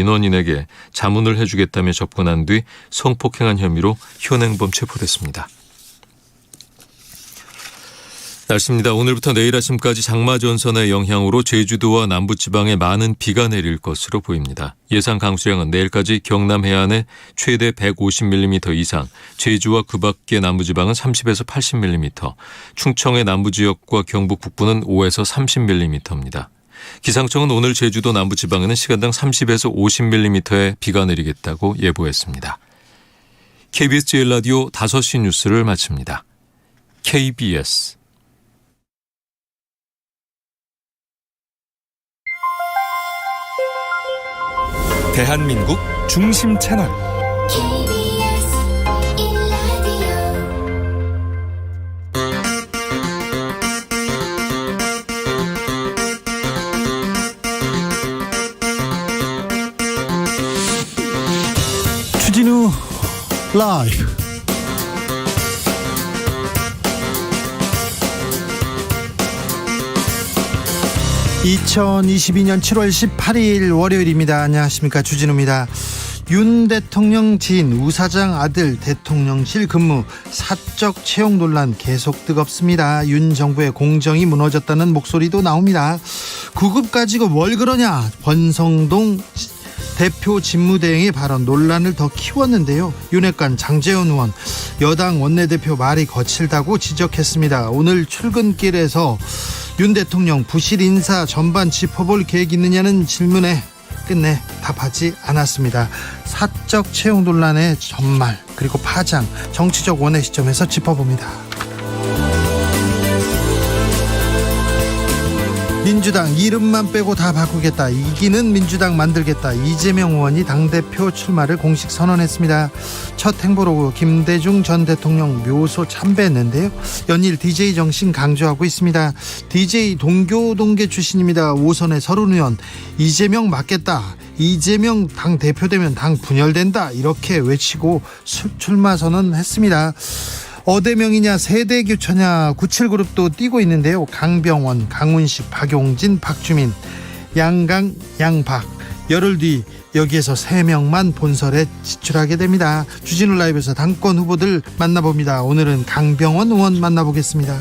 민원인에게 자문을 해주겠다며 접근한 뒤 성폭행한 혐의로 현행범 체포됐습니다. 날씨입니다. 오늘부터 내일 아침까지 장마전선의 영향으로 제주도와 남부지방에 많은 비가 내릴 것으로 보입니다. 예상 강수량은 내일까지 경남 해안에 최대 150mm 이상, 제주와 그 밖의 남부지방은 30에서 80mm, 충청의 남부지역과 경북 북부는 5에서 30mm입니다. 기상청은 오늘 제주도 남부지방에는 시간당 30에서 50mm의 비가 내리겠다고 예보했습니다. KBS 제일라디오 5시 뉴스를 마칩니다. KBS 대한민국 중심 채널 KBS 1라디오 주진우 라이브. (2022년 7월 18일) 월요일입니다. 안녕하십니까, 주진우입니다. 윤 대통령 지인 우 사장 아들 대통령실 근무 사적 채용 논란 계속 뜨겁습니다. 윤 정부의 공정이 무너졌다는 목소리도 나옵니다. 구급 가지고 뭘 그러냐, 권성동 대표 직무대행의 발언 논란을 더 키웠는데요. 윤핵관 장제원 의원 여당 원내대표 말이 거칠다고 지적했습니다. 오늘 출근길에서 윤 대통령 부실 인사 전반 짚어볼 계획 있느냐는 질문에 끝내 답하지 않았습니다. 사적 채용 논란의 전말 그리고 파장, 정치적 원의 시점에서 짚어봅니다. 민주당 이름만 빼고 다 바꾸겠다, 이기는 민주당 만들겠다, 이재명 의원이 당대표 출마를 공식 선언했습니다. 첫 행보로 김대중 전 대통령 묘소 참배했는데요. 연일 DJ 정신 강조하고 있습니다. DJ 동교동계 출신입니다. 5선의 서른 의원 이재명 맞겠다, 이재명 당대표 되면 당 분열된다, 이렇게 외치고 출마 선언했습니다. 어대명이냐 세대교체냐 97그룹도 뛰고 있는데요. 강병원, 강훈식, 박용진, 박주민, 양강, 양박, 열흘 뒤 여기에서 3명만 본선에 진출하게 됩니다. 주진우 라이브에서 당권 후보들 만나봅니다. 오늘은 강병원 의원 만나보겠습니다.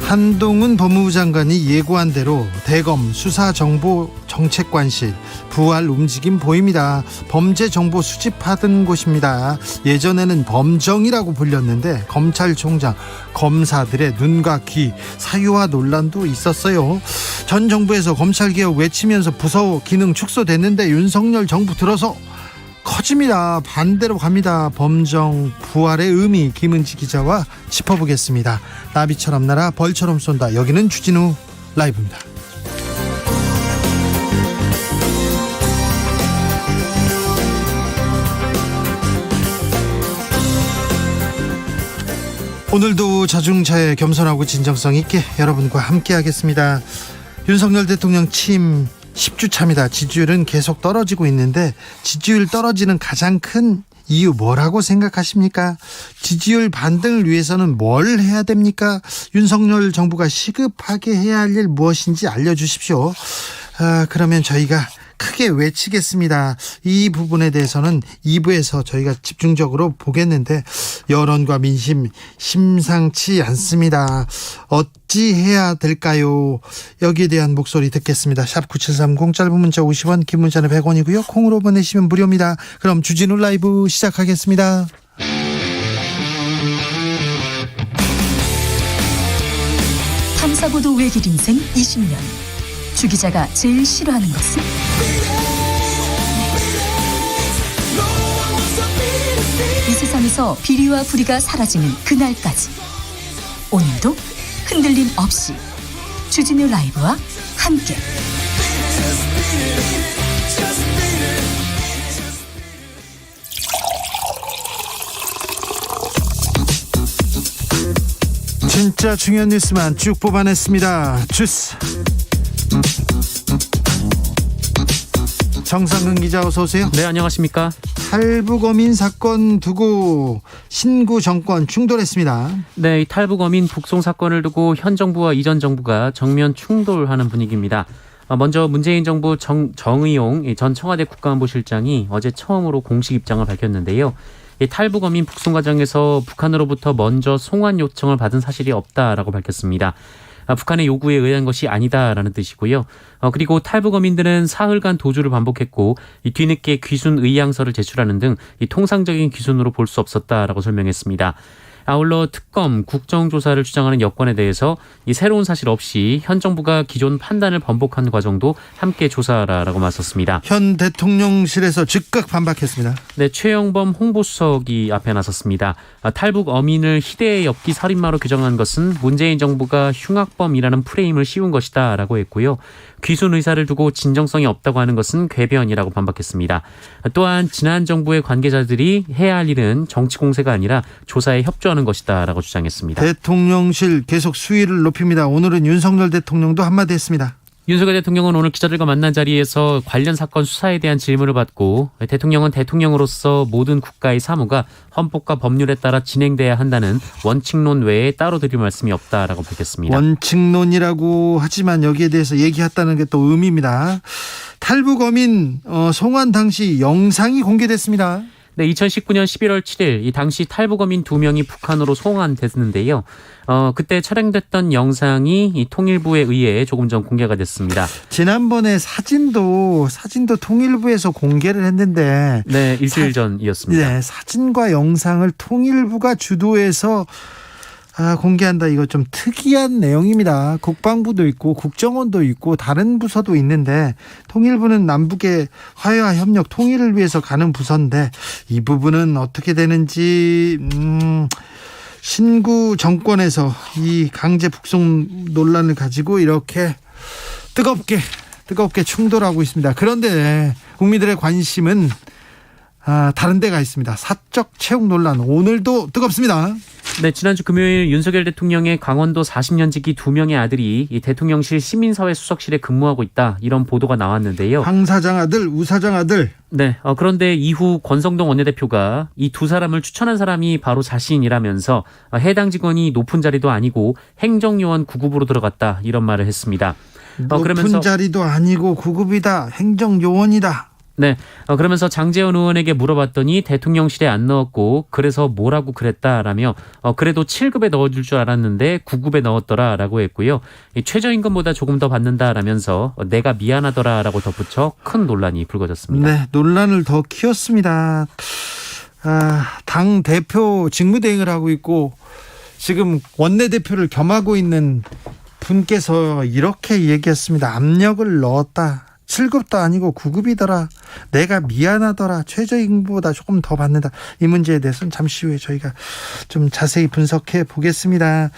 한동훈 법무부 장관이 예고한 대로 대검 수사정보정책관실 부활 움직임 보입니다. 범죄 정보 수집하던 곳입니다. 예전에는 범정이라고 불렸는데 검찰총장, 검사들의 눈과 귀 사유화 논란도 있었어요. 전 정부에서 검찰개혁 외치면서 부서 기능 축소됐는데 윤석열 정부 들어서 커집니다. 반대로 갑니다. 범정 부활의 의미, 김은지 기자와 짚어보겠습니다. 나비처럼 날아 벌처럼 쏜다. 여기는 주진우 라이브입니다. 오늘도 자중차에 겸손하고 진정성 있게 여러분과 함께 하겠습니다. 윤석열 대통령 취임 10주 차입니다. 지지율은 계속 떨어지고 있는데 지지율 떨어지는 가장 큰 이유 뭐라고 생각하십니까? 지지율 반등을 위해서는 뭘 해야 됩니까? 윤석열 정부가 시급하게 해야 할 일 무엇인지 알려주십시오. 그러면 저희가 크게 외치겠습니다. 이 부분에 대해서는 2부에서 저희가 집중적으로 보겠는데 여론과 민심 심상치 않습니다. 어찌 해야 될까요? 여기에 대한 목소리 듣겠습니다. 샵 9730, 짧은 문자 50원, 긴 문자는 100원이고요. 콩으로 보내시면 무료입니다. 그럼 주진우 라이브 시작하겠습니다. 탐사보도 외길 인생 20년. 주 기자가 제일 싫어하는 것은? 이 세상에서 비리와 부리가 사라지는 그날까지 오늘도 흔들림 없이 주진우 라이브와 함께 진짜 중요한 뉴스만 쭉 뽑아냈습니다. 주스 정상근 기자 어서 오세요. 네, 안녕하십니까. 탈북어민 사건 두고 신구 정권 충돌했습니다. 네, 이 탈북어민 북송 사건을 두고 현 정부와 이전 정부가 정면 충돌하는 분위기입니다. 먼저 문재인 정부 정의용 전 청와대 국가안보실장이 어제 처음으로 공식 입장을 밝혔는데요. 이 탈북어민 북송 과정에서 북한으로부터 먼저 송환 요청을 받은 사실이 없다라고 밝혔습니다. 북한의 요구에 의한 것이 아니다라는 뜻이고요. 그리고 탈북어민들은 사흘간 도주를 반복했고 이 뒤늦게 귀순 의향서를 제출하는 등 이 통상적인 귀순으로 볼 수 없었다라고 설명했습니다. 아울러 특검, 국정조사를 주장하는 여권에 대해서 이 새로운 사실 없이 현 정부가 기존 판단을 번복한 과정도 함께 조사하라라고 맞섰습니다. 현 대통령실에서 즉각 반박했습니다. 네, 최영범 홍보수석이 앞에 나섰습니다. 탈북 어민을 희대의 엽기 살인마로 규정한 것은 문재인 정부가 흉악범이라는 프레임을 씌운 것이다라고 했고요. 귀순 의사를 두고 진정성이 없다고 하는 것은 궤변이라고 반박했습니다. 또한 지난 정부의 관계자들이 해야 할 일은 정치 공세가 아니라 조사에 협조하는 것이다라고 주장했습니다. 대통령실 계속 수위를 높입니다. 오늘은 윤석열 대통령도 한마디 했습니다. 윤석열 대통령은 오늘 기자들과 만난 자리에서 관련 사건 수사에 대한 질문을 받고 대통령은 대통령으로서 모든 국가의 사무가 헌법과 법률에 따라 진행돼야 한다는 원칙론 외에 따로 드릴 말씀이 없다라고 밝혔습니다. 원칙론이라고 하지만 여기에 대해서 얘기했다는 게 또 의미입니다. 탈북어민 송환 당시 영상이 공개됐습니다. 네, 2019년 11월 7일 이 당시 탈북어민 2명이 북한으로 송환됐는데요. 그때 촬영됐던 영상이 이 통일부에 의해 조금 전 공개가 됐습니다. 지난번에 사진도 통일부에서 공개를 했는데 네, 일주일 전이었습니다. 네, 사진과 영상을 통일부가 주도해서 공개한다. 이거 좀 특이한 내용입니다. 국방부도 있고 국정원도 있고 다른 부서도 있는데 통일부는 남북의 화해와 협력 통일을 위해서 가는 부서인데 이 부분은 어떻게 되는지 신구 정권에서 이 강제 북송 논란을 가지고 이렇게 뜨겁게 충돌하고 있습니다. 그런데 국민들의 관심은 다른 데가 있습니다. 사적 채용 논란 오늘도 뜨겁습니다. 네, 지난주 금요일 윤석열 대통령의 강원도 40년지기 2명의 아들이 이 대통령실 시민사회 수석실에 근무하고 있다 이런 보도가 나왔는데요. 황 사장 아들, 우 사장 아들. 네, 그런데 이후 권성동 원내대표가 이 두 사람을 추천한 사람이 바로 자신이라면서 해당 직원이 높은 자리도 아니고 행정요원 9급으로 들어갔다 이런 말을 했습니다. 높은 자리도 아니고 9급이다. 행정요원이다. 네, 그러면서 장제원 의원에게 물어봤더니 대통령실에 안 넣었고 그래서 뭐라고 그랬다라며 그래도 7급에 넣어줄 줄 알았는데 9급에 넣었더라라고 했고요. 최저임금보다 조금 더 받는다라면서 내가 미안하더라라고 덧붙여 큰 논란이 불거졌습니다. 네, 논란을 더 키웠습니다. 당 대표 직무대행을 하고 있고 지금 원내대표를 겸하고 있는 분께서 이렇게 얘기했습니다. 압력을 넣었다. 7급도 아니고 9급이더라. 내가 미안하더라. 최저임금보다 조금 더 받는다. 이 문제에 대해서는 잠시 후에 저희가 좀 자세히 분석해 보겠습니다.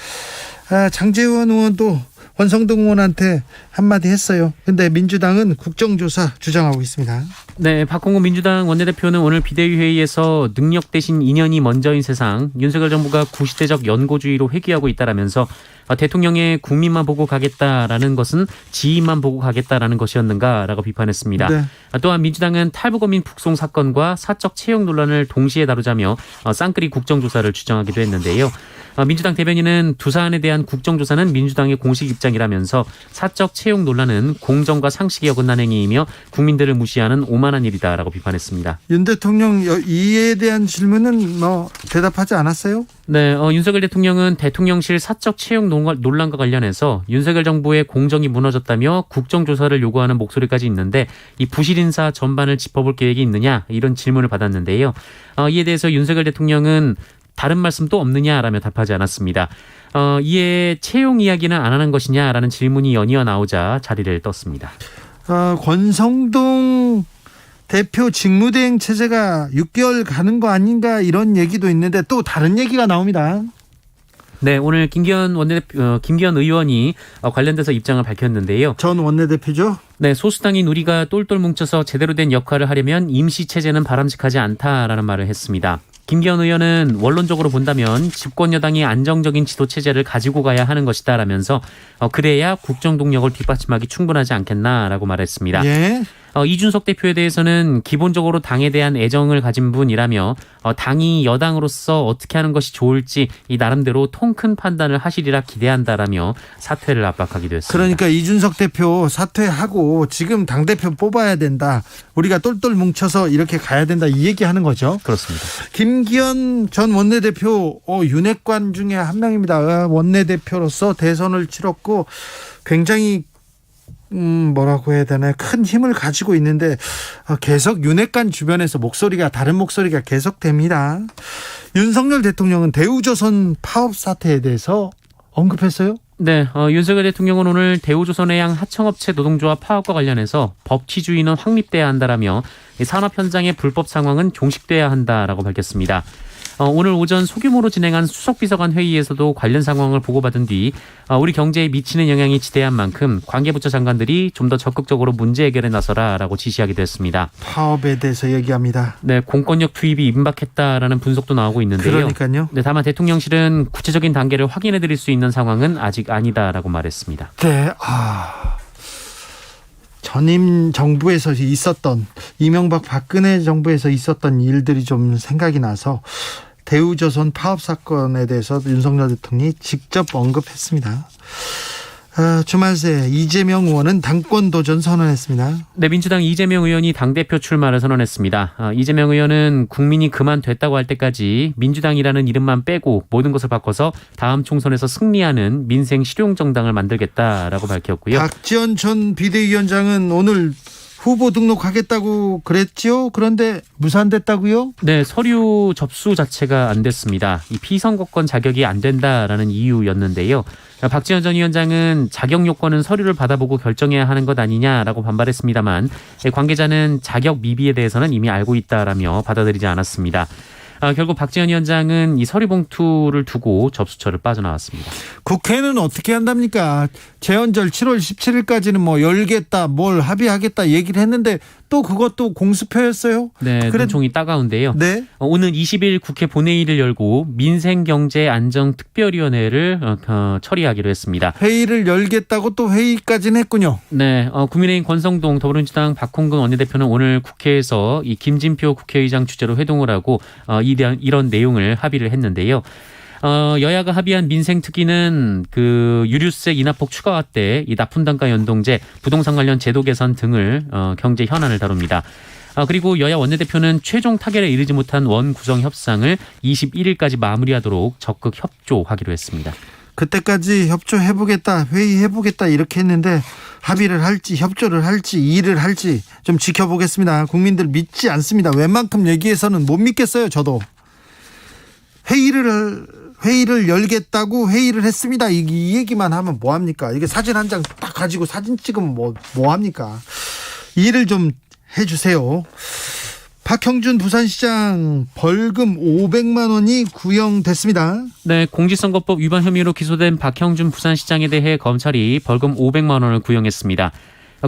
장제원 의원도 권성동 의원한테 한마디 했어요. 근데 민주당은 국정조사 주장하고 있습니다. 네, 박홍근 민주당 원내대표는 오늘 비대위 회의에서 능력 대신 인연이 먼저인 세상, 윤석열 정부가 구시대적 연고주의로 회귀하고 있다라면서 대통령의 국민만 보고 가겠다라는 것은 지인만 보고 가겠다라는 것이었는가라고 비판했습니다. 네. 또한 민주당은 탈북어민 북송 사건과 사적 채용 논란을 동시에 다루자며 쌍끌이 국정조사를 주장하기도 했는데요. 민주당 대변인은 두 사안에 대한 국정조사는 민주당의 공식 입장이라면서 사적 채용 논란은 공정과 상식에 어긋난 행위이며 국민들을 무시하는 오만한 일이다라고 비판했습니다. 윤 대통령 이에 대한 질문은 대답하지 않았어요? 네, 윤석열 대통령은 대통령실 사적 채용 논란과 관련해서 윤석열 정부의 공정이 무너졌다며 국정조사를 요구하는 목소리까지 있는데 이 부실 인사 전반을 짚어볼 계획이 있느냐 이런 질문을 받았는데요. 이에 대해서 윤석열 대통령은 다른 말씀도 없느냐라며 답하지 않았습니다. 이에 채용 이야기는 안 하는 것이냐라는 질문이 연이어 나오자 자리를 떴습니다. 권성동 대표 직무대행 체제가 6개월 가는 거 아닌가 이런 얘기도 있는데 또 다른 얘기가 나옵니다. 네, 오늘 김기현 의원이 관련돼서 입장을 밝혔는데요. 전 원내대표죠? 네, 소수당인 우리가 똘똘 뭉쳐서 제대로 된 역할을 하려면 임시체제는 바람직하지 않다라는 말을 했습니다. 김기현 의원은 원론적으로 본다면 집권 여당이 안정적인 지도체제를 가지고 가야 하는 것이다라면서 그래야 국정 동력을 뒷받침하기 충분하지 않겠나라고 말했습니다. 예. 이준석 대표에 대해서는 기본적으로 당에 대한 애정을 가진 분이라며 당이 여당으로서 어떻게 하는 것이 좋을지 이 나름대로 통 큰 판단을 하시리라 기대한다라며 사퇴를 압박하기도 했습니다. 그러니까 이준석 대표 사퇴하고 지금 당대표 뽑아야 된다. 우리가 똘똘 뭉쳐서 이렇게 가야 된다. 이 얘기하는 거죠. 그렇습니다. 김기현 전 원내대표 윤핵관 중에 한 명입니다. 원내대표로서 대선을 치렀고 굉장히 뭐라고 해야 되나요? 큰 힘을 가지고 있는데 계속 윤핵관 주변에서 다른 목소리가 계속됩니다. 윤석열 대통령은 대우조선 파업 사태에 대해서 언급했어요? 네, 윤석열 대통령은 오늘 대우조선해양 하청업체 노동조합 파업과 관련해서 법치주의는 확립돼야 한다라며 산업 현장의 불법 상황은 종식돼야 한다라고 밝혔습니다. 오늘 오전 소규모로 진행한 수석비서관 회의에서도 관련 상황을 보고받은 뒤 우리 경제에 미치는 영향이 지대한 만큼 관계부처 장관들이 좀 더 적극적으로 문제 해결에 나서라라고 지시하기도 했습니다. 파업에 대해서 얘기합니다. 네, 공권력 투입이 임박했다라는 분석도 나오고 있는데요. 그러니까요. 네, 다만 대통령실은 구체적인 단계를 확인해드릴 수 있는 상황은 아직 아니다라고 말했습니다. 네, 전임 정부에서 있었던 이명박 박근혜 정부에서 있었던 일들이 좀 생각이 나서 대우조선 파업 사건에 대해서 윤석열 대통령이 직접 언급했습니다. 주말 새 이재명 의원은 당권 도전 선언했습니다. 네, 민주당 이재명 의원이 당대표 출마를 선언했습니다. 이재명 의원은 국민이 그만됐다고 할 때까지 민주당이라는 이름만 빼고 모든 것을 바꿔서 다음 총선에서 승리하는 민생 실용정당을 만들겠다라고 밝혔고요. 박지원 전 비대위원장은 오늘 후보 등록하겠다고 그랬죠? 그런데 무산됐다고요? 네, 서류 접수 자체가 안 됐습니다. 이 피선거권 자격이 안 된다라는 이유였는데요. 박지원 전 위원장은 자격 요건은 서류를 받아보고 결정해야 하는 것 아니냐라고 반발했습니다만 관계자는 자격 미비에 대해서는 이미 알고 있다라며 받아들이지 않았습니다. 결국 박지원 위원장은 이 서류 봉투를 두고 접수처를 빠져나왔습니다. 국회는 어떻게 한답니까? 재헌절 7월 17일까지는 뭐 열겠다, 뭘 합의하겠다 얘기를 했는데 또 그것도 공수표였어요? 네, 눈총이 따가운데요. 네. 오늘 20일 국회 본회의를 열고 민생경제안정특별위원회를 처리하기로 했습니다. 회의를 열겠다고 또 회의까지는 했군요. 네, 국민의힘 권성동 더불어민주당 박홍근 원내대표는 오늘 국회에서 이 김진표 국회의장 주재로 회동을 하고 이런 내용을 합의를 했는데요. 여야가 합의한 민생특위는 그 유류세 인하폭 추가 확대, 이 납품단가 연동제, 부동산 관련 제도 개선 등을 경제 현안을 다룹니다. 그리고 여야 원내대표는 최종 타결에 이르지 못한 원 구성 협상을 21일까지 마무리하도록 적극 협조하기로 했습니다. 그때까지 협조해보겠다, 회의해보겠다 이렇게 했는데 합의를 할지 협조를 할지 일을 할지 좀 지켜보겠습니다. 국민들 믿지 않습니다. 웬만큼 얘기해서는 못 믿겠어요. 저도. 회의를 열겠다고 회의를 했습니다. 이 얘기만 하면 뭐합니까? 이게 사진 한 장 딱 가지고 사진 찍으면 뭐합니까? 일을 좀 해주세요. 박형준 부산시장 벌금 500만 원이 구형됐습니다. 네, 공직선거법 위반 혐의로 기소된 박형준 부산시장에 대해 검찰이 벌금 500만 원을 구형했습니다.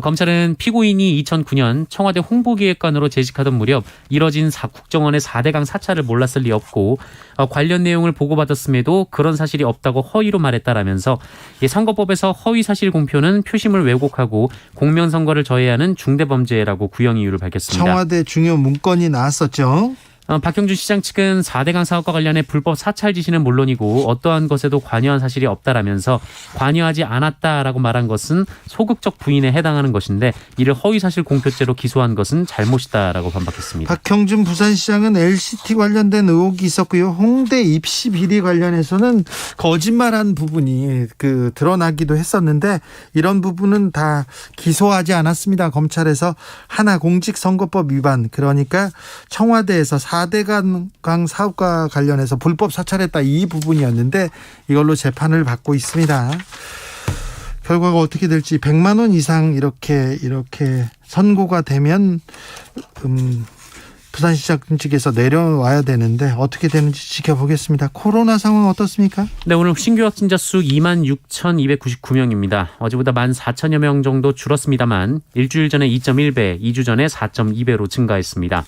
검찰은 피고인이 2009년 청와대 홍보기획관으로 재직하던 무렵 이뤄진 국정원의 4대강 사찰을 몰랐을 리 없고 관련 내용을 보고받았음에도 그런 사실이 없다고 허위로 말했다라면서 선거법에서 허위사실 공표는 표심을 왜곡하고 공명선거를 저해하는 중대범죄라고 구형 이유를 밝혔습니다. 청와대 중요 문건이 나왔었죠. 박형준 시장 측은 4대강 사업과 관련해 불법 사찰 지시는 물론이고 어떠한 것에도 관여한 사실이 없다라면서 관여하지 않았다라고 말한 것은 소극적 부인에 해당하는 것인데 이를 허위사실 공표죄로 기소한 것은 잘못이다라고 반박했습니다. 박형준 부산시장은 LCT 관련된 의혹이 있었고요. 홍대 입시 비리 관련해서는 거짓말한 부분이 드러나기도 했었는데 이런 부분은 다 기소하지 않았습니다. 검찰에서 하나 공직선거법 위반, 그러니까 청와대에서 4대강 사업과 관련해서 불법 사찰했다, 이 부분이었는데 이걸로 재판을 받고 있습니다. 결과가 어떻게 될지 100만 원 이상 이렇게 선고가 되면 부산시장 측에서 내려와야 되는데 어떻게 되는지 지켜보겠습니다. 코로나 상황 어떻습니까? 네, 오늘 신규 확진자 수 26,299명입니다. 어제보다 14,000여 명 정도 줄었습니다만 일주일 전에 2.1배, 2주 전에 4.2배로 증가했습니다.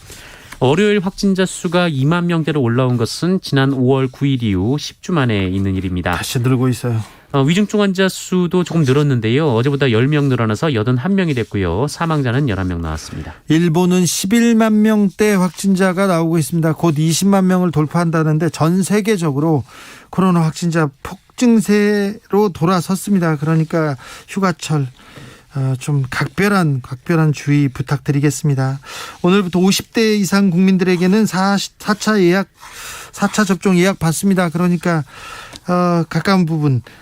월요일 확진자 수가 2만 명대로 올라온 것은 지난 5월 9일 이후 10주 만에 있는 일입니다. 다시 늘고 있어요. 위중증 환자 수도 조금 늘었는데요. 어제보다 10명 늘어나서 81명이 됐고요. 사망자는 11명 나왔습니다. 일본은 11만 명대 확진자가 나오고 있습니다. 곧 20만 명을 돌파한다는데 전 세계적으로 코로나 확진자 폭증세로 돌아섰습니다. 그러니까 휴가철 좀 각별한 주의 부탁드리겠습니다. 오늘부터 50대 이상 국민들에게는 4차 접종 예약 받습니다. 그러니까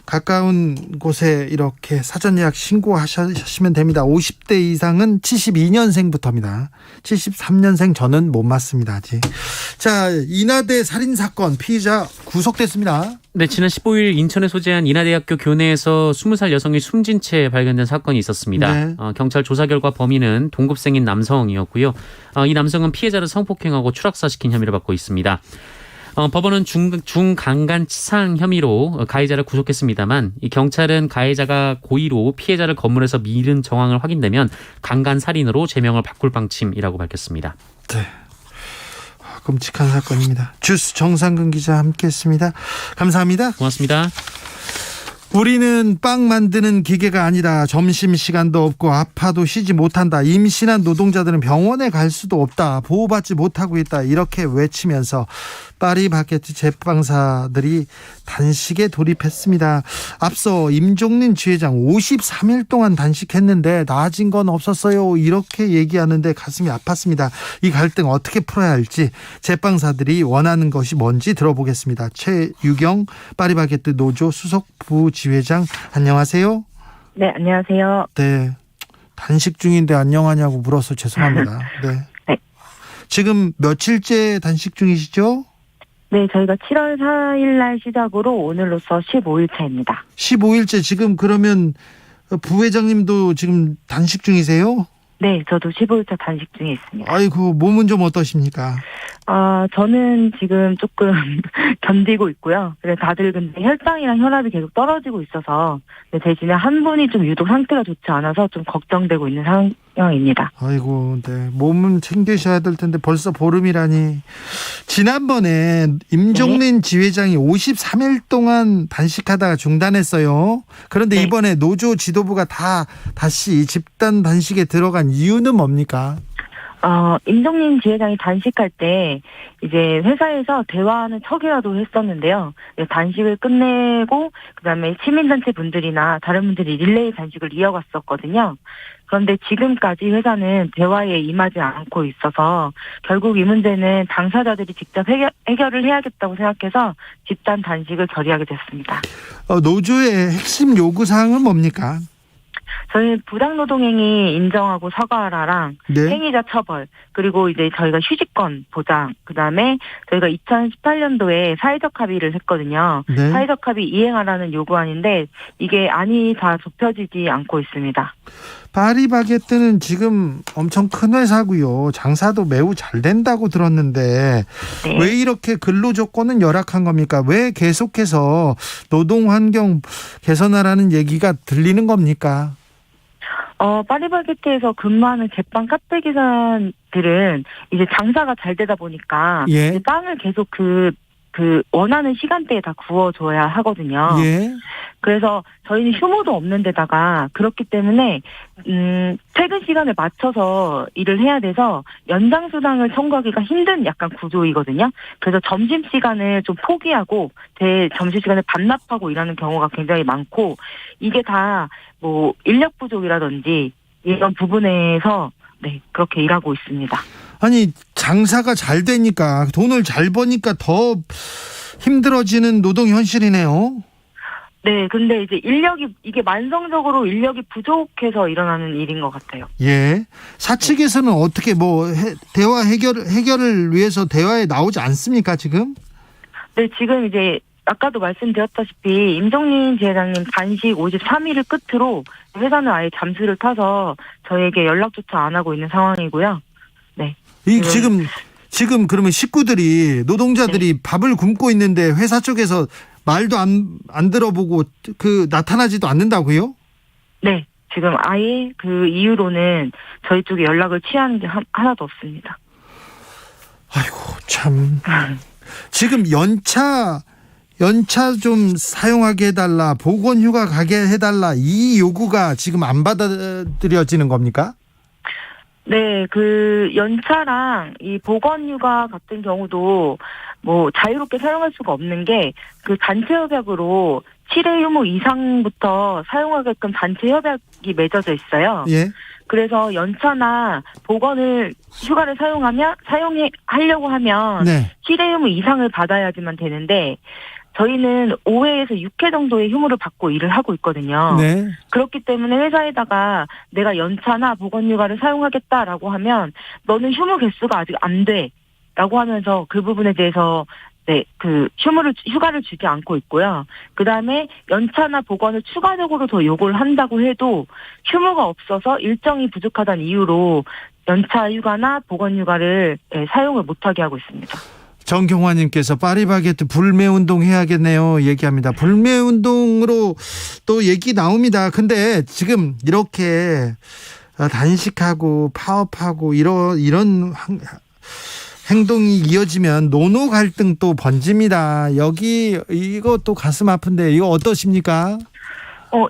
가까운 곳에 이렇게 사전 예약 신고하시면 됩니다. 50대 이상은 72년생부터입니다. 73년생 저는 못 맞습니다. 아직. 자, 인하대 살인사건 피의자 구속됐습니다. 네, 지난 15일 인천에 소재한 인하대학교 교내에서 20살 여성이 숨진 채 발견된 사건이 있었습니다. 네. 경찰 조사 결과 범인은 동급생인 남성이었고요. 이 남성은 피해자를 성폭행하고 추락사시킨 혐의를 받고 있습니다. 법원은 중강간치상 혐의로 가해자를 구속했습니다만 이 경찰은 가해자가 고의로 피해자를 건물에서 밀은 정황을 확인되면 강간살인으로 제명을 바꿀 방침이라고 밝혔습니다. 네. 끔찍한 사건입니다. 주스 정상근 기자 함께했습니다. 감사합니다. 고맙습니다. 우리는 빵 만드는 기계가 아니다. 점심시간도 없고 아파도 쉬지 못한다. 임신한 노동자들은 병원에 갈 수도 없다. 보호받지 못하고 있다. 이렇게 외치면서 파리바게뜨 제빵사들이 단식에 돌입했습니다. 앞서 임종린 지회장 53일 동안 단식했는데 나아진 건 없었어요. 이렇게 얘기하는데 가슴이 아팠습니다. 이 갈등 어떻게 풀어야 할지 제빵사들이 원하는 것이 뭔지 들어보겠습니다. 최유경 파리바게뜨 노조 수석 부지회장 안녕하세요. 네, 안녕하세요. 네, 단식 중인데 안녕하냐고 물어서 죄송합니다. 네. 네. 지금 며칠째 단식 중이시죠? 네, 저희가 7월 4일 날 시작으로 오늘로서 15일차입니다. 15일째 지금 그러면 부회장님도 지금 단식 중이세요? 네, 저도 15일차 단식 중에 있습니다. 아이고, 몸은 좀 어떠십니까? 저는 지금 조금 견디고 있고요. 그래서 다들 근데 혈당이랑 혈압이 계속 떨어지고 있어서 대신에 한 분이 좀 유독 상태가 좋지 않아서 좀 걱정되고 있는 상황입니다. 아이고, 네. 몸은 챙기셔야 될 텐데 벌써 보름이라니. 지난번에 임종린 지회장이 53일 동안 단식하다가 중단했어요. 그런데 네. 이번에 노조 지도부가 다시 집단 단식에 들어간 이유는 뭡니까? 임종린 지회장이 단식할 때 이제 회사에서 대화하는 척이라도 했었는데요. 단식을 끝내고 그다음에 시민단체 분들이나 다른 분들이 릴레이 단식을 이어갔었거든요. 그런데 지금까지 회사는 대화에 임하지 않고 있어서 결국 이 문제는 당사자들이 직접 해결을 해야겠다고 생각해서 집단 단식을 결의하게 됐습니다. 노조의 핵심 요구사항은 뭡니까? 저희는 부당노동행위 인정하고 사과하라랑 네. 행위자 처벌, 그리고 이제 저희가 휴직권 보장, 그다음에 저희가 2018년도에 사회적 합의를 했거든요. 네. 사회적 합의 이행하라는 요구안인데 이게 안이 다 좁혀지지 않고 있습니다. 파리바게뜨는 지금 엄청 큰 회사고요. 장사도 매우 잘 된다고 들었는데 네. 왜 이렇게 근로 조건은 열악한 겁니까? 왜 계속해서 노동 환경 개선하라는 얘기가 들리는 겁니까? 파리바게뜨에서 근무하는 제빵 카페 기사들은 이제 장사가 잘 되다 보니까 예. 이제 빵을 계속 그 원하는 시간대에 다 구워줘야 하거든요. 예. 그래서 저희는 휴무도 없는 데다가 그렇기 때문에 퇴근 시간에 맞춰서 일을 해야 돼서 연장 수당을 청구하기가 힘든 약간 구조이거든요. 그래서 점심 시간을 좀 포기하고 점심 시간에 반납하고 일하는 경우가 굉장히 많고 이게 다 뭐 인력 부족이라든지 이런 부분에서 그렇게 일하고 있습니다. 아니 장사가 잘 되니까 돈을 잘 버니까 더 힘들어지는 노동 현실이네요. 네, 근데 이제 이게 만성적으로 인력이 부족해서 일어나는 일인 것 같아요. 예. 사측에서는 어떻게 대화 해결을 위해서 대화에 나오지 않습니까, 지금? 네, 지금 이제 아까도 말씀드렸다시피 임종린 지회장님 단식 53일을 끝으로 회사는 아예 잠수를 타서 저에게 연락조차 안 하고 있는 상황이고요. 네. 지금 그러면 식구들이 노동자들이 밥을 굶고 있는데 회사 쪽에서 말도 안 들어보고 나타나지도 않는다고요? 네. 지금 아예 그 이후로는 저희 쪽에 연락을 취하는 게 하나도 없습니다. 아이고 참. 지금 연차 연차 좀 사용하게 해달라, 보건휴가 가게 해달라, 이 요구가 지금 안 받아들여지는 겁니까? 네, 그 연차랑 이 보건휴가 같은 경우도 뭐 자유롭게 사용할 수가 없는 게 그 단체 협약으로 7회 휴무 이상부터 사용하게끔 단체 협약이 맺어져 있어요. 예. 그래서 연차나 보건을 휴가를 사용하려고 하면 네. 7회 휴무 이상을 받아야지만 되는데 저희는 5회에서 6회 정도의 휴무를 받고 일을 하고 있거든요. 네. 그렇기 때문에 회사에다가 내가 연차나 보건휴가를 사용하겠다라고 하면 너는 휴무 개수가 아직 안 돼라고 하면서 그 부분에 대해서 네, 그 휴가를 주지 않고 있고요. 그 다음에 연차나 보건을 추가적으로 더 요구를 한다고 해도 휴무가 없어서 일정이 부족하다는 이유로 연차 휴가나 보건 휴가를 사용을 못하게 하고 있습니다. 정경화님께서 파리바게뜨 불매운동 해야겠네요 얘기합니다. 불매운동으로 또 얘기 나옵니다. 근데 지금 이렇게 단식하고 파업하고 이런 행동이 이어지면 노노 갈등 또 번집니다. 이거 또 가슴 아픈데 이거 어떠십니까?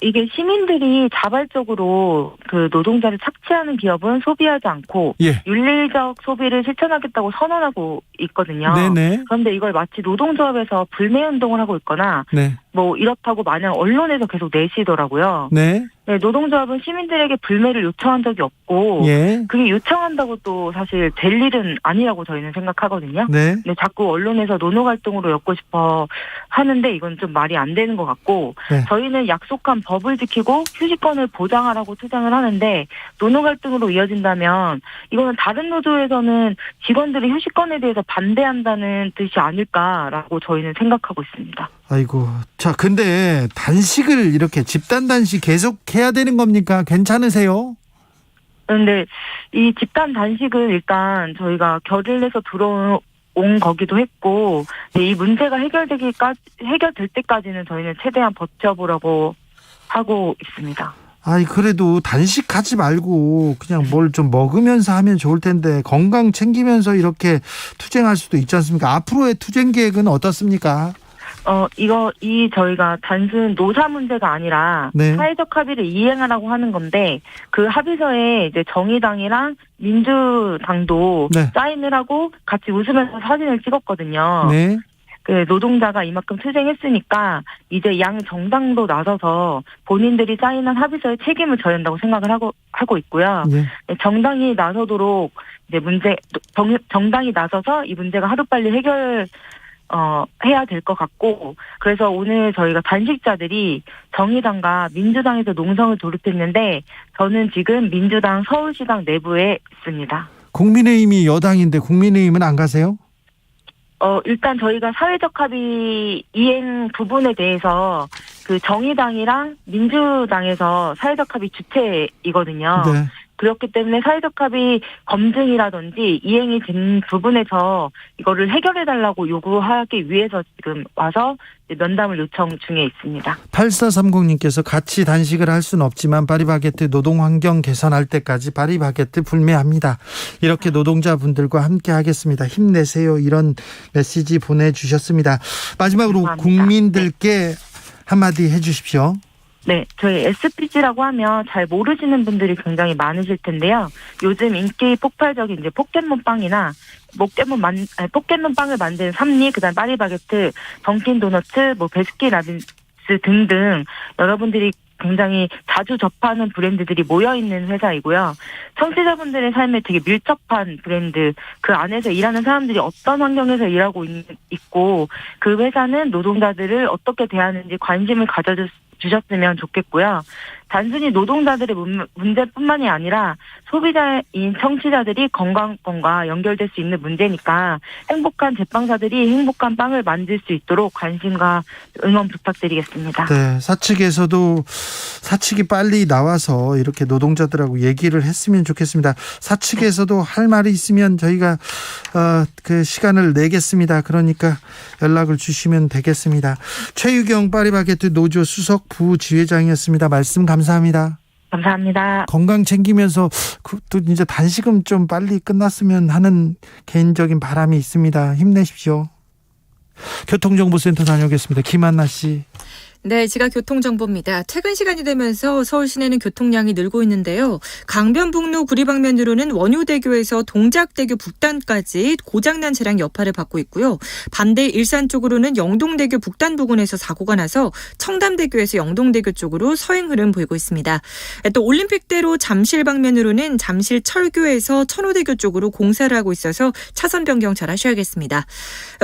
이게 시민들이 자발적으로 그 노동자를 착취하는 기업은 소비하지 않고 예. 윤리적 소비를 실천하겠다고 선언하고 있거든요. 네네. 그런데 이걸 마치 노동조합에서 불매운동을 하고 있거나 네. 뭐 이렇다고 마냥 언론에서 계속 내시더라고요. 네. 네, 노동조합은 시민들에게 불매를 요청한 적이 없고 예. 그게 요청한다고 또 사실 될 일은 아니라고 저희는 생각하거든요. 네. 근데 자꾸 언론에서 노노 갈등으로 엮고 싶어 하는데 이건 좀 말이 안 되는 것 같고 네. 저희는 약속한 법을 지키고 휴식권을 보장하라고 투쟁을 하는데 노노 갈등으로 이어진다면 이거는 다른 노조에서는 직원들의 휴식권에 대해서 반대한다는 뜻이 아닐까라고 저희는 생각하고 있습니다. 아이고. 자, 근데 단식을 이렇게 집단 단식 계속 해야 되는 겁니까? 괜찮으세요? 그런데 이 집단 단식은 일단 저희가 결의를 내서 들어온 거기도 했고 이 문제가 해결될 때까지는 저희는 최대한 버텨보라고 하고 있습니다. 아이, 그래도 단식하지 말고 그냥 뭘 좀 먹으면서 하면 좋을 텐데 건강 챙기면서 이렇게 투쟁할 수도 있지 않습니까? 앞으로의 투쟁 계획은 어떻습니까? 저희가 단순 노사 문제가 아니라 네. 사회적 합의를 이행하라고 하는 건데 그 합의서에 이제 정의당이랑 민주당도 네. 사인을 하고 같이 웃으면서 사진을 찍었거든요. 네. 그 노동자가 이만큼 투쟁했으니까 이제 양 정당도 나서서 본인들이 사인한 합의서에 책임을 져야 한다고 생각을 하고 있고요. 네. 정당이 나서도록 이제 정당이 나서서 이 문제가 하루빨리 해야 될 것 같고 그래서 오늘 저희가 단식자들이 정의당과 민주당에서 농성을 돌입했는데 저는 지금 민주당 서울시당 내부에 있습니다. 국민의힘이 여당인데 국민의힘은 안 가세요? 일단 저희가 사회적 합의 이행 부분에 대해서 그 정의당이랑 민주당에서 사회적 합의 주체이거든요. 네. 그렇기 때문에 사회적 합의 검증이라든지 이행이 된 부분에서 이거를 해결해달라고 요구하기 위해서 지금 와서 면담을 요청 중에 있습니다. 8430님께서 같이 단식을 할 수는 없지만 파리바게뜨 노동환경 개선할 때까지 파리바게뜨 불매합니다. 이렇게 노동자분들과 함께 하겠습니다. 힘내세요. 이런 메시지 보내주셨습니다. 마지막으로 감사합니다. 국민들께 한마디 해주십시오. 네, 저희 SPG라고 하면 잘 모르시는 분들이 굉장히 많으실 텐데요. 요즘 인기 폭발적인 이제 포켓몬빵이나 포켓몬빵을 만드는 삼리, 그다음 파리바게뜨, 던킨 도너츠, 베스킨라빈스 등등 여러분들이 굉장히 자주 접하는 브랜드들이 모여있는 회사이고요. 청취자분들의 삶에 되게 밀접한 브랜드, 그 안에서 일하는 사람들이 어떤 환경에서 일하고 있고 그 회사는 노동자들을 어떻게 대하는지 관심을 가져주셨으면 좋겠고요. 단순히 노동자들의 문제뿐만이 아니라 소비자인 청취자들이 건강권과 연결될 수 있는 문제니까 행복한 제빵사들이 행복한 빵을 만들 수 있도록 관심과 응원 부탁드리겠습니다. 네, 사측이 빨리 나와서 이렇게 노동자들하고 얘기를 했으면 좋겠습니다. 사측에서도 할 말이 있으면 저희가 그 시간을 내겠습니다. 그러니까 연락을 주시면 되겠습니다. 최유경 파리바게뜨 노조 수석 부지회장이었습니다. 말씀 감사합니다. 감사합니다. 건강 챙기면서 또 이제 단식은 좀 빨리 끝났으면 하는 개인적인 바람이 있습니다. 힘내십시오. 교통정보센터 다녀오겠습니다. 김한나 씨. 네, 지가 교통정보입니다. 퇴근 시간이 되면서 서울 시내는 교통량이 늘고 있는데요. 강변북로 구리 방면으로는 원효대교에서 동작대교 북단까지 고장난 차량 여파를 받고 있고요. 반대 일산 쪽으로는 영동대교 북단 부근에서 사고가 나서 청담대교에서 영동대교 쪽으로 서행 흐름 보이고 있습니다. 또 올림픽대로 잠실 방면으로는 잠실 철교에서 천호대교 쪽으로 공사를 하고 있어서 차선 변경 잘 하셔야겠습니다.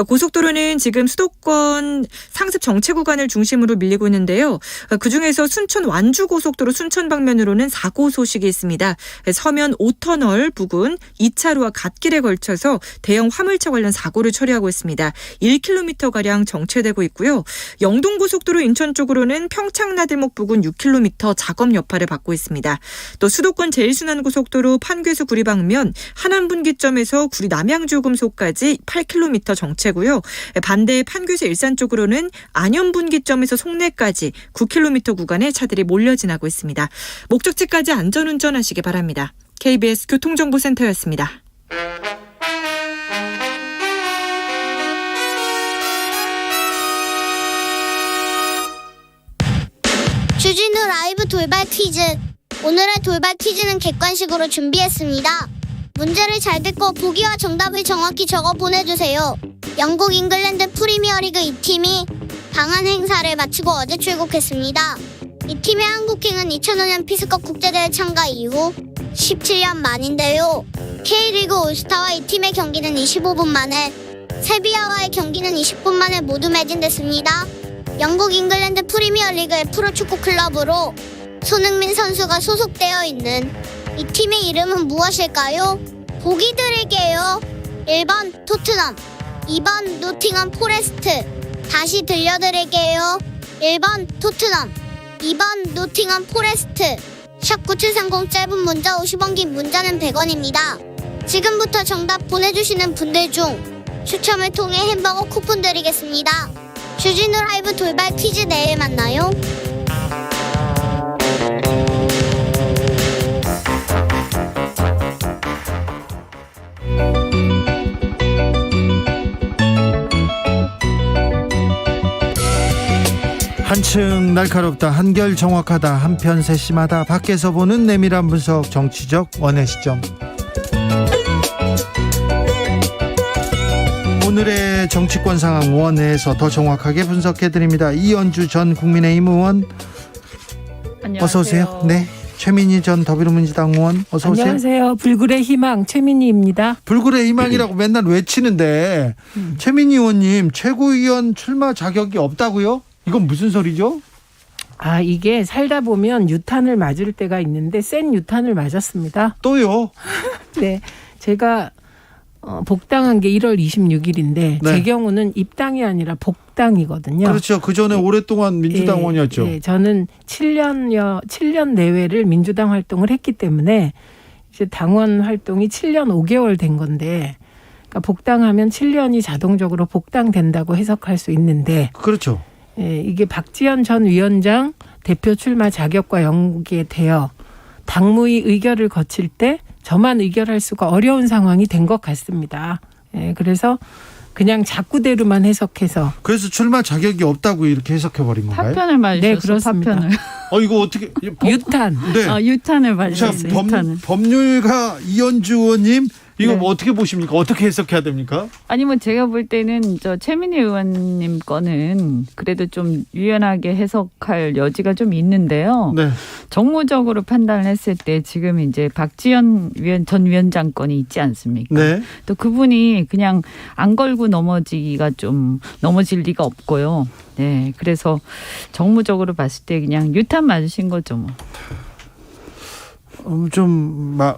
고속도로는 지금 수도권 상습 정체 구간을 중심으로 밀리고 있는데요. 그중에서 순천 완주고속도로 순천 방면으로는 사고 소식이 있습니다. 서면 5터널 부근 2차로와 갓길에 걸쳐서 대형 화물차 관련 사고를 처리하고 있습니다. 1km가량 정체되고 있고요. 영동고속도로 인천 쪽으로는 평창나들목 부근 6km 작업 여파를 받고 있습니다. 또 수도권 제일순환고속도로 판교에서 구리 방면 하남분기점에서 구리 남양주금소까지 8km 정체고요. 반대 판교에서 일산 쪽으로는 안현분기점에서 송내까지 9km 구간에 차들이 몰려 지나고 있습니다. 목적지까지 안전운전하시기 바랍니다. KBS 교통정보센터였습니다. 주진우 라이브 돌발 퀴즈. 오늘의 돌발 퀴즈는 객관식으로 준비했습니다. 문제를 잘 듣고 보기와 정답을 정확히 적어 보내주세요. 영국 잉글랜드 프리미어리그 2팀이 방한 행사를 마치고 어제 출국했습니다. 이 팀의 한국행은 2005년 피스컵 국제대회 참가 이후 17년 만인데요. K리그 올스타와 이 팀의 경기는 25분 만에, 세비야와의 경기는 20분 만에 모두 매진됐습니다. 영국 잉글랜드 프리미어리그의 프로축구 클럽으로 손흥민 선수가 소속되어 있는 이 팀의 이름은 무엇일까요? 보기 드릴게요. 1번 토트넘, 2번 노팅엄 포레스트. 다시 들려드릴게요. 1번 토트넘, 2번 노팅엄 포레스트. 샵 9730 짧은 문자 50원, 긴 문자는 100원입니다. 지금부터 정답 보내주시는 분들 중 추첨을 통해 햄버거 쿠폰 드리겠습니다. 주진우 라이브 돌발 퀴즈 내일 만나요. 한층 날카롭다, 한결 정확하다, 한편 세심하다. 밖에서 보는 내밀한 분석, 정치적 원의 시점. 오늘의 정치권 상황 원에서 더 정확하게 분석해드립니다. 이연주 전 국민의힘 의원, 안녕하세요. 어서 오세요. 네, 최민희 전 더불어민주당 의원, 어서 오세요. 안녕하세요. 불굴의 희망 최민희입니다. 불굴의 희망이라고 맨날 외치는데 최민희 의원님 최고위원 출마 자격이 없다고요? 이건 무슨 소리죠? 아, 이게 살다 보면 유탄을 맞을 때가 있는데 센 유탄을 맞았습니다. 또요? 네, 제가 복당한 게 1월 26일인데 네. 제 경우는 입당이 아니라 복당이거든요. 그렇죠. 그 전에 오랫동안 민주당 예, 의원이었죠. 예, 저는 7년 내외를 민주당 활동을 했기 때문에 이제 당원 활동이 7년 5개월 된 건데, 그러니까 복당하면 7년이 자동적으로 복당된다고 해석할 수 있는데, 그렇죠. 예, 이게 박지원 전 위원장 대표 출마 자격과 연계되어 당무위 의결을 거칠 때 저만 의결할 수가 어려운 상황이 된 것 같습니다. 예, 그래서 그냥 자꾸대로만 해석해서. 그래서 출마 자격이 없다고 이렇게 해석해버린 건가요? 파편을 맞으셨어요. 네, 그렇습니다. 파편을. 이거 어떻게 유탄. 네. 유탄을 자, 맞으셨어요. 유탄을. 법률가 이연주 의원님, 이거 네. 뭐 어떻게 보십니까? 어떻게 해석해야 됩니까? 아니면 제가 볼 때는 저 최민희 의원님 거는 그래도 좀 유연하게 해석할 여지가 좀 있는데요. 네. 정무적으로 판단을 했을 때 지금 이제 박지원 전 위원장 건이 있지 않습니까? 네. 또 그분이 그냥 안 걸고 넘어질 리가 없고요. 네, 그래서 정무적으로 봤을 때 그냥 유탄 맞으신 거죠, 뭐.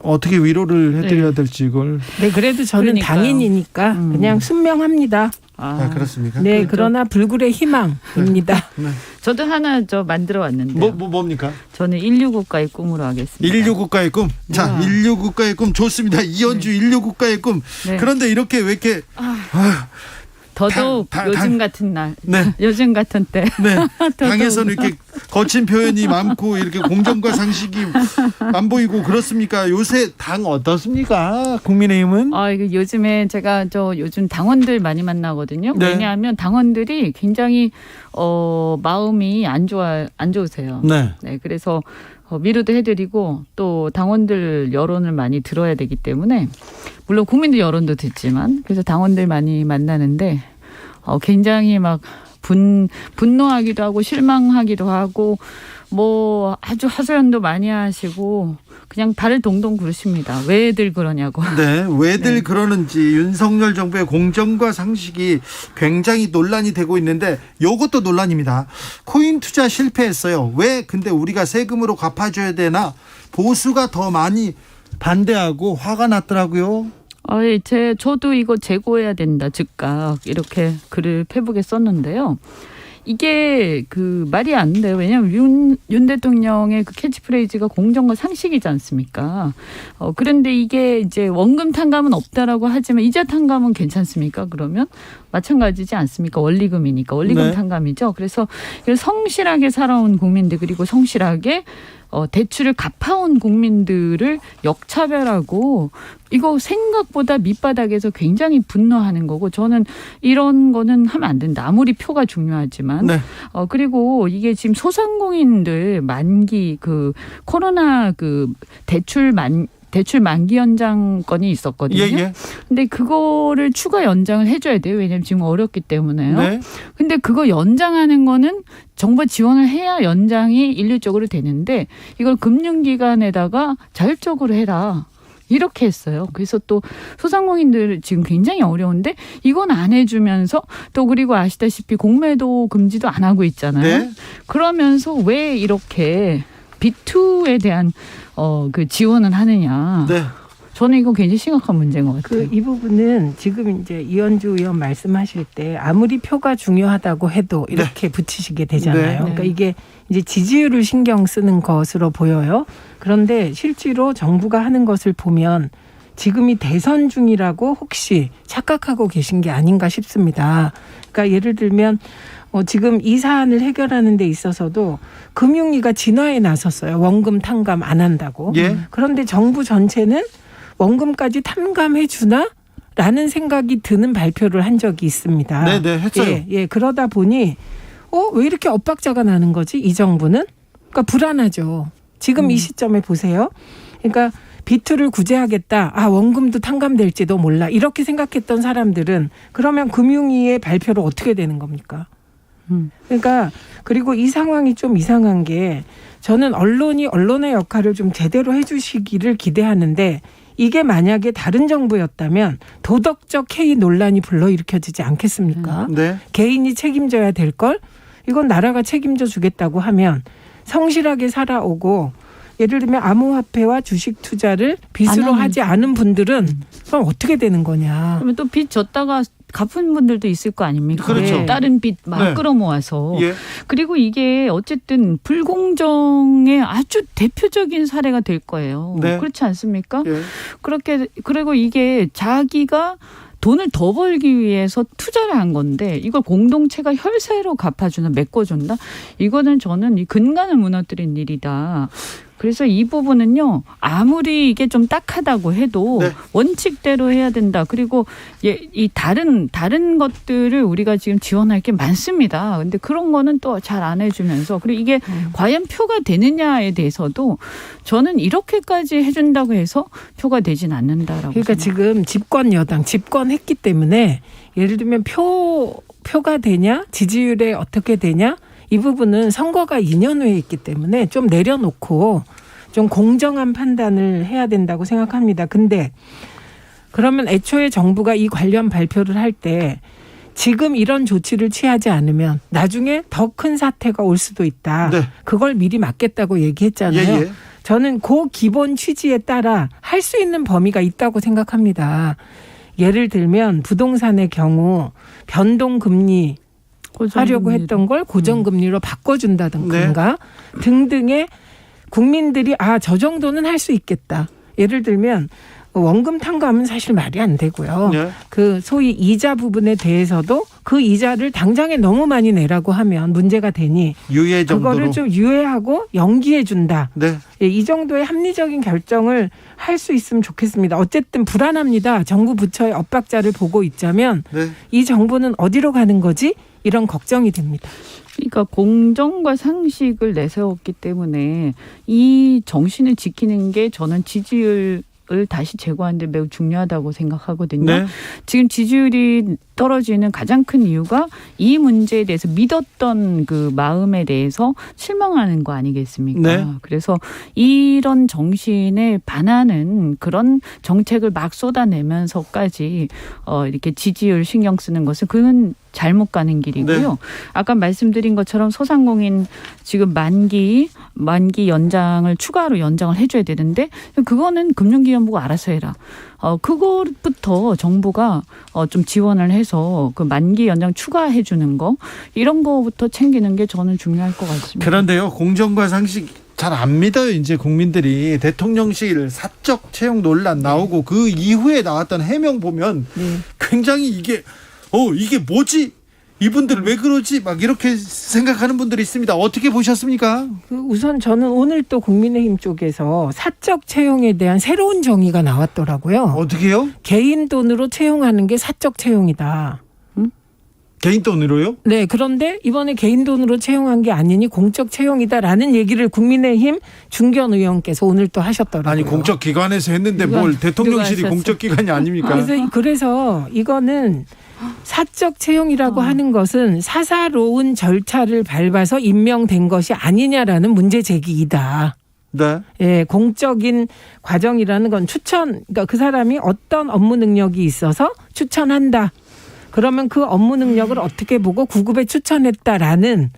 어떻게 위로를 해드려야 네. 될지 이걸. 네, 그래도 저는 그러니까요. 당인이니까 그냥 순명합니다. 아, 그렇습니까? 네, 그러나 불굴의 희망입니다. 네. 저도 하나 만들어 왔는데. 뭡니까? 저는 인류 국가의 꿈으로 하겠습니다. 인류 국가의 꿈. 자, 네. 인류 국가의 꿈 좋습니다. 이연주 인류 국가의 꿈. 네. 그런데 이렇게 왜 이렇게 더더욱 요즘 같은 날, 네. 요즘 같은 때. 네. 당에서는 이렇게 거친 표현이 많고 이렇게 공정과 상식이 안 보이고 그렇습니까? 요새 당 어떻습니까? 국민의힘은? 이거 요즘에 제가 요즘 당원들 많이 만나거든요. 네. 왜냐하면 당원들이 굉장히 마음이 안 좋으세요. 네. 네, 그래서 위로도 해드리고 또 당원들 여론을 많이 들어야 되기 때문에 물론 국민들 여론도 듣지만 그래서 당원들 많이 만나는데 굉장히 막 분노하기도 하고 실망하기도 하고 뭐 아주 하소연도 많이 하시고 그냥 발을 동동 구르십니다. 왜들 그러냐고. 네, 왜들 네. 그러는지 윤석열 정부의 공정과 상식이 굉장히 논란이 되고 있는데 이것도 논란입니다. 코인 투자 실패했어요. 왜 근데 우리가 세금으로 갚아줘야 되나? 보수가 더 많이 반대하고 화가 났더라고요. 저도 이거 재고해야 된다. 즉각 이렇게 글을 페북에 썼는데요. 이게 말이 안 돼요. 왜냐하면 윤 대통령의 그 캐치프레이즈가 공정과 상식이지 않습니까? 그런데 이게 이제 원금 탕감은 없다라고 하지만 이자 탕감은 괜찮습니까? 그러면 마찬가지지 않습니까? 원리금이니까 원리금 네. 탕감이죠. 그래서 성실하게 살아온 국민들 그리고 성실하게 대출을 갚아온 국민들을 역차별하고 이거 생각보다 밑바닥에서 굉장히 분노하는 거고 저는 이런 거는 하면 안 된다. 아무리 표가 중요하지만. 네. 그리고 이게 지금 소상공인들 만기 코로나 대출 만기 연장건이 있었거든요. 예. 근데 그거를 추가 연장을 해줘야 돼요. 왜냐하면 지금 어렵기 때문에요. 네. 근데 그거 연장하는 거는 정부 지원을 해야 연장이 일률적으로 되는데 이걸 금융기관에다가 자율적으로 해라. 이렇게 했어요. 그래서 또 소상공인들 지금 굉장히 어려운데 이건 안 해주면서 또 그리고 아시다시피 공매도 금지도 안 하고 있잖아요. 네. 그러면서 왜 이렇게 B2에 대한 지원을 하느냐. 네. 저는 이거 굉장히 심각한 문제인 것 같아요. 이 부분은 지금 이제 이현주 의원 말씀하실 때 아무리 표가 중요하다고 해도 이렇게 붙이시게 되잖아요. 네. 그러니까 이게 이제 지지율을 신경 쓰는 것으로 보여요. 그런데 실제로 정부가 하는 것을 보면 지금이 대선 중이라고 혹시 착각하고 계신 게 아닌가 싶습니다. 그러니까 예를 들면 지금 이 사안을 해결하는 데 있어서도 금융위가 진화에 나섰어요. 원금 탕감 안 한다고. 예. 그런데 정부 전체는 원금까지 탕감해 주나? 라는 생각이 드는 발표를 한 적이 있습니다. 네, 했어요. 예, 그러다 보니 왜 이렇게 엇박자가 나는 거지? 이 정부는? 그러니까 불안하죠. 지금 이 시점에 보세요. 그러니까 B2를 구제하겠다. 원금도 탕감될지도 몰라. 이렇게 생각했던 사람들은 그러면 금융위의 발표를 어떻게 되는 겁니까? 그러니까 그리고 이 상황이 좀 이상한 게 저는 언론이 언론의 역할을 좀 제대로 해주시기를 기대하는데 이게 만약에 다른 정부였다면 도덕적 해이 논란이 불러일으켜지지 않겠습니까? 네. 개인이 책임져야 될 걸 이건 나라가 책임져 주겠다고 하면 성실하게 살아오고 예를 들면 암호화폐와 주식 투자를 빚으로 하지 않은 분들은 그럼 어떻게 되는 거냐. 그러면 또 빚 졌다가 갚은 분들도 있을 거 아닙니까? 그렇죠. 다른 빚 막 네. 끌어모아서. 예. 그리고 이게 어쨌든 불공정의 아주 대표적인 사례가 될 거예요. 네. 그렇지 않습니까? 예. 그리고 이게 자기가 돈을 더 벌기 위해서 투자를 한 건데 이걸 공동체가 혈세로 갚아주나 메꿔준다? 이거는 저는 이 근간을 무너뜨린 일이다. 그래서 이 부분은요. 아무리 이게 좀 딱하다고 해도 네. 원칙대로 해야 된다. 그리고 이 다른 것들을 우리가 지금 지원할 게 많습니다. 근데 그런 거는 또 잘 안 해주면서 그리고 이게 과연 표가 되느냐에 대해서도 저는 이렇게까지 해준다고 해서 표가 되진 않는다라고. 그러니까 지금 집권 여당 집권했기 때문에 예를 들면 표가 되냐 지지율에 어떻게 되냐 이 부분은 선거가 2년 후에 있기 때문에 좀 내려놓고 좀 공정한 판단을 해야 된다고 생각합니다. 근데 그러면 애초에 정부가 이 관련 발표를 할 때 지금 이런 조치를 취하지 않으면 나중에 더 큰 사태가 올 수도 있다. 네. 그걸 미리 막겠다고 얘기했잖아요. 예. 저는 그 기본 취지에 따라 할 수 있는 범위가 있다고 생각합니다. 예를 들면 부동산의 경우 변동금리 하려고 했던 걸 고정금리로 바꿔준다든가 등등의 국민들이 저 정도는 할 수 있겠다. 예를 들면 원금 탕감은 사실 말이 안 되고요. 네. 그 소위 이자 부분에 대해서도 그 이자를 당장에 너무 많이 내라고 하면 문제가 되니 유예 정도로. 그거를 좀 유예하고 연기해 준다. 네. 예, 이 정도의 합리적인 결정을 할 수 있으면 좋겠습니다. 어쨌든 불안합니다. 정부 부처의 엇박자를 보고 있자면 네. 이 정부는 어디로 가는 거지? 이런 걱정이 됩니다. 그러니까 공정과 상식을 내세웠기 때문에 이 정신을 지키는 게 저는 지지율을 다시 제고하는 데 매우 중요하다고 생각하거든요. 네. 지금 지지율이 떨어지는 가장 큰 이유가 이 문제에 대해서 믿었던 그 마음에 대해서 실망하는 거 아니겠습니까? 네. 그래서 이런 정신에 반하는 그런 정책을 막 쏟아내면서까지 이렇게 지지율 신경 쓰는 것은 그건 잘못 가는 길이고요. 네. 아까 말씀드린 것처럼 소상공인 지금 만기 연장을 추가로 연장을 해줘야 되는데 그거는 금융기관부가 알아서 해라. 그것부터 정부가 좀 지원을 해서 그 만기 연장 추가해 주는 거 이런 거부터 챙기는 게 저는 중요할 것 같습니다. 그런데요, 공정과 상식 잘 안 믿어요. 이제 국민들이 대통령실 사적 채용 논란 나오고 그 이후에 나왔던 해명 보면 굉장히 이게 뭐지? 이분들 왜 그러지? 막 이렇게 생각하는 분들이 있습니다. 어떻게 보셨습니까? 우선 저는 오늘 또 국민의힘 쪽에서 사적 채용에 대한 새로운 정의가 나왔더라고요. 어떻게요? 개인 돈으로 채용하는 게 사적 채용이다. 개인 돈으로요? 네, 그런데 이번에 개인 돈으로 채용한 게 아니니 공적 채용이다라는 얘기를 국민의힘 중견 의원께서 오늘 또 하셨더라고요. 아니 공적 기관에서 했는데 뭘 대통령실이 공적 기관이 아닙니까? 그래서 이거는 사적 채용이라고 하는 것은 사사로운 절차를 밟아서 임명된 것이 아니냐라는 문제 제기이다. 네. 예, 공적인 과정이라는 건 그러니까 그 사람이 어떤 업무 능력이 있어서 추천한다. 그러면 그 업무 능력을 어떻게 보고 구급에 추천했다라는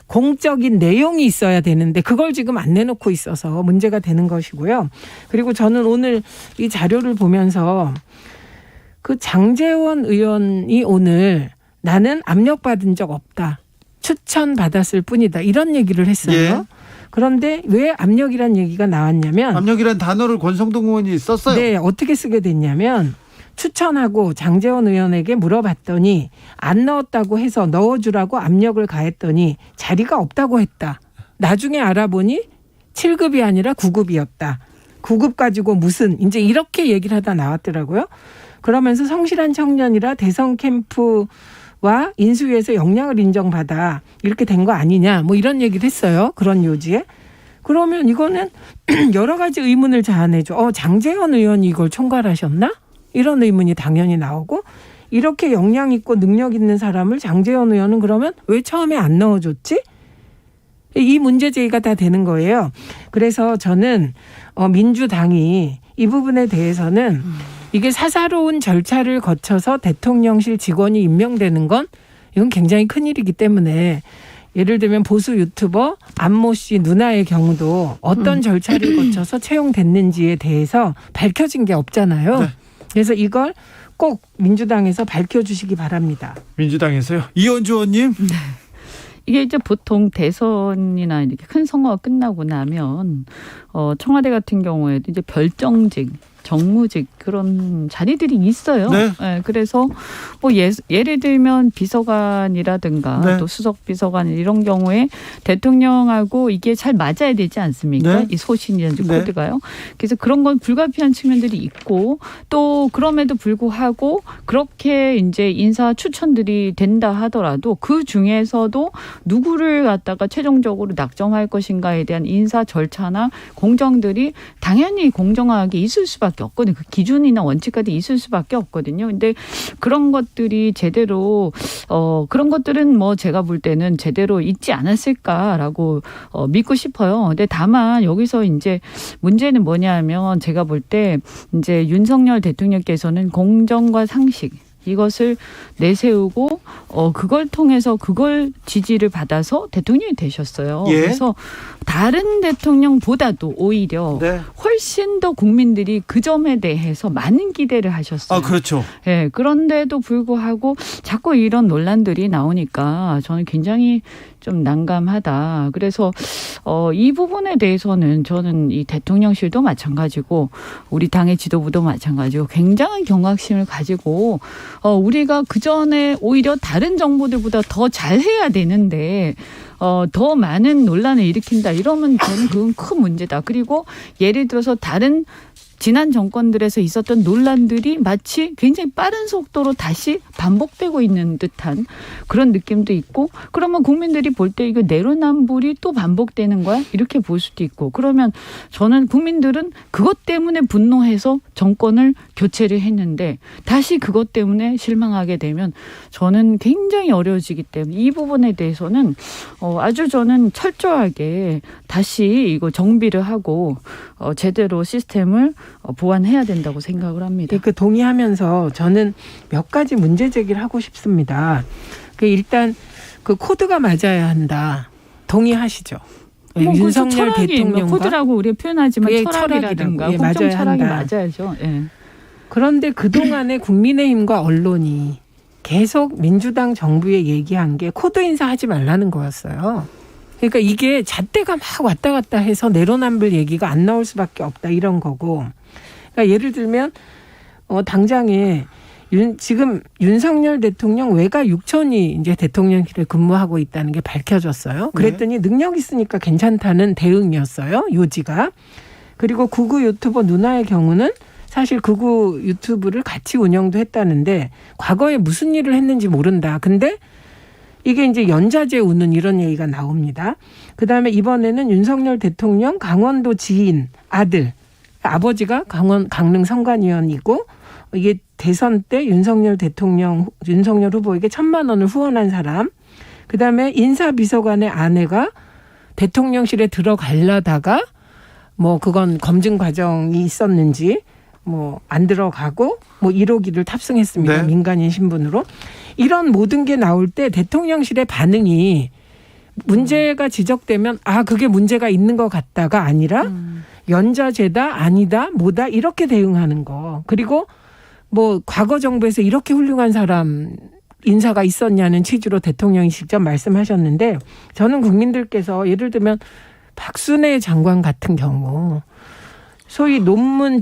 공적인 내용이 있어야 되는데 그걸 지금 안 내놓고 있어서 문제가 되는 것이고요. 그리고 저는 오늘 이 자료를 보면서 그 장제원 의원이 오늘 나는 압력받은 적 없다. 추천받았을 뿐이다. 이런 얘기를 했어요. 예. 그런데 왜 압력이란 얘기가 나왔냐면 압력이란 단어를 권성동 의원이 썼어요. 네, 어떻게 쓰게 됐냐면 추천하고 장제원 의원에게 물어봤더니 안 넣었다고 해서 넣어주라고 압력을 가했더니 자리가 없다고 했다. 나중에 알아보니 7급이 아니라 9급이었다. 9급 가지고 무슨 이제 이렇게 얘기를 하다 나왔더라고요. 그러면서 성실한 청년이라 대선 캠프와 인수위에서 역량을 인정받아 이렇게 된 거 아니냐 뭐 이런 얘기를 했어요. 그런 요지에. 그러면 이거는 여러 가지 의문을 자아내죠. 장제원 의원이 이걸 총괄하셨나? 이런 의문이 당연히 나오고 이렇게 역량 있고 능력 있는 사람을 장제원 의원은 그러면 왜 처음에 안 넣어줬지? 이 문제 제기가 다 되는 거예요. 그래서 저는 민주당이 이 부분에 대해서는 이게 사사로운 절차를 거쳐서 대통령실 직원이 임명되는 건 이건 굉장히 큰일이기 때문에 예를 들면 보수 유튜버 안모 씨 누나의 경우도 어떤 절차를 거쳐서 채용됐는지에 대해서 밝혀진 게 없잖아요. 네. 그래서 이걸 꼭 민주당에서 밝혀주시기 바랍니다. 민주당에서요? 이현주 의원님. 네. 이게 이제 보통 대선이나 이렇게 큰 선거가 끝나고 나면 청와대 같은 경우에도 이제 별정직, 정무직 그런 자리들이 있어요. 네. 네, 그래서 뭐 예를 들면 비서관이라든가 네. 또 수석 비서관 이런 경우에 대통령하고 이게 잘 맞아야 되지 않습니까? 네. 이 소신이라든지 네. 코드가요. 그래서 그런 건 불가피한 측면들이 있고 또 그럼에도 불구하고 그렇게 이제 인사 추천들이 된다 하더라도 그 중에서도 누구를 갖다가 최종적으로 낙점할 것인가에 대한 인사 절차나 공정들이 당연히 공정하게 있을 수밖에 없거든요. 그 기준이나 원칙까지 있을 수밖에 없거든요. 근데 그런 것들이 제대로 그런 것들은 뭐 제가 볼 때는 제대로 있지 않았을까라고 믿고 싶어요. 근데 다만 여기서 이제 문제는 뭐냐면 제가 볼 때 이제 윤석열 대통령께서는 공정과 상식 이것을 내세우고 그걸 통해서 그걸 지지를 받아서 대통령이 되셨어요. 예. 그래서 다른 대통령보다도 오히려 네. 훨씬 더 국민들이 그 점에 대해서 많은 기대를 하셨어요. 아, 그렇죠. 네, 그런데도 불구하고 자꾸 이런 논란들이 나오니까 저는 굉장히 좀 난감하다. 그래서 이 부분에 대해서는 저는 이 대통령실도 마찬가지고 우리 당의 지도부도 마찬가지고 굉장한 경각심을 가지고 우리가 그전에 오히려 다른 정부들보다 더 잘해야 되는데 더 많은 논란을 일으킨다 이러면 저는 그건 큰 문제다. 그리고 예를 들어서 다른 지난 정권들에서 있었던 논란들이 마치 굉장히 빠른 속도로 다시 반복되고 있는 듯한 그런 느낌도 있고, 그러면 국민들이 볼 때 이거 내로남불이 또 반복되는 거야? 이렇게 볼 수도 있고, 그러면 저는 국민들은 그것 때문에 분노해서 정권을 교체를 했는데 다시 그것 때문에 실망하게 되면 저는 굉장히 어려워지기 때문에 이 부분에 대해서는 아주 저는 철저하게 다시 이거 정비를 하고 제대로 시스템을 보완해야 된다고 생각을 합니다. 그 동의하면서 저는 몇 가지 문제 제기를 하고 싶습니다. 일단 그 코드가 맞아야 한다. 동의하시죠? 윤석열 대통령과 코드라고 우리가 표현하지만 철학이라든가 국정 철학이 맞아야죠. 예. 그런데 그동안에 국민의힘과 언론이 계속 민주당 정부에 얘기한 게 코드 인사하지 말라는 거였어요. 그러니까 이게 잣대가 막 왔다 갔다 해서 내로남불 얘기가 안 나올 수밖에 없다 이런 거고. 그러니까 예를 들면 당장에 지금 윤석열 대통령 외가 6천이 이제 대통령실에 근무하고 있다는 게 밝혀졌어요. 그랬더니 능력 있으니까 괜찮다는 대응이었어요. 요지가. 그리고 구구 유튜버 누나의 경우는 사실 구구 유튜브를 같이 운영도 했다는데 과거에 무슨 일을 했는지 모른다. 근데 이게 이제 연좌제 우는 이런 얘기가 나옵니다. 그다음에 이번에는 윤석열 대통령 강원도 지인 아들, 아버지가 강릉 선관위원이고 이게 대선 때 윤석열 후보에게 1,000만 원을 후원한 사람. 그다음에 인사비서관의 아내가 대통령실에 들어가려다가 그건 검증 과정이 있었는지 안 들어가고 1호기를 탑승했습니다. 네. 민간인 신분으로. 이런 모든 게 나올 때 대통령실의 반응이 문제가 지적되면 그게 문제가 있는 것 같다가 아니라 연좌제다 아니다 뭐다 이렇게 대응하는 거. 그리고 과거 정부에서 이렇게 훌륭한 사람 인사가 있었냐는 취지로 대통령이 직접 말씀하셨는데, 저는 국민들께서 예를 들면 박순애 장관 같은 경우 소위 논문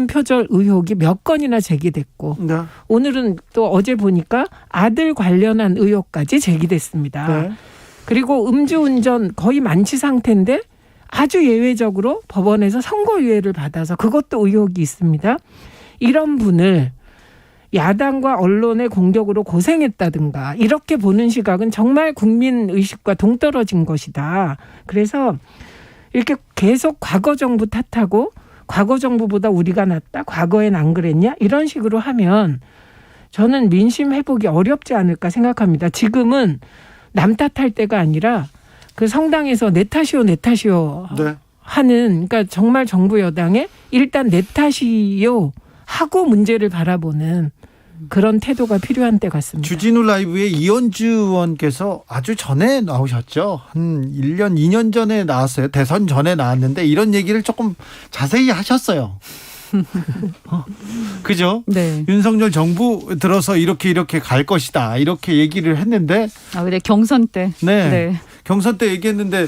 표절 의혹이 몇 건이나 제기됐고 네. 오늘은 또 어제 보니까 아들 관련한 의혹까지 제기됐습니다. 네. 그리고 음주운전 거의 만취 상태인데 아주 예외적으로 법원에서 선고유예를 받아서 그것도 의혹이 있습니다. 이런 분을 야당과 언론의 공격으로 고생했다든가 이렇게 보는 시각은 정말 국민의식과 동떨어진 것이다. 그래서 이렇게 계속 과거 정부 탓하고 과거 정부보다 우리가 낫다. 과거엔 안 그랬냐? 이런 식으로 하면 저는 민심 회복이 어렵지 않을까 생각합니다. 지금은 남 탓할 때가 아니라 그 성당에서 내 탓이요 네. 하는, 그러니까 정말 정부 여당에 일단 내 탓이요 하고 문제를 바라보는 그런 태도가 필요한 때 같습니다. 주진우 라이브에 이현주 의원께서 아주 전에 나오셨죠. 한 1년, 2년 전에 나왔어요. 대선 전에 나왔는데 이런 얘기를 조금 자세히 하셨어요. 그죠? 네. 윤석열 정부 들어서 이렇게 갈 것이다. 이렇게 얘기를 했는데. 근데 경선 때. 네. 경선 때 얘기했는데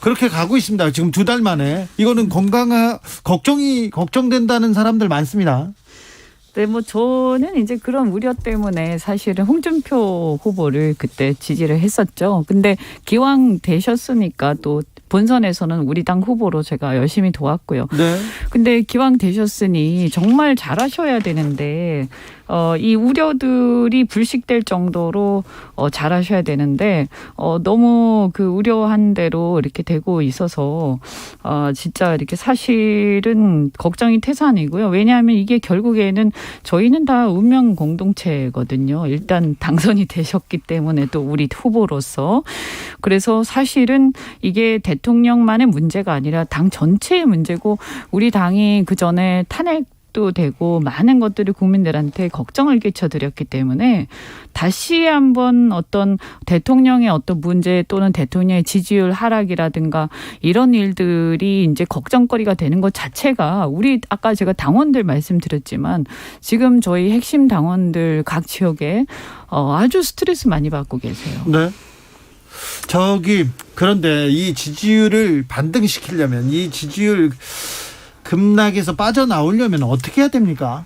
그렇게 가고 있습니다. 지금 2달 만에. 이거는 걱정된다는 사람들 많습니다. 네, 저는 이제 그런 우려 때문에 사실은 홍준표 후보를 그때 지지를 했었죠. 근데 기왕 되셨으니까 또 본선에서는 우리 당 후보로 제가 열심히 도왔고요. 네. 근데 기왕 되셨으니 정말 잘하셔야 되는데 이 우려들이 불식될 정도로 잘하셔야 되는데 너무 그 우려한 대로 이렇게 되고 있어서 진짜 이렇게 사실은 걱정이 태산이고요. 왜냐하면 이게 결국에는 저희는 다 운명 공동체거든요. 일단 당선이 되셨기 때문에 또 우리 후보로서. 그래서 사실은 이게 대통령만의 문제가 아니라 당 전체의 문제고, 우리 당이 그전에 탄핵도 되고 많은 것들을 국민들한테 걱정을 끼쳐드렸기 때문에 다시 한번 어떤 대통령의 어떤 문제 또는 대통령의 지지율 하락이라든가 이런 일들이 이제 걱정거리가 되는 것 자체가, 우리 아까 제가 당원들 말씀드렸지만 지금 저희 핵심 당원들 각 지역에 아주 스트레스 많이 받고 계세요. 네. 그런데 이 지지율을 반등시키려면, 이 지지율 급락에서 빠져나오려면 어떻게 해야 됩니까?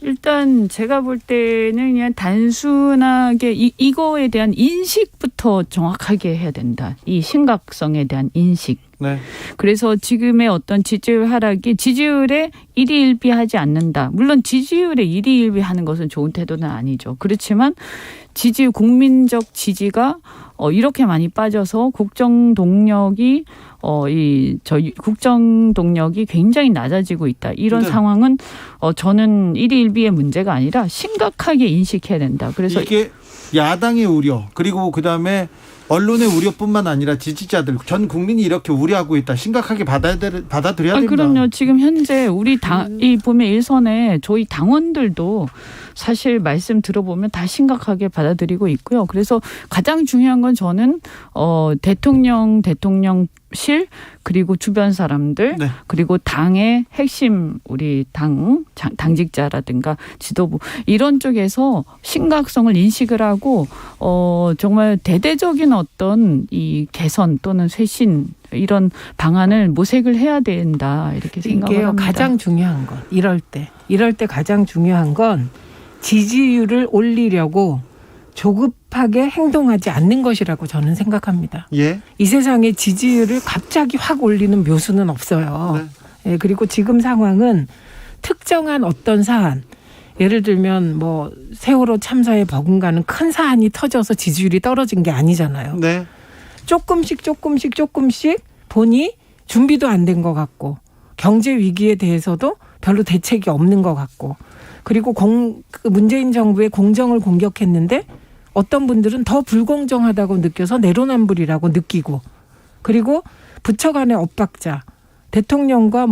일단 제가 볼 때는 그냥 단순하게 이거에 대한 인식부터 정확하게 해야 된다. 이 심각성에 대한 인식. 네. 그래서 지금의 어떤 지지율 하락이 지지율에 일희일비하지 않는다. 물론 지지율에 일희일비하는 것은 좋은 태도는 아니죠. 그렇지만 국민적 지지가 이렇게 많이 빠져서 국정 동력이 굉장히 낮아지고 있다. 이런 네. 상황은 저는 일희일비의 문제가 아니라 심각하게 인식해야 된다. 그래서 이게 야당의 우려, 그리고 그다음에 언론의 우려뿐만 아니라 지지자들, 전 국민이 이렇게 우려하고 있다. 심각하게 받아들여야 됩니다. 그럼요. 지금 현재 우리 이 보면 일선에 저희 당원들도 사실 말씀 들어보면 다 심각하게 받아들이고 있고요. 그래서 가장 중요한 건 저는 대통령실 그리고 주변 사람들 네. 그리고 당의 핵심 우리 당직자라든가 지도부 이런 쪽에서 심각성을 인식을 하고 정말 대대적인 어떤 이 개선 또는 쇄신 이런 방안을 모색을 해야 된다 이렇게 생각을 이게요, 합니다. 가장 중요한 건 이럴 때 가장 중요한 건 지지율을 올리려고 조급하게 행동하지 않는 것이라고 저는 생각합니다. 예. 이 세상에 지지율을 갑자기 확 올리는 묘수는 없어요. 네. 예, 그리고 지금 상황은 특정한 어떤 사안, 예를 들면 뭐 세월호 참사에 버금가는 큰 사안이 터져서 지지율이 떨어진 게 아니잖아요. 네. 조금씩 보니 준비도 안 된 것 같고 경제 위기에 대해서도 별로 대책이 없는 것 같고 그리고 문재인 정부의 공정을 공격했는데 어떤 분들은 더 불공정하다고 느껴서 내로남불이라고 느끼고 그리고 부처 간의 엇박자 대통령과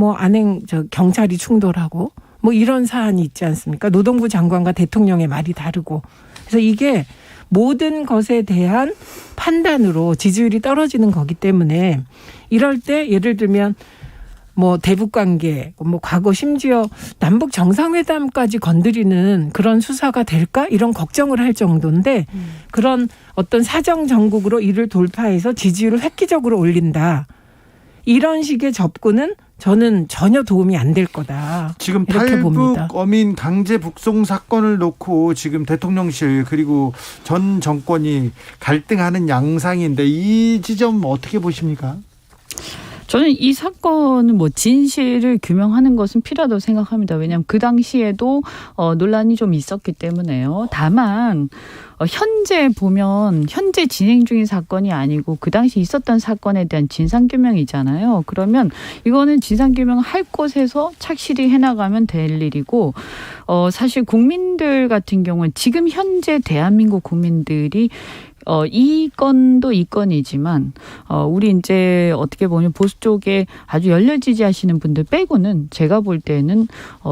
경찰이 충돌하고 이런 사안이 있지 않습니까? 노동부 장관과 대통령의 말이 다르고 그래서 이게 모든 것에 대한 판단으로 지지율이 떨어지는 거기 때문에 이럴 때 예를 들면 대북 관계, 과거 심지어 남북 정상회담까지 건드리는 그런 수사가 될까? 이런 걱정을 할 정도인데 그런 어떤 사정 정국으로 이를 돌파해서 지지율을 획기적으로 올린다. 이런 식의 접근은 저는 전혀 도움이 안 될 거다. 지금 이렇게 봅니다. 탈북 어민 강제 북송 사건을 놓고 지금 대통령실 그리고 전 정권이 갈등하는 양상인데 이 지점 어떻게 보십니까? 저는 이 사건은 진실을 규명하는 것은 필요하다고 생각합니다. 왜냐하면 그 당시에도 논란이 좀 있었기 때문에요. 다만 현재 진행 중인 사건이 아니고 그 당시 있었던 사건에 대한 진상규명이잖아요. 그러면 이거는 진상규명 할 곳에서 착실히 해나가면 될 일이고 사실 국민들 같은 경우는 지금 현재 대한민국 국민들이 이 건도 이 건이지만 우리 이제 어떻게 보면 보수 쪽에 아주 열렬 지지하시는 분들 빼고는 제가 볼 때는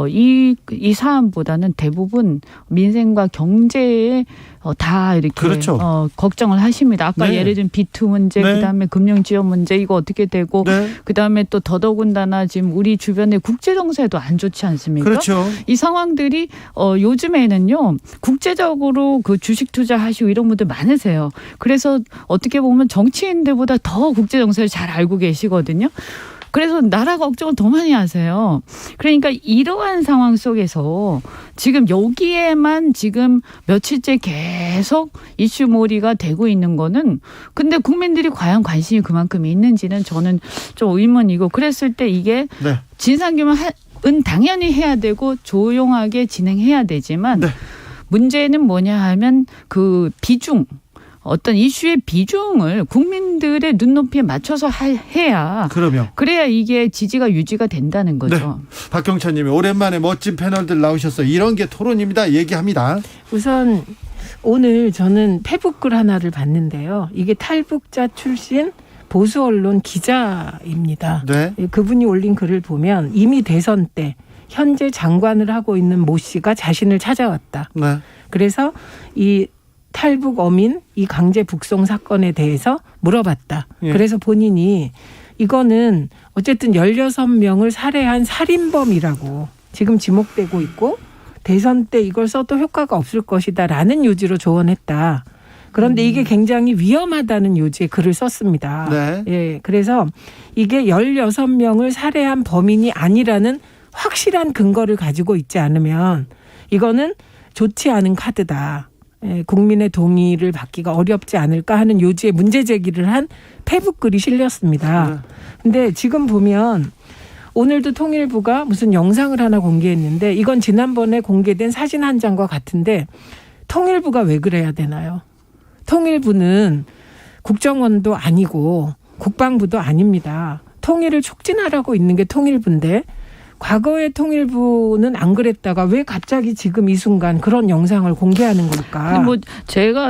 이 사안보다는 대부분 민생과 경제에 다 이렇게 그렇죠. 걱정을 하십니다. 아까 네. 예를 들면 B2 문제, 네. 그다음에 금융 지원 문제 이거 어떻게 되고 네. 그다음에 또 더더군다나 지금 우리 주변의 국제 정세도 안 좋지 않습니까? 그렇죠. 이 상황들이 요즘에는요 국제적으로 그 주식 투자하시고 이런 분들 많으세요. 그래서 어떻게 보면 정치인들보다 더 국제 정세를 잘 알고 계시거든요. 그래서 나라 걱정을 더 많이 하세요. 그러니까 이러한 상황 속에서 지금 여기에만 지금 며칠째 계속 이슈몰이가 되고 있는 거는 근데 국민들이 과연 관심이 그만큼 있는지는 저는 좀 의문이고 그랬을 때 이게 네. 진상규명은 당연히 해야 되고 조용하게 진행해야 되지만 네. 문제는 뭐냐 하면 그 비중 어떤 이슈의 비중을 국민들의 눈높이에 맞춰서 해야 그래야 이게 지지가 유지가 된다는 거죠. 네. 박경찬 님이 오랜만에 멋진 패널들 나오셨어요. 이런 게 토론입니다. 얘기합니다. 우선 오늘 저는 페북글 하나를 봤는데요. 이게 탈북자 출신 보수 언론 기자입니다. 네. 그분이 올린 글을 보면 이미 대선 때 현재 장관을 하고 있는 모 씨가 자신을 찾아왔다. 네. 그래서 이 탈북 어민 이 강제 북송 사건에 대해서 물어봤다. 예. 그래서 본인이 이거는 어쨌든 16명을 살해한 살인범이라고 지금 지목되고 있고 대선 때 이걸 써도 효과가 없을 것이다라는 요지로 조언했다. 그런데 이게 굉장히 위험하다는 요지의 글을 썼습니다. 네. 예, 그래서 이게 16명을 살해한 범인이 아니라는 확실한 근거를 가지고 있지 않으면 이거는 좋지 않은 카드다. 예, 국민의 동의를 받기가 어렵지 않을까 하는 요지의 문제 제기를 한 페북 글이 실렸습니다. 근데 지금 보면 오늘도 통일부가 무슨 영상을 하나 공개했는데 이건 지난번에 공개된 사진 한 장과 같은데 통일부가 왜 그래야 되나요? 통일부는 국정원도 아니고 국방부도 아닙니다. 통일을 촉진하라고 있는 게 통일부인데 과거의 통일부는 안 그랬다가 왜 갑자기 지금 이 순간 그런 영상을 공개하는 걸까? 뭐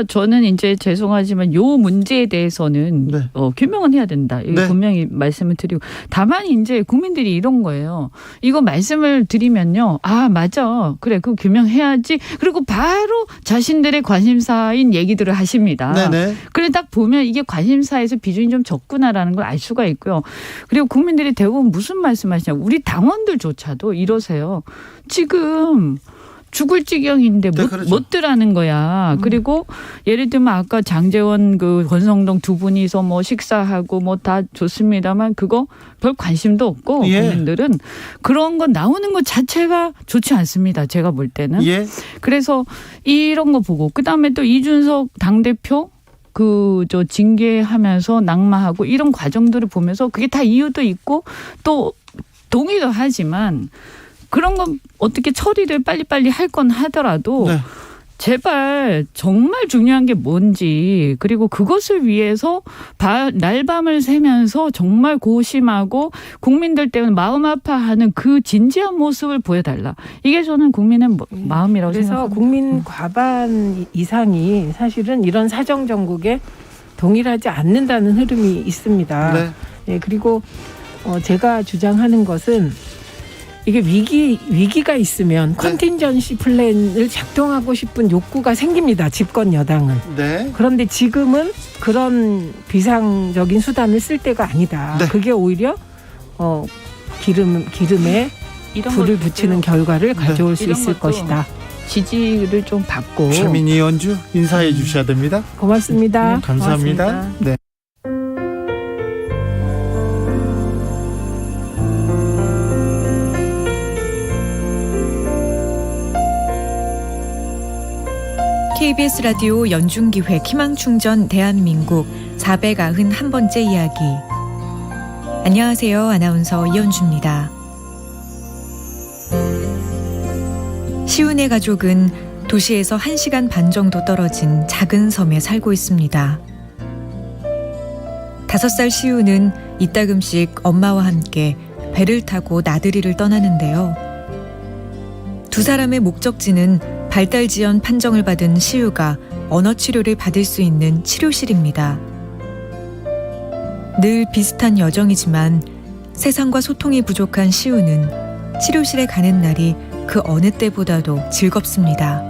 저는 이제 죄송하지만 요 문제에 대해서는 네. 규명은 해야 된다. 이거 네. 분명히 말씀을 드리고 다만 이제 국민들이 이런 거예요. 이거 말씀을 드리면요, 아 맞아, 그래 그 규명해야지. 그리고 바로 자신들의 관심사인 얘기들을 하십니다. 네네. 그래 딱 보면 이게 관심사에서 비중이 좀 적구나라는 걸 알 수가 있고요. 그리고 국민들이 대부분 무슨 말씀하시냐, 우리 당원들조차도 이러세요. 지금 죽을 지경인데 네, 그렇죠. 못들하는 거야. 그리고 예를 들면 아까 장제원 그 권성동 두 분이서 뭐 식사하고 뭐 다 좋습니다만 그거 별 관심도 없고 예. 국민들은 그런 거 나오는 것 자체가 좋지 않습니다. 제가 볼 때는. 예. 그래서 이런 거 보고 그다음에 또 이준석 당대표 징계하면서 낙마하고 이런 과정들을 보면서 그게 다 이유도 있고 또 동의도 하지만 그런 건 어떻게 처리를 빨리빨리 할 건 하더라도 네. 제발 정말 중요한 게 뭔지 그리고 그것을 위해서 날밤을 새면서 정말 고심하고 국민들 때문에 마음 아파하는 그 진지한 모습을 보여달라. 이게 저는 국민의 마음이라고 그래서 생각합니다. 국민 과반 이상이 사실은 이런 사정 정국에 동일하지 않는다는 흐름이 있습니다. 네. 예, 그리고 제가 주장하는 것은 이게 위기가 있으면 컨틴전시 플랜을 작동하고 싶은 욕구가 생깁니다. 집권 여당은. 네. 그런데 지금은 그런 비상적인 수단을 쓸 때가 아니다. 네. 그게 오히려 기름에 이런 불을 것도 붙이는 결과를 가져올 수 이런 있을 것도 것이다. 지지를 좀 받고 최민희 연주 인사해 주셔야 됩니다. 고맙습니다. 감사합니다. 고맙습니다. 네. KBS 라디오 연중기획 희망충전 대한민국 491번째 이야기. 안녕하세요. 아나운서 이현주입니다. 시운의 가족은 도시에서 1시간 반 정도 떨어진 작은 섬에 살고 있습니다. 5살 시우는 이따금씩 엄마와 함께 배를 타고 나들이를 떠나는데요. 두 사람의 목적지는 발달 지연 판정을 받은 시우가 언어 치료를 받을 수 있는 치료실입니다. 늘 비슷한 여정이지만 세상과 소통이 부족한 시우는 치료실에 가는 날이 그 어느 때보다도 즐겁습니다.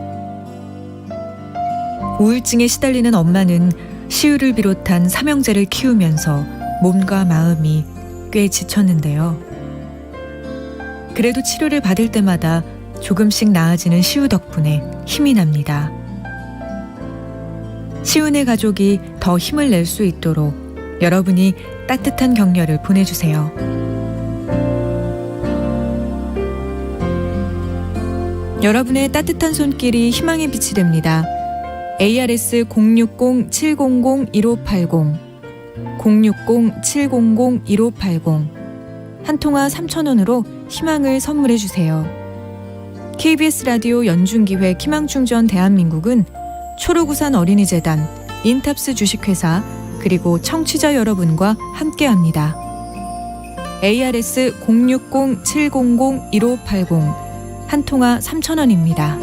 우울증에 시달리는 엄마는 시우를 비롯한 삼형제를 키우면서 몸과 마음이 꽤 지쳤는데요. 그래도 치료를 받을 때마다 조금씩 나아지는 시우 덕분에 힘이 납니다. 시우네 가족이 더 힘을 낼 수 있도록 여러분이 따뜻한 격려를 보내주세요. 여러분의 따뜻한 손길이 희망의 빛이 됩니다. ARS 060-700-1580 060-700-1580 한 통화 3,000원으로 희망을 선물해 주세요. KBS 라디오 연중기획 희망충전 대한민국은 초록우산 어린이재단, 인탑스 주식회사 그리고 청취자 여러분과 함께합니다. ARS 060-700-1580 한 통화 3,000원입니다.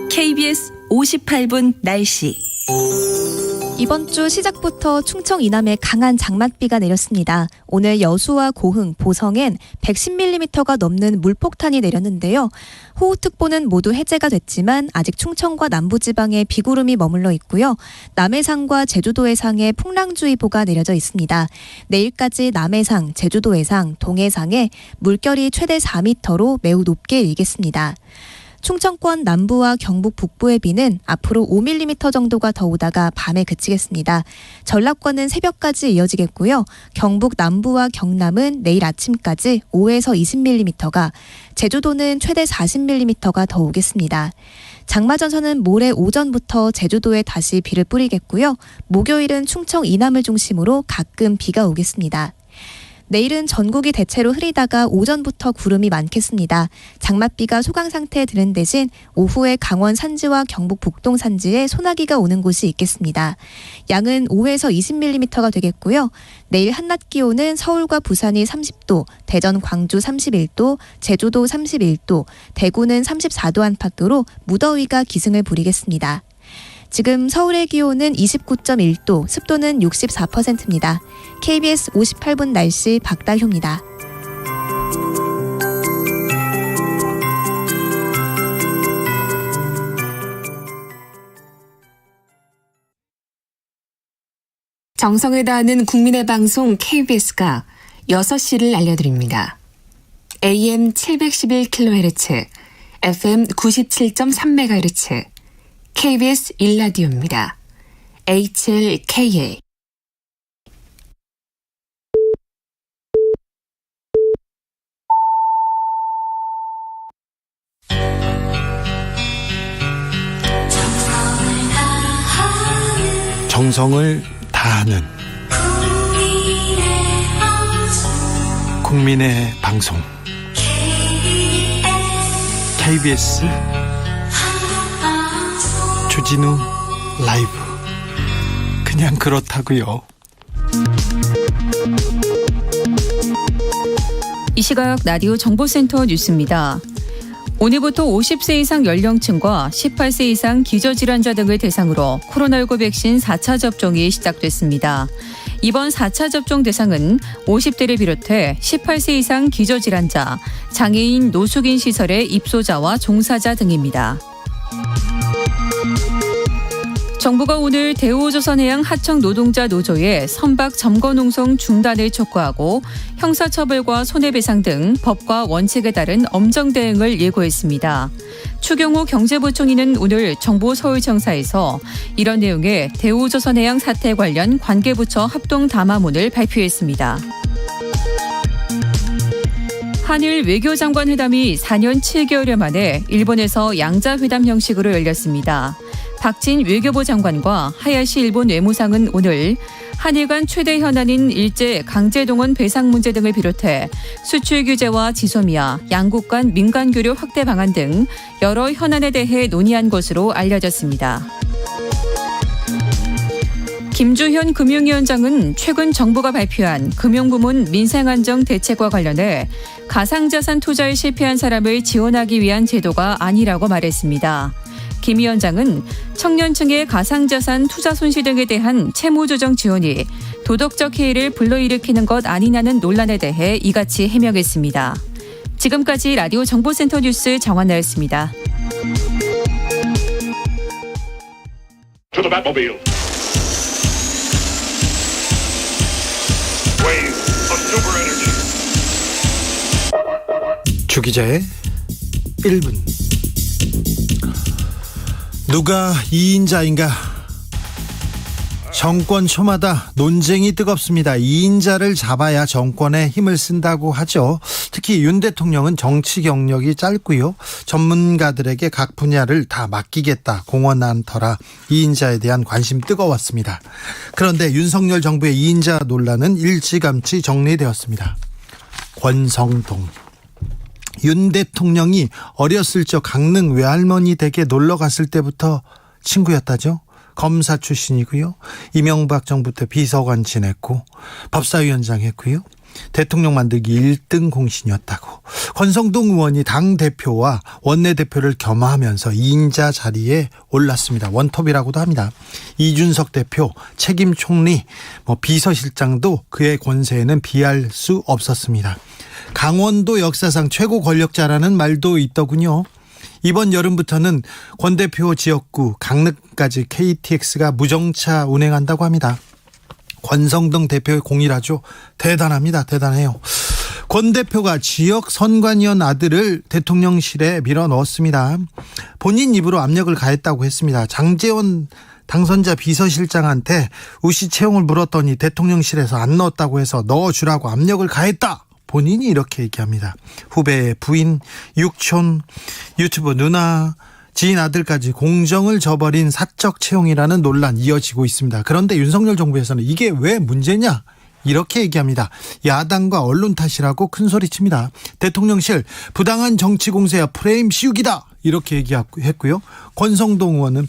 KBS 58분 날씨. 이번 주 시작부터 충청 이남에 강한 장맛비가 내렸습니다. 오늘 여수와 고흥, 보성엔 110mm가 넘는 물폭탄이 내렸는데요. 호우특보는 모두 해제가 됐지만 아직 충청과 남부지방에 비구름이 머물러 있고요. 남해상과 제주도 해상에 풍랑주의보가 내려져 있습니다. 내일까지 남해상, 제주도 해상, 동해상에 물결이 최대 4m로 매우 높게 일겠습니다. 충청권 남부와 경북 북부의 비는 앞으로 5mm 정도가 더 오다가 밤에 그치겠습니다. 전라권은 새벽까지 이어지겠고요. 경북 남부와 경남은 내일 아침까지 5에서 20mm가, 제주도는 최대 40mm가 더 오겠습니다. 장마전선은 모레 오전부터 제주도에 다시 비를 뿌리겠고요. 목요일은 충청 이남을 중심으로 가끔 비가 오겠습니다. 내일은 전국이 대체로 흐리다가 오전부터 구름이 많겠습니다. 장맛비가 소강 상태에 드는 대신 오후에 강원 산지와 경북 북동 산지에 소나기가 오는 곳이 있겠습니다. 양은 5에서 20mm가 되겠고요. 내일 한낮 기온은 서울과 부산이 30도, 대전, 광주 31도, 제주도 31도, 대구는 34도 안팎으로 무더위가 기승을 부리겠습니다. 지금 서울의 기온은 29.1도, 습도는 64%입니다. KBS 58분 날씨 박다효입니다. 정성을 다하는 국민의 방송 KBS가 6시를 알려드립니다. AM 711kHz, FM 97.3MHz, KBS 1라디오입니다. HLKA. 정성을 다하는 국민의 방송 KBS 주진우 라이브. 그냥 그렇다고요. 이 시각 라디오 정보센터 뉴스입니다. 오늘부터 50세 이상 연령층과 18세 이상 기저질환자 등을 대상으로 코로나19 백신 4차 접종이 시작됐습니다. 이번 4차 접종 대상은 50대를 비롯해 18세 이상 기저질환자, 장애인, 노숙인 시설의 입소자와 종사자 등입니다. 정부가 오늘 대우조선해양 하청 노동자 노조의 선박 점거 농성 중단을 촉구하고 형사처벌과 손해배상 등 법과 원칙에 따른 엄정 대응을 예고했습니다. 추경호 경제부총리는 오늘 정부 서울청사에서 이런 내용의 대우조선해양 사태 관련 관계부처 합동 담화문을 발표했습니다. 한일 외교장관 회담이 4년 7개월여 만에 일본에서 양자회담 형식으로 열렸습니다. 박진 외교부 장관과 하야시 일본 외무상은 오늘 한일 간 최대 현안인 일제 강제동원 배상 문제 등을 비롯해 수출 규제와 지소미아, 양국 간 민간 교류 확대 방안 등 여러 현안에 대해 논의한 것으로 알려졌습니다. 김주현 금융위원장은 최근 정부가 발표한 금융부문 민생안정 대책과 관련해 가상자산 투자에 실패한 사람을 지원하기 위한 제도가 아니라고 말했습니다. 김 위원장은 청년층의 가상자산 투자 손실 등에 대한 채무조정 지원이 도덕적 해이를 불러일으키는 것 아니냐는 논란에 대해 이같이 해명했습니다. 지금까지 라디오 정보센터 뉴스 정한나였습니다. 주 기자의 1분. 누가 2인자인가? 정권 초마다 논쟁이 뜨겁습니다. 2인자를 잡아야 정권에 힘을 쓴다고 하죠. 특히 윤 대통령은 정치 경력이 짧고요. 전문가들에게 각 분야를 다 맡기겠다 공언한 터라 2인자에 대한 관심 뜨거웠습니다. 그런데 윤석열 정부의 2인자 논란은 일찌감치 정리되었습니다. 권성동. 윤 대통령이 어렸을 적 강릉 외할머니 댁에 놀러 갔을 때부터 친구였다죠. 검사 출신이고요. 이명박 정부 때 비서관 지냈고 법사위원장 했고요. 대통령 만들기 1등 공신이었다고. 권성동 의원이 당대표와 원내대표를 겸하면서 2인자 자리에 올랐습니다. 원톱이라고도 합니다. 이준석 대표, 책임 총리, 비서실장도 그의 권세에는 비할 수 없었습니다. 강원도 역사상 최고 권력자라는 말도 있더군요. 이번 여름부터는 권 대표 지역구 강릉까지 KTX가 무정차 운행한다고 합니다. 권성동 대표의 공이라죠. 대단합니다. 대단해요. 권 대표가 지역 선관위원 아들을 대통령실에 밀어넣었습니다. 본인 입으로 압력을 가했다고 했습니다. 장제원 당선자 비서실장한테 우시 채용을 물었더니 대통령실에서 안 넣었다고 해서 넣어주라고 압력을 가했다. 본인이 이렇게 얘기합니다. 후배의 부인, 육촌, 유튜브 누나, 지인 아들까지 공정을 저버린 사적 채용이라는 논란 이어지고 있습니다. 그런데 윤석열 정부에서는 이게 왜 문제냐? 이렇게 얘기합니다. 야당과 언론 탓이라고 큰소리칩니다. 대통령실 부당한 정치 공세야 프레임 씌우기다. 이렇게 얘기했고요. 권성동 의원은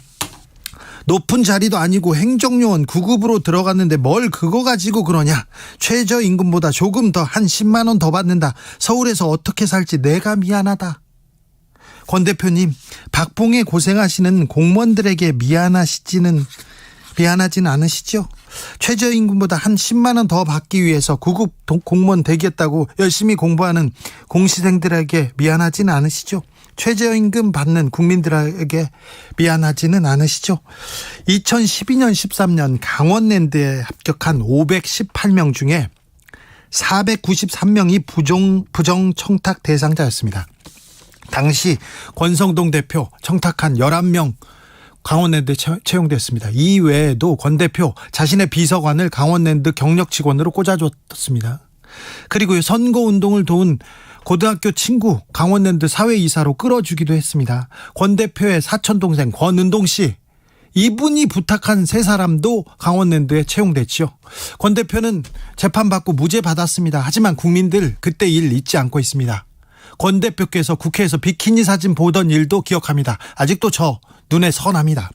높은 자리도 아니고 행정요원 9급으로 들어갔는데 뭘 그거 가지고 그러냐. 최저임금보다 조금 더 한 10만 원 더 받는다. 서울에서 어떻게 살지 내가 미안하다. 권 대표님, 박봉에 고생하시는 공무원들에게 미안하지는 않으시죠? 최저임금보다 한 10만 원 더 받기 위해서 9급 공무원 되겠다고 열심히 공부하는 공시생들에게 미안하지는 않으시죠? 최저임금 받는 국민들에게 미안하지는 않으시죠? 2012년 13년 강원랜드에 합격한 518명 중에 493명이 부정 청탁 대상자였습니다. 당시 권성동 대표 청탁한 11명 강원랜드 채용됐습니다. 이 외에도 권 대표 자신의 비서관을 강원랜드 경력 직원으로 꽂아줬습니다. 그리고 선거운동을 도운 고등학교 친구 강원랜드 사회이사로 끌어주기도 했습니다. 권 대표의 사촌동생 권은동 씨, 이분이 부탁한 세 사람도 강원랜드에 채용됐죠. 권 대표는 재판받고 무죄 받았습니다. 하지만 국민들 그때 일 잊지 않고 있습니다. 권 대표께서 국회에서 비키니 사진 보던 일도 기억합니다. 아직도 저 눈에 선합니다.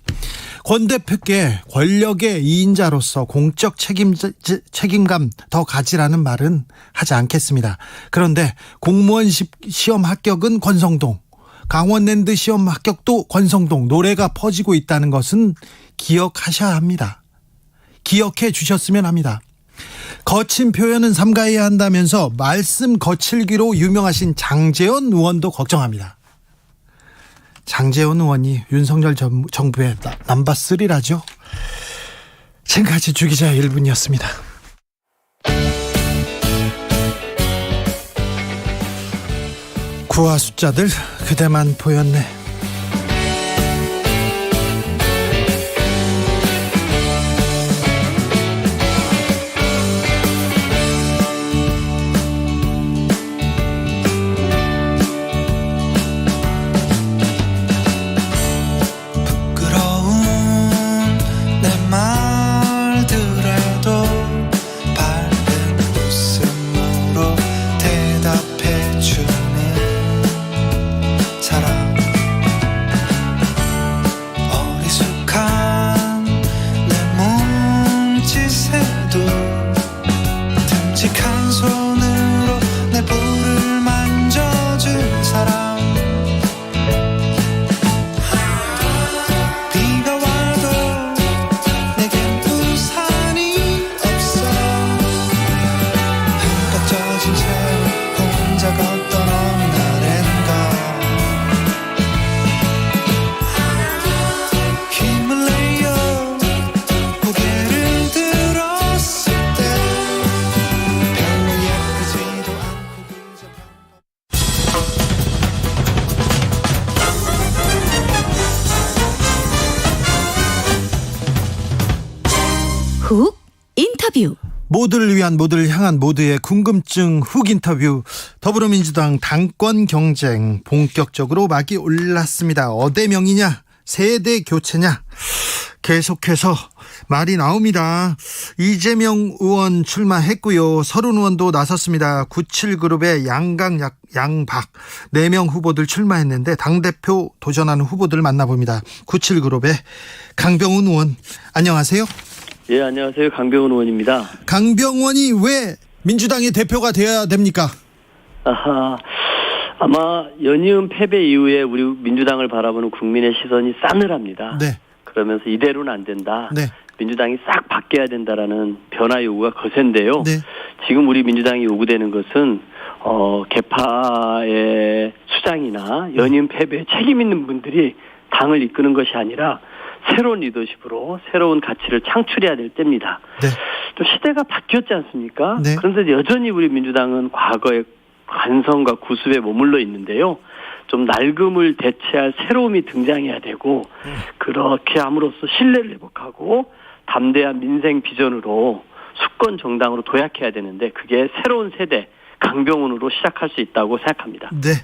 권 대표께 권력의 2인자로서 공적 책임감 더 가지라는 말은 하지 않겠습니다. 그런데 공무원 시험 합격은 권성동, 강원랜드 시험 합격도 권성동, 노래가 퍼지고 있다는 것은 기억하셔야 합니다. 기억해 주셨으면 합니다. 거친 표현은 삼가해야 한다면서 말씀 거칠기로 유명하신 장제원 의원도 걱정합니다. 장제원 의원이 윤석열 정부의 넘버3라죠. 지금까지 주기자의 1분이었습니다. 구와 숫자들 그대만 보였네. 훅 인터뷰. 모두를 위한, 모두를 향한, 모두의 궁금증 훅 인터뷰. 더불어민주당 당권 경쟁 본격적으로 막이 올랐습니다. 어대명이냐 세대 교체냐 계속해서 말이 나옵니다. 이재명 의원 출마했고요. 서른 의원도 나섰습니다. 97그룹의 양강 양박 4명 후보들 출마했는데 당대표 도전하는 후보들 만나봅니다. 97그룹의 강병훈 의원, 안녕하세요. 예, 안녕하세요. 강병훈 의원입니다. 강병원이 왜 민주당의 대표가 되어야 됩니까? 아마 연이은 패배 이후에 우리 민주당을 바라보는 국민의 시선이 싸늘합니다. 네. 그러면서 이대로는 안 된다. 네. 민주당이 싹 바뀌어야 된다라는 변화 요구가 거센데요. 네. 지금 우리 민주당이 요구되는 것은 개파의 수장이나 연이은 패배에 책임 있는 분들이 당을 이끄는 것이 아니라 새로운 리더십으로 새로운 가치를 창출해야 될 때입니다. 네. 또 시대가 바뀌었지 않습니까? 네. 그런데 여전히 우리 민주당은 과거의 관성과 구습에 머물러 있는데요. 좀 낡음을 대체할 새로움이 등장해야 되고 그렇게 함으로써 신뢰를 회복하고 담대한 민생 비전으로 수권 정당으로 도약해야 되는데 그게 새로운 세대 강병훈으로 시작할 수 있다고 생각합니다. 네.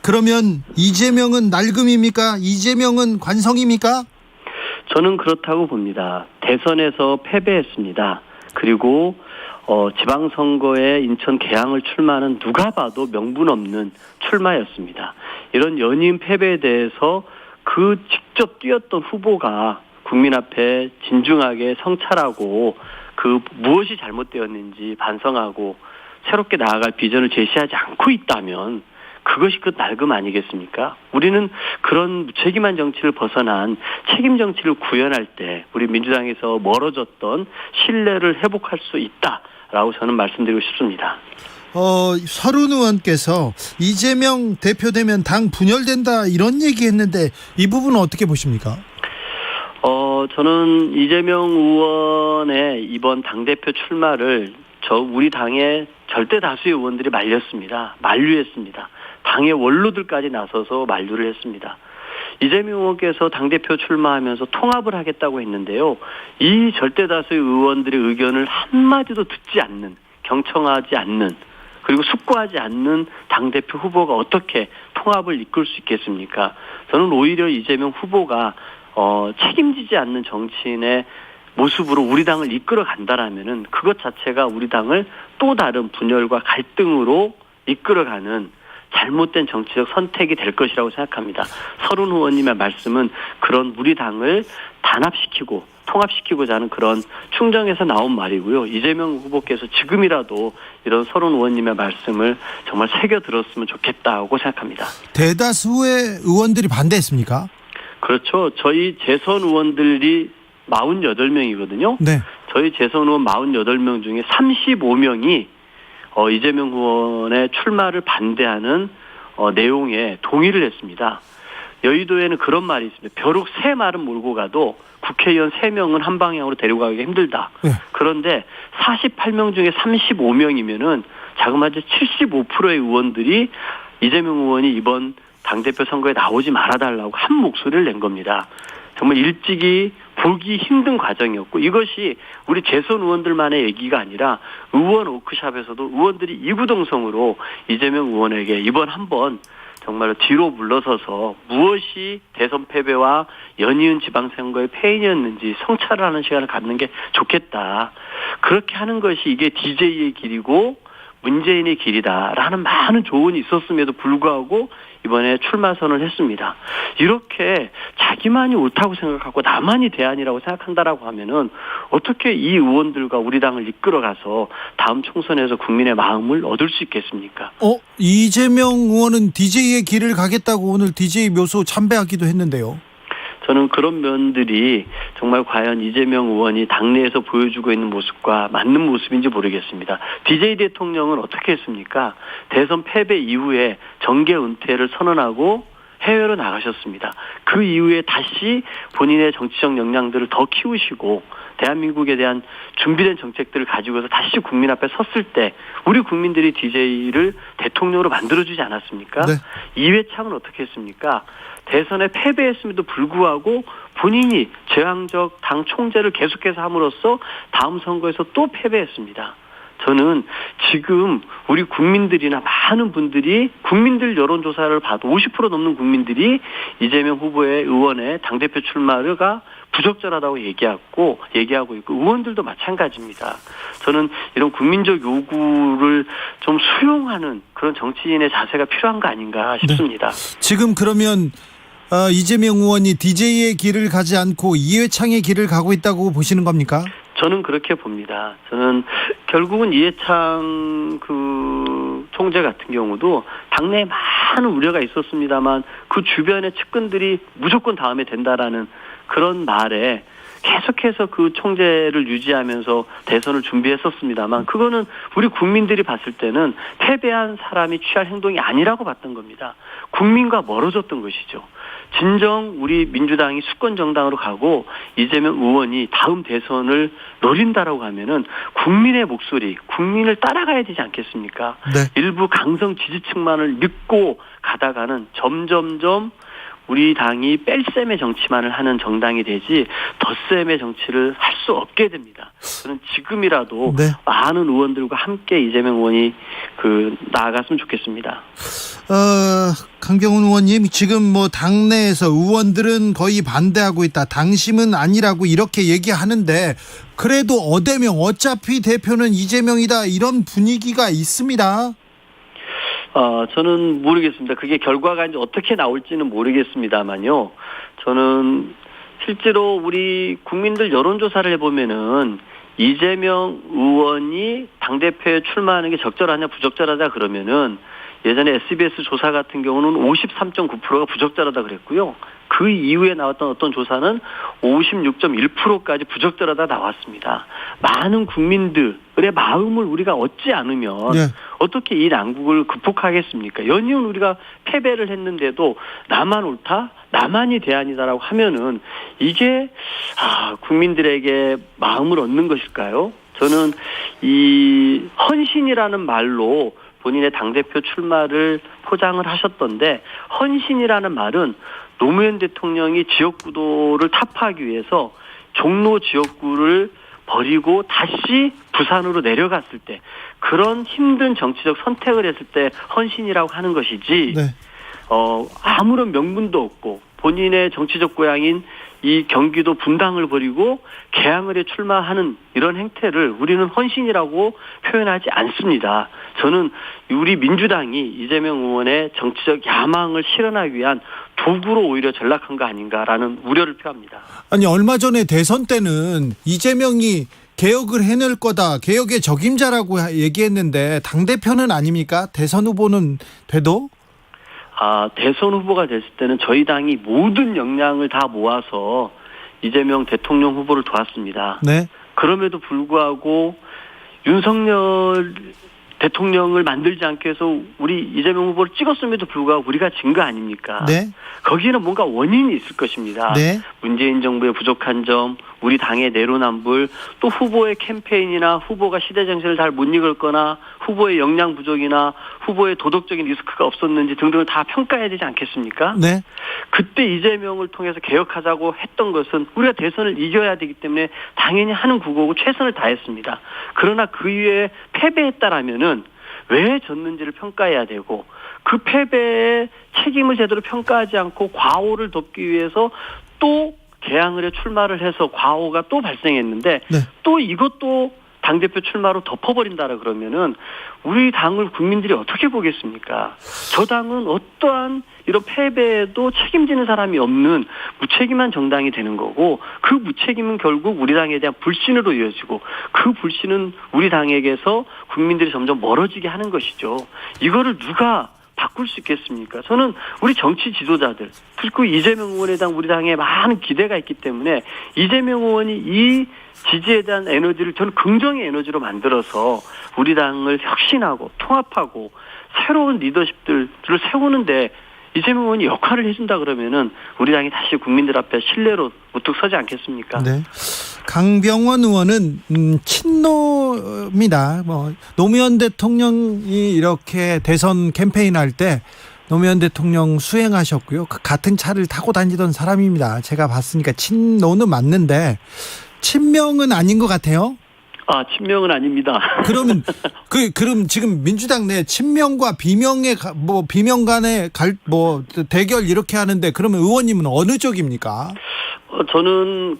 그러면 이재명은 낡음입니까? 이재명은 관성입니까? 저는 그렇다고 봅니다. 대선에서 패배했습니다. 그리고 지방선거에 인천 계양을 출마하는 누가 봐도 명분 없는 출마였습니다. 이런 연이은 패배에 대해서 그 직접 뛰었던 후보가 국민 앞에 진중하게 성찰하고 그 무엇이 잘못되었는지 반성하고 새롭게 나아갈 비전을 제시하지 않고 있다면 그것이 그 낡음 아니겠습니까? 우리는 그런 무책임한 정치를 벗어난 책임 정치를 구현할 때 우리 민주당에서 멀어졌던 신뢰를 회복할 수 있다라고 저는 말씀드리고 싶습니다. 서른 의원께서 이재명 대표되면 당 분열된다 이런 얘기했는데 이 부분은 어떻게 보십니까? 저는 이재명 의원의 이번 당대표 출마를 우리 당의 절대 다수의 의원들이 말렸습니다. 만류했습니다. 당의 원로들까지 나서서 만류를 했습니다. 이재명 의원께서 당대표 출마하면서 통합을 하겠다고 했는데요. 이 절대 다수의 의원들의 의견을 한마디도 듣지 않는, 경청하지 않는, 그리고 숙고하지 않는 당대표 후보가 어떻게 통합을 이끌 수 있겠습니까? 저는 오히려 이재명 후보가 책임지지 않는 정치인의 모습으로 우리 당을 이끌어 간다라면은 그것 자체가 우리 당을 또 다른 분열과 갈등으로 이끌어가는 잘못된 정치적 선택이 될 것이라고 생각합니다. 서른 의원님의 말씀은 그런 우리 당을 단합시키고 통합시키고자 하는 그런 충정에서 나온 말이고요. 이재명 후보께서 지금이라도 이런 서른 의원님의 말씀을 정말 새겨 들었으면 좋겠다고 생각합니다. 대다수의 의원들이 반대했습니까? 그렇죠. 저희 재선 의원들이 48명이거든요. 네. 저희 재선 의원 48명 중에 35명이 이재명 의원의 출마를 반대하는 내용에 동의를 했습니다. 여의도에는 그런 말이 있습니다. 벼룩 3마리는 몰고 가도 국회의원 3명은 한 방향으로 데려가기 힘들다. 네. 그런데 48명 중에 35명이면은 자그마치 75%의 의원들이 이재명 의원이 이번 당대표 선거에 나오지 말아달라고 한 목소리를 낸 겁니다. 정말 일찍이 보기 힘든 과정이었고 이것이 우리 재선 의원들만의 얘기가 아니라 의원 워크숍에서도 의원들이 이구동성으로 이재명 의원에게 이번 한번 정말 뒤로 물러서서 무엇이 대선 패배와 연이은 지방선거의 패인이었는지 성찰을 하는 시간을 갖는 게 좋겠다. 그렇게 하는 것이 이게 DJ의 길이고 문재인의 길이다라는 많은 조언이 있었음에도 불구하고 이번에 출마 선언을 했습니다. 이렇게 자기만이 옳다고 생각하고 나만이 대안이라고 생각한다라고 하면은 어떻게 이 의원들과 우리 당을 이끌어가서 다음 총선에서 국민의 마음을 얻을 수 있겠습니까? 이재명 의원은 DJ의 길을 가겠다고 오늘 DJ 묘소 참배하기도 했는데요. 저는 그런 면들이 정말 과연 이재명 의원이 당내에서 보여주고 있는 모습과 맞는 모습인지 모르겠습니다. DJ 대통령은 어떻게 했습니까? 대선 패배 이후에 정계 은퇴를 선언하고 해외로 나가셨습니다. 그 이후에 다시 본인의 정치적 역량들을 더 키우시고 대한민국에 대한 준비된 정책들을 가지고서 다시 국민 앞에 섰을 때 우리 국민들이 DJ를 대통령으로 만들어주지 않았습니까? 네. 이회창은 어떻게 했습니까? 대선에 패배했음에도 불구하고 본인이 제왕적 당 총재를 계속해서 함으로써 다음 선거에서 또 패배했습니다. 저는 지금 우리 국민들이나 많은 분들이 국민들 여론조사를 봐도 50% 넘는 국민들이 이재명 후보의 의원의 당대표 출마가 부적절하다고 얘기하고 있고 의원들도 마찬가지입니다. 저는 이런 국민적 요구를 좀 수용하는 그런 정치인의 자세가 필요한 거 아닌가 싶습니다. 네. 지금 그러면 이재명 의원이 DJ의 길을 가지 않고 이회창의 길을 가고 있다고 보시는 겁니까? 저는 그렇게 봅니다. 저는 결국은 이해창 총재 같은 경우도 당내에 많은 우려가 있었습니다만 그 주변의 측근들이 무조건 다음에 된다라는 그런 말에 계속해서 그 총재를 유지하면서 대선을 준비했었습니다만 그거는 우리 국민들이 봤을 때는 패배한 사람이 취할 행동이 아니라고 봤던 겁니다. 국민과 멀어졌던 것이죠. 진정 우리 민주당이 수권 정당으로 가고 이재명 의원이 다음 대선을 노린다라고 하면은 국민의 목소리, 국민을 따라가야 되지 않겠습니까? 네. 일부 강성 지지층만을 믿고 가다가는 점점점 우리 당이 뺄셈의 정치만을 하는 정당이 되지 덧셈의 정치를 할 수 없게 됩니다. 저는 지금이라도 네. 많은 의원들과 함께 이재명 의원이 나아갔으면 좋겠습니다. 강병훈 의원님, 지금 뭐 당내에서 의원들은 거의 반대하고 있다. 당심은 아니라고 이렇게 얘기하는데 그래도 어대명 어차피 대표는 이재명이다 이런 분위기가 있습니다. 저는 모르겠습니다. 그게 결과가 이제 어떻게 나올지는 모르겠습니다만요. 저는 실제로 우리 국민들 여론조사를 해보면은 이재명 의원이 당대표에 출마하는 게 적절하냐 부적절하냐 그러면은 예전에 SBS 조사 같은 경우는 53.9%가 부적절하다 그랬고요. 그 이후에 나왔던 어떤 조사는 56.1%까지 부적절하다 나왔습니다. 많은 국민들의 마음을 우리가 얻지 않으면 네. 어떻게 이 난국을 극복하겠습니까? 연이은 우리가 패배를 했는데도 나만 옳다? 나만이 대안이다라고 하면은 이게 국민들에게 마음을 얻는 것일까요? 저는 이 헌신이라는 말로 본인의 당대표 출마를 포장을 하셨던데 헌신이라는 말은 노무현 대통령이 지역구도를 타파하기 위해서 종로 지역구를 버리고 다시 부산으로 내려갔을 때 그런 힘든 정치적 선택을 했을 때 헌신이라고 하는 것이지 네. 아무런 명분도 없고 본인의 정치적 고향인 이 경기도 분당을 버리고 개항을에 출마하는 이런 행태를 우리는 헌신이라고 표현하지 않습니다. 저는 우리 민주당이 이재명 의원의 정치적 야망을 실현하기 위한 도구로 오히려 전락한 거 아닌가라는 우려를 표합니다. 아니 얼마 전에 대선 때는 이재명이 개혁을 해낼 거다. 개혁의 적임자라고 얘기했는데 당대표는 아닙니까? 대선 후보는 돼도? 대선 후보가 됐을 때는 저희 당이 모든 역량을 다 모아서 이재명 대통령 후보를 도왔습니다. 네. 그럼에도 불구하고 윤석열 대통령을 만들지 않기 위해서 우리 이재명 후보를 찍었음에도 불구하고 우리가 진 거 아닙니까? 네. 거기에는 뭔가 원인이 있을 것입니다. 네. 문재인 정부의 부족한 점, 우리 당의 내로남불, 또 후보의 캠페인이나 후보가 시대 정신을 잘 못 이끌거나 후보의 역량 부족이나 후보의 도덕적인 리스크가 없었는지 등등을 다 평가해야 되지 않겠습니까? 네. 그때 이재명을 통해서 개혁하자고 했던 것은 우리가 대선을 이겨야 되기 때문에 당연히 하는 구호고 최선을 다했습니다. 그러나 그 이후에 패배했다라면은 왜 졌는지를 평가해야 되고 그 패배의 책임을 제대로 평가하지 않고 과오를 덮기 위해서 또 개항을에 출마를 해서 과오가 또 발생했는데 네. 또 이것도 당대표 출마로 덮어버린다라 그러면은 우리 당을 국민들이 어떻게 보겠습니까? 저 당은 어떠한 이런 패배에도 책임지는 사람이 없는 무책임한 정당이 되는 거고 그 무책임은 결국 우리 당에 대한 불신으로 이어지고 그 불신은 우리 당에게서 국민들이 점점 멀어지게 하는 것이죠. 이거를 누가 바꿀 수 있겠습니까? 저는 우리 정치 지도자들 그리고 이재명 의원에 대한 우리 당에 많은 기대가 있기 때문에 이재명 의원이 이 지지에 대한 에너지를 저는 긍정의 에너지로 만들어서 우리 당을 혁신하고 통합하고 새로운 리더십들을 세우는데 이재명 의원이 역할을 해준다 그러면은 우리 당이 다시 국민들 앞에 신뢰로 우뚝 서지 않겠습니까? 네. 강병원 의원은 친노입니다. 노무현 대통령이 이렇게 대선 캠페인할 때 노무현 대통령 수행하셨고요. 그 같은 차를 타고 다니던 사람입니다. 제가 봤으니까 친노는 맞는데 친명은 아닌 것 같아요. 친명은 아닙니다. 그럼 지금 민주당 내 친명과 비명의 비명 간의 대결 이렇게 하는데 그러면 의원님은 어느 쪽입니까? 저는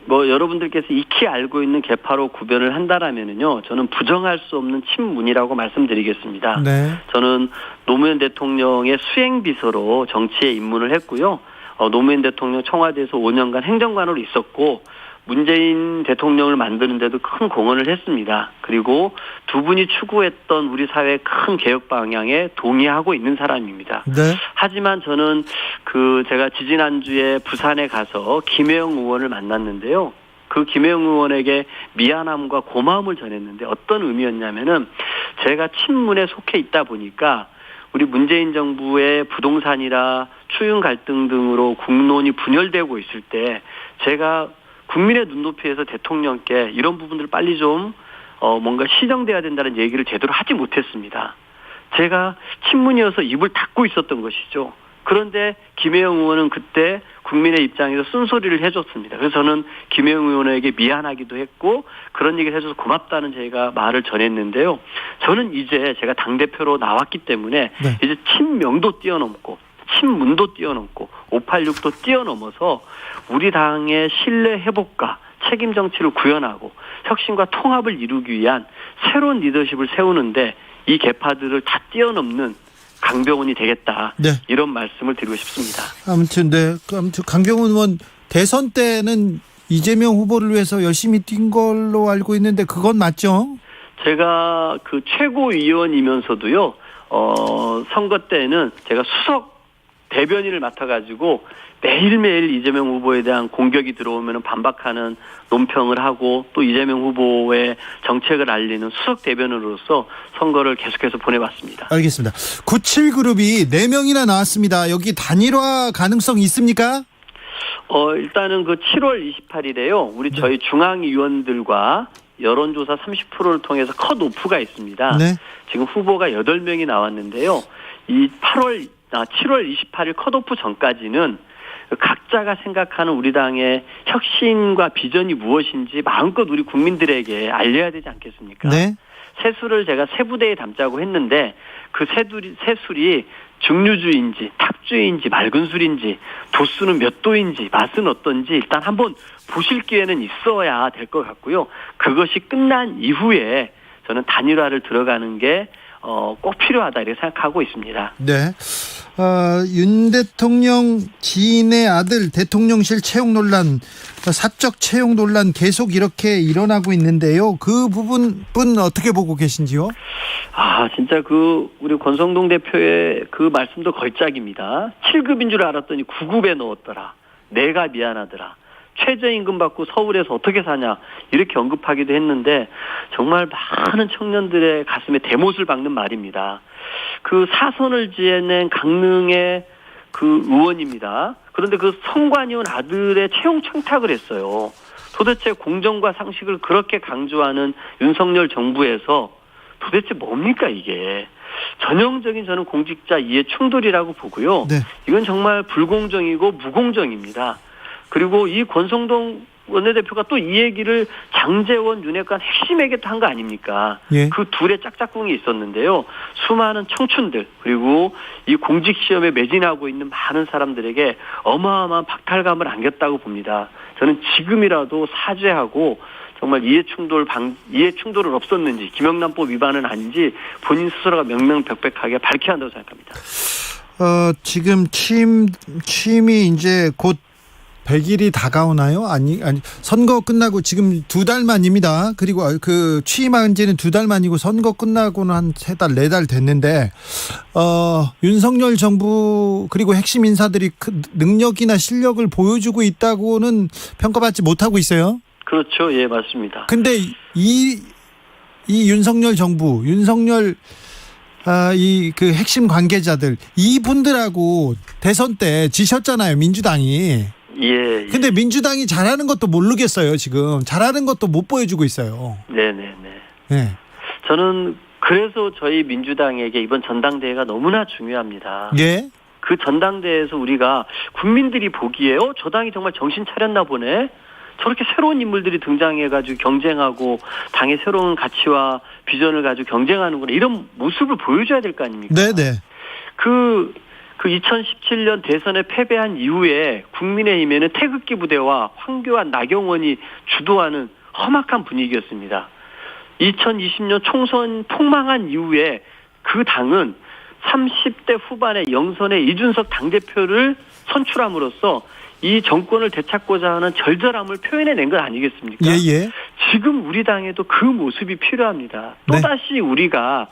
여러분들께서 익히 알고 있는 계파로 구별을 한다라면은요, 저는 부정할 수 없는 친문이라고 말씀드리겠습니다. 네. 저는 노무현 대통령의 수행비서로 정치에 입문을 했고요. 노무현 대통령 청와대에서 5년간 행정관으로 있었고, 문재인 대통령을 만드는 데도 큰 공헌을 했습니다. 그리고 두 분이 추구했던 우리 사회의 큰 개혁 방향에 동의하고 있는 사람입니다. 네. 하지만 저는 제가 지지난주에 부산에 가서 김혜영 의원을 만났는데요. 그 김혜영 의원에게 미안함과 고마움을 전했는데 어떤 의미였냐면은 제가 친문에 속해 있다 보니까 우리 문재인 정부의 부동산이라 추윤 갈등 등으로 국론이 분열되고 있을 때 제가 국민의 눈높이에서 대통령께 이런 부분들 빨리 좀 뭔가 시정돼야 된다는 얘기를 제대로 하지 못했습니다. 제가 친문이어서 입을 닫고 있었던 것이죠. 그런데 김혜영 의원은 그때 국민의 입장에서 쓴소리를 해줬습니다. 그래서 저는 김혜영 의원에게 미안하기도 했고 그런 얘기를 해줘서 고맙다는 제가 말을 전했는데요. 저는 이제 제가 당대표로 나왔기 때문에 네. 이제 친명도 뛰어넘고 친문도 뛰어넘고 586도 뛰어넘어서 우리 당의 신뢰 회복과 책임 정치를 구현하고 혁신과 통합을 이루기 위한 새로운 리더십을 세우는데 이 계파들을 다 뛰어넘는 강병훈이 되겠다. 네. 이런 말씀을 드리고 싶습니다. 아무튼 강병훈 의원 대선 때는 이재명 후보를 위해서 열심히 뛴 걸로 알고 있는데 그건 맞죠? 제가 최고위원이면서도요. 선거 때는 제가 수석 대변인을 맡아가지고 매일매일 이재명 후보에 대한 공격이 들어오면 반박하는 논평을 하고 또 이재명 후보의 정책을 알리는 수석 대변인으로서 선거를 계속해서 보내봤습니다. 알겠습니다. 97그룹이 4명이나 나왔습니다. 여기 단일화 가능성 있습니까? 일단은 7월 28일에요. 우리 저희 중앙위원들과 여론조사 30%를 통해서 컷오프가 있습니다. 네. 지금 후보가 8명이 나왔는데요. 이 7월 28일 컷오프 전까지는 각자가 생각하는 우리 당의 혁신과 비전이 무엇인지 마음껏 우리 국민들에게 알려야 되지 않겠습니까? 네. 세수를 제가 세 부대에 담자고 했는데 그 세술이 증류주인지 탁주인지 맑은 술인지 도수는 몇 도인지 맛은 어떤지 일단 한번 보실 기회는 있어야 될 것 같고요. 그것이 끝난 이후에 저는 단일화를 들어가는 게 꼭 필요하다 이렇게 생각하고 있습니다. 네. 윤 대통령 지인의 아들 대통령실 채용 논란, 사적 채용 논란 계속 이렇게 일어나고 있는데요. 그 부분은 어떻게 보고 계신지요? 진짜 우리 권성동 대표의 그 말씀도 걸작입니다. 7급인 줄 알았더니 9급에 넣었더라. 내가 미안하더라. 최저임금 받고 서울에서 어떻게 사냐 이렇게 언급하기도 했는데 정말 많은 청년들의 가슴에 대못을 박는 말입니다. 사선을 지어낸 강릉의 의원입니다. 그런데 성관이온 아들의 채용 청탁을 했어요. 도대체 공정과 상식을 그렇게 강조하는 윤석열 정부에서 도대체 뭡니까 이게. 전형적인 저는 공직자 이해 충돌이라고 보고요. 네. 이건 정말 불공정이고 무공정입니다. 그리고 이 권성동 원내대표가 또 이 얘기를 장제원, 윤핵관 핵심에게 한 거 아닙니까? 예. 그 둘의 짝짝꿍이 있었는데요. 수많은 청춘들 그리고 이 공직시험에 매진하고 있는 많은 사람들에게 어마어마한 박탈감을 안겼다고 봅니다. 저는 지금이라도 사죄하고 정말 이해 충돌은 없었는지 김영란법 위반은 아닌지 본인 스스로가 명명백백하게 밝혀야 한다고 생각합니다. 지금 취임이 이제 곧 100일이 다가오나요? 아니 선거 끝나고 지금 2달 만입니다. 그리고 취임한 지는 2달 만이고 선거 끝나고는 한 3달, 4달 됐는데 윤석열 정부 그리고 핵심 인사들이 능력이나 실력을 보여주고 있다고는 평가받지 못하고 있어요. 그렇죠. 예, 맞습니다. 근데 이 윤석열 정부, 핵심 관계자들 이분들하고 대선 때 지셨잖아요, 민주당이. 예. 근데 민주당이 잘하는 것도 모르겠어요, 지금. 잘하는 것도 못 보여주고 있어요. 네네네. 네. 저는 그래서 저희 민주당에게 이번 전당대회가 너무나 중요합니다. 예. 그 전당대회에서 우리가 국민들이 보기에 저 당이 정말 정신 차렸나 보네. 저렇게 새로운 인물들이 등장해가지고 경쟁하고 당의 새로운 가치와 비전을 가지고 경쟁하는구나. 이런 모습을 보여줘야 될 거 아닙니까? 네네. 2017년 대선에 패배한 이후에 국민의힘에는 태극기 부대와 황교안, 나경원이 주도하는 험악한 분위기였습니다. 2020년 총선 폭망한 이후에 그 당은 30대 후반에 영선에 이준석 당대표를 선출함으로써 이 정권을 되찾고자 하는 절절함을 표현해낸 건 아니겠습니까? 예. 지금 우리 당에도 그 모습이 필요합니다. 또다시 우리가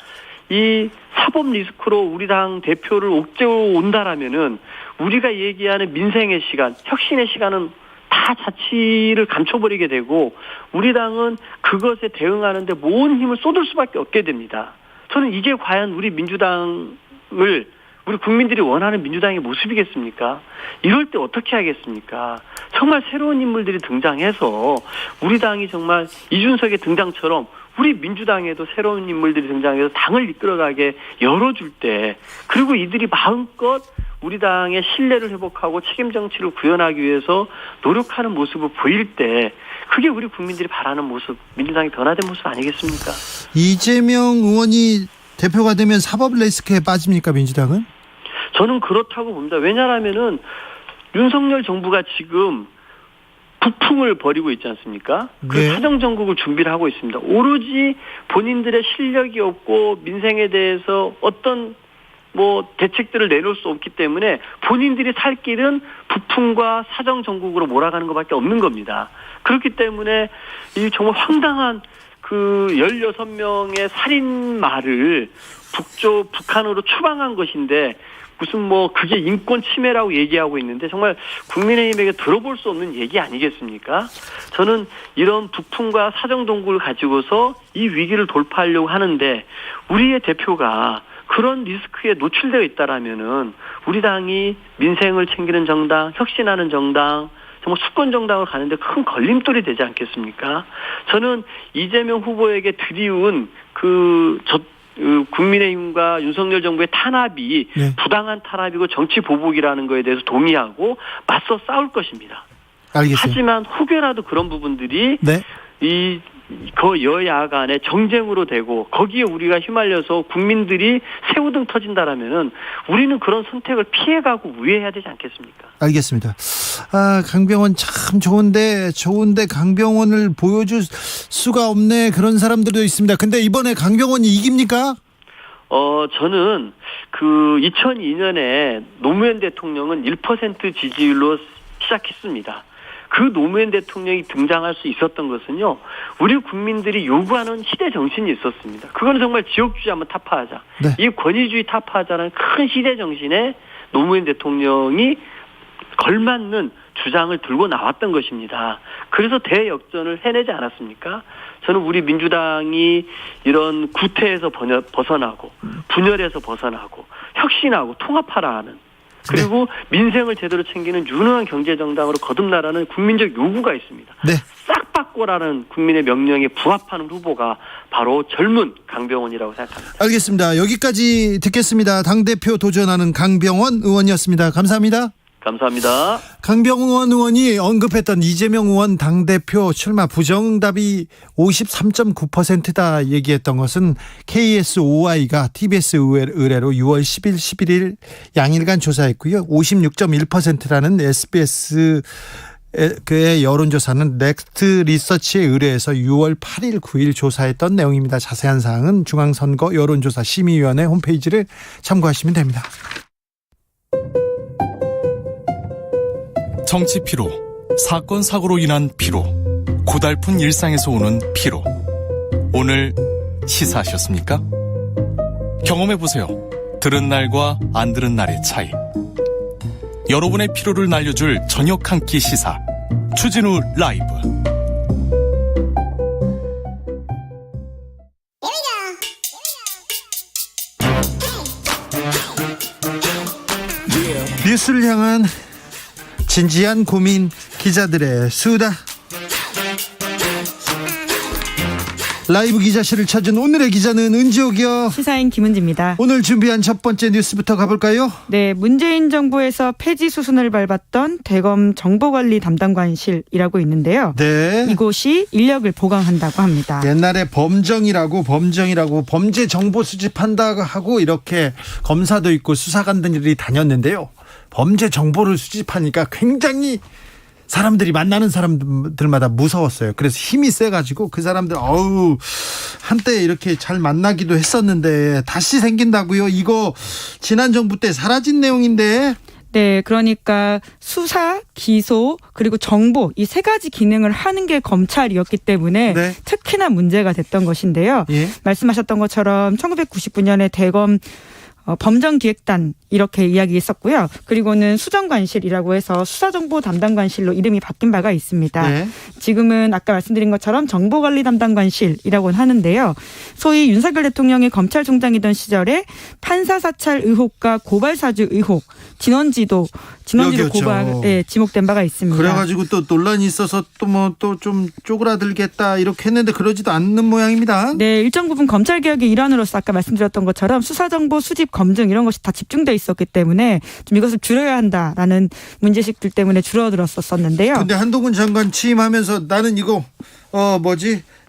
이 사법 리스크로 우리 당 대표를 옥죄어 온다라면은 우리가 얘기하는 민생의 시간, 혁신의 시간은 다 자치를 감춰버리게 되고 우리 당은 그것에 대응하는데 모든 힘을 쏟을 수밖에 없게 됩니다. 저는 이게 과연 우리 민주당을 우리 국민들이 원하는 민주당의 모습이겠습니까? 이럴 때 어떻게 하겠습니까? 정말 새로운 인물들이 등장해서 우리 당이 정말 이준석의 등장처럼 우리 민주당에도 새로운 인물들이 등장해서 당을 이끌어가게 열어줄 때 그리고 이들이 마음껏 우리 당의 신뢰를 회복하고 책임 정치를 구현하기 위해서 노력하는 모습을 보일 때 그게 우리 국민들이 바라는 모습, 민주당이 변화된 모습 아니겠습니까? 이재명 의원이 대표가 되면 사법 리스크에 빠집니까, 민주당은? 저는 그렇다고 봅니다. 왜냐하면은 윤석열 정부가 지금 북풍을 벌이고 있지 않습니까? 그 사정정국을 준비를 하고 있습니다. 오로지 본인들의 실력이 없고 민생에 대해서 어떤 대책들을 내놓을 수 없기 때문에 본인들이 살 길은 북풍과 사정정국으로 몰아가는 것밖에 없는 겁니다. 그렇기 때문에 이 정말 황당한 그 16명의 살인마를 북한으로 추방한 것인데 무슨 그게 인권 침해라고 얘기하고 있는데 정말 국민의힘에게 들어볼 수 없는 얘기 아니겠습니까? 저는 이런 북풍과 사정동굴을 가지고서 이 위기를 돌파하려고 하는데 우리의 대표가 그런 리스크에 노출되어 있다라면은 우리 당이 민생을 챙기는 정당, 혁신하는 정당, 정말 수권 정당을 가는데 큰 걸림돌이 되지 않겠습니까? 저는 이재명 후보에게 드리운 국민의힘과 윤석열 정부의 탄압이 부당한 탄압이고 정치 보복이라는 거에 대해서 동의하고 맞서 싸울 것입니다. 알겠습니다. 하지만 혹여라도 그런 부분들이 여야 간의 정쟁으로 되고 거기에 우리가 휘말려서 국민들이 새우등 터진다라면은 우리는 그런 선택을 피해가고 우회해야 되지 않겠습니까? 알겠습니다. 강병원 참 좋은데 강병원을 보여줄 수가 없네. 그런 사람들도 있습니다. 근데 이번에 강병원이 이깁니까? 저는 2002년에 노무현 대통령은 1% 지지율로 시작했습니다. 그 노무현 대통령이 등장할 수 있었던 것은요, 우리 국민들이 요구하는 시대 정신이 있었습니다. 그건 정말 지역주의 한번 타파하자. 이 권위주의 타파하자는 큰 시대 정신에 노무현 대통령이 걸맞는 주장을 들고 나왔던 것입니다. 그래서 대역전을 해내지 않았습니까? 저는 우리 민주당이 이런 구태에서 벗어나고 분열에서 벗어나고 혁신하고 통합하라는 그리고 민생을 제대로 챙기는 유능한 경제정당으로 거듭나라는 국민적 요구가 있습니다. 싹 바꿔라는 국민의 명령에 부합하는 후보가 바로 젊은 강병원이라고 생각합니다. 알겠습니다. 여기까지 듣겠습니다. 당대표 도전하는 강병원 의원이었습니다. 감사합니다. 감사합니다. 강병원 의원이 언급했던 이재명 의원 당대표 출마 부정답이 53.9%다 얘기했던 것은 KSOI가 TBS 의뢰로 6월 10일, 11일 양일간 조사했고요. 56.1%라는 SBS의 여론조사는 넥스트 리서치에 의뢰해서 6월 8일, 9일 조사했던 내용입니다. 자세한 사항은 중앙선거 여론조사 심의위원회 홈페이지를 참고하시면 됩니다. 정치 피로, 사건 사고로 인한 피로, 고달픈 일상에서 오는 피로. 오늘 시사하셨습니까? 경험해보세요. 들은 날과 안 들은 날의 차이. 여러분의 피로를 날려줄 저녁 한 끼 시사 추진우 라이브. 뉴스를 향한 진지한 고민, 기자들의 수다. 라이브 기자실을 찾은 오늘의 기자는 은지옥이요. 시사인 김은지입니다. 오늘 준비한 첫 번째 뉴스부터 가볼까요? 네, 문재인 정부에서 폐지 수순을 밟았던 대검 정보관리 담당관실이라고 있는데요. 네. 이곳이 인력을 보강한다고 합니다. 옛날에 범정이라고 범죄 정보 수집한다고 하고 이렇게 검사도 있고 수사관들이 다녔는데요. 범죄 정보를 수집하니까 굉장히 사람들이 만나는 사람들마다 무서웠어요. 그래서 힘이 세가지고 그 사람들 한때 이렇게 잘 만나기도 했었는데 다시 생긴다고요? 이거 지난 정부 때 사라진 내용인데. 네, 그러니까 수사, 기소, 그리고 정보 이 세 가지 기능을 하는 게 검찰이었기 때문에 네. 특히나 문제가 됐던 것인데요. 예. 말씀하셨던 것처럼 1999년에 대검 범정기획단 이렇게 이야기했었고요. 그리고는 수정관실이라고 해서 수사정보 담당관실로 이름이 바뀐 바가 있습니다. 네. 지금은 아까 말씀드린 것처럼 정보관리 담당관실이라고 하는데요. 소위 윤석열 대통령이 검찰총장이던 시절에 판사 사찰 의혹과 고발 사주 의혹, 진원지도 여기였죠. 고발에 지목된 바가 있습니다. 그래가지고 또 논란이 있어서 또 좀 쪼그라들겠다 이렇게 했는데 그러지도 않는 모양입니다. 네, 일정 부분 검찰개혁의 일환으로서 아까 말씀드렸던 것처럼 수사정보 수집 검증 이런 것이 다 집중돼 있었기 때문에 좀 이것을 줄여야 한다라는 문제식들 때문에 줄어들었었는데요. 근데 한동훈 장관 취임하면서 나는 이거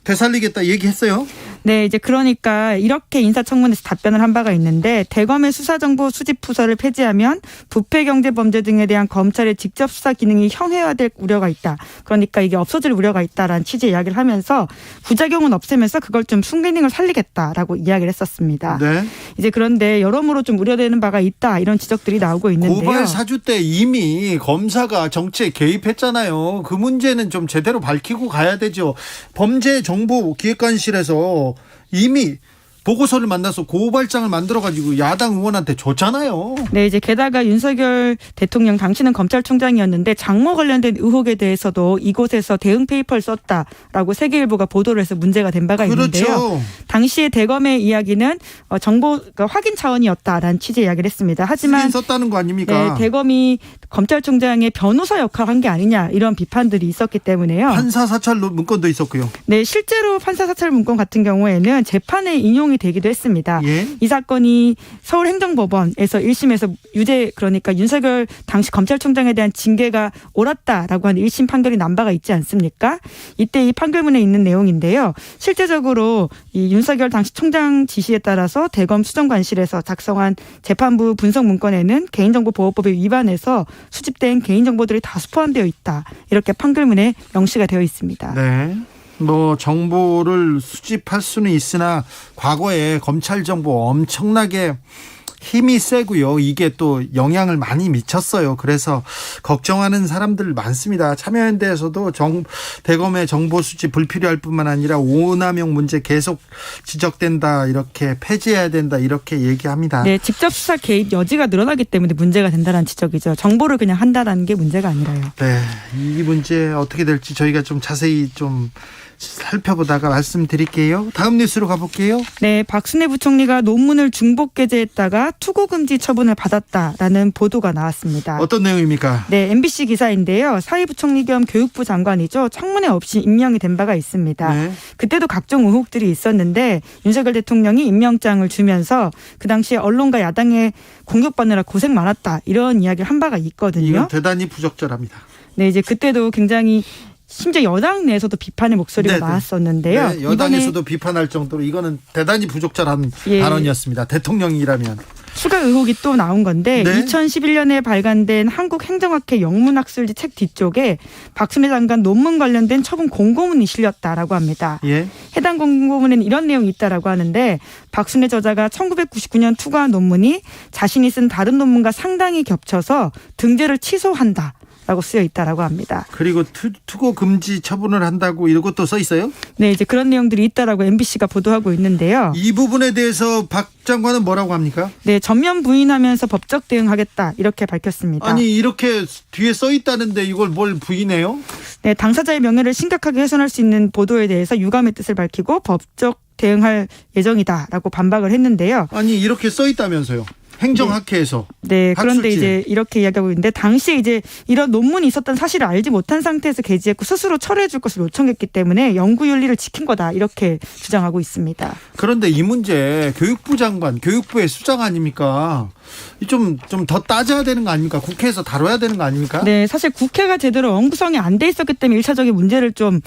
되살리겠다 얘기했어요. 네, 이제 그러니까 이렇게 인사청문회에서 답변을 한 바가 있는데 대검의 수사정보 수집 부서를 폐지하면 부패경제범죄 등에 대한 검찰의 직접 수사 기능이 형해화될 우려가 있다. 그러니까 이게 없어질 우려가 있다라는 취지의 이야기를 하면서 부작용은 없애면서 그걸 좀 순기능을 살리겠다라고 이야기를 했었습니다. 네. 이제 그런데 여러모로 좀 우려되는 바가 있다 이런 지적들이 나오고 있는데요. 고발 사주 때 이미 검사가 정치에 개입했잖아요. 그 문제는 좀 제대로 밝히고 가야 되죠. 범죄정보기획관실에서 이미 보고서를 만나서 고발장을 만들어가지고 야당 의원한테 줬잖아요. 네, 이제 게다가 윤석열 대통령 당시는 검찰총장이었는데 장모 관련된 의혹에 대해서도 이곳에서 대응 페이퍼를 썼다라고 세계일보가 보도를 해서 문제가 된 바가 있는데요. 그렇죠. 당시에 대검의 이야기는 정보 확인 차원이었다라는 취지의 이야기를 했습니다. 하지만 썼다는 거 아닙니까? 네, 대검이 검찰총장의 변호사 역할을 한 게 아니냐 이런 비판들이 있었기 때문에요. 판사 사찰 문건도 있었고요. 네, 실제로 판사 사찰 문건 같은 경우에는 재판에 인용이 되기도 했습니다. 예? 이 사건이 서울행정법원에서 1심에서 유죄 그러니까 윤석열 당시 검찰총장에 대한 징계가 옳았다라고 하는 1심 판결이 난 바가 있지 않습니까? 이때 이 판결문에 있는 내용인데요. 실제적으로 이 윤석열 당시 총장 지시에 따라서 대검 수정관실에서 작성한 재판부 분석 문건에는 개인정보보호법에 위반해서 수집된 개인정보들이 다수 포함되어 있다. 이렇게 판결문에 명시가 되어 있습니다. 네. 정보를 수집할 수는 있으나 과거에 검찰 정보 엄청나게 힘이 세고요. 이게 또 영향을 많이 미쳤어요. 그래서 걱정하는 사람들 많습니다. 참여연대에서도 대검의 정보 수집 불필요할 뿐만 아니라 오남용 문제 계속 지적된다. 이렇게 폐지해야 된다. 이렇게 얘기합니다. 네, 직접 수사 개입 여지가 늘어나기 때문에 문제가 된다는 지적이죠. 정보를 그냥 한다는 게 문제가 아니라요. 네, 이 문제 어떻게 될지 저희가 좀 자세히 좀 살펴보다가 말씀드릴게요. 다음 뉴스로 가볼게요. 네, 박순애 부총리가 논문을 중복 게재했다가 투고 금지 처분을 받았다라는 보도가 나왔습니다. 어떤 내용입니까? 네, MBC 기사인데요. 사회부총리 겸 교육부 장관이죠. 청문회 없이 임명이 된 바가 있습니다. 네. 그때도 각종 의혹들이 있었는데 윤석열 대통령이 임명장을 주면서 그 당시에 언론과 야당에 공격받느라 고생 많았다 이런 이야기를 한 바가 있거든요. 이건 대단히 부적절합니다. 네, 이제 그때도 굉장히 심지어 여당 내에서도 비판의 목소리가 나왔었는데요. 네, 여당에서도 비판할 정도로 이거는 대단히 부적절한 발언이었습니다. 대통령이라면. 추가 의혹이 또 나온 건데 네. 2011년에 발간된 한국행정학회 영문학술지 책 뒤쪽에 박순애 장관 논문 관련된 처분 공고문이 실렸다라고 합니다. 예. 해당 공고문에는 이런 내용이 있다라고 하는데 박순애 저자가 1999년 투과한 논문이 자신이 쓴 다른 논문과 상당히 겹쳐서 등재를 취소한다. 라고 쓰여 있다라고 합니다. 그리고 투고 금지 처분을 한다고 이것도 써 있어요? 네, 이제 그런 내용들이 있다라고 MBC가 보도하고 있는데요. 이 부분에 대해서 박 장관은 뭐라고 합니까? 네, 전면 부인하면서 법적 대응하겠다 이렇게 밝혔습니다. 아니 이렇게 뒤에 써 있다는데 이걸 뭘 부인해요? 네, 당사자의 명예를 심각하게 훼손할 수 있는 보도에 대해서 유감의 뜻을 밝히고 법적 대응할 예정이다라고 반박을 했는데요. 아니 이렇게 써 있다면서요? 행정학회에서. 네, 그런데 이제 이렇게 이야기하고 있는데 당시에 이제 이런 논문이 있었던 사실을 알지 못한 상태에서 게재했고 스스로 철회해 줄 것을 요청했기 때문에 연구윤리를 지킨 거다 이렇게 주장하고 있습니다. 그런데 이 문제 교육부 장관, 교육부의 수장 아닙니까? 좀 더 따져야 되는 거 아닙니까? 국회에서 다뤄야 되는 거 아닙니까? 네, 사실 국회가 제대로 언구성이 안 돼 있었기 때문에 1차적인 문제를 좀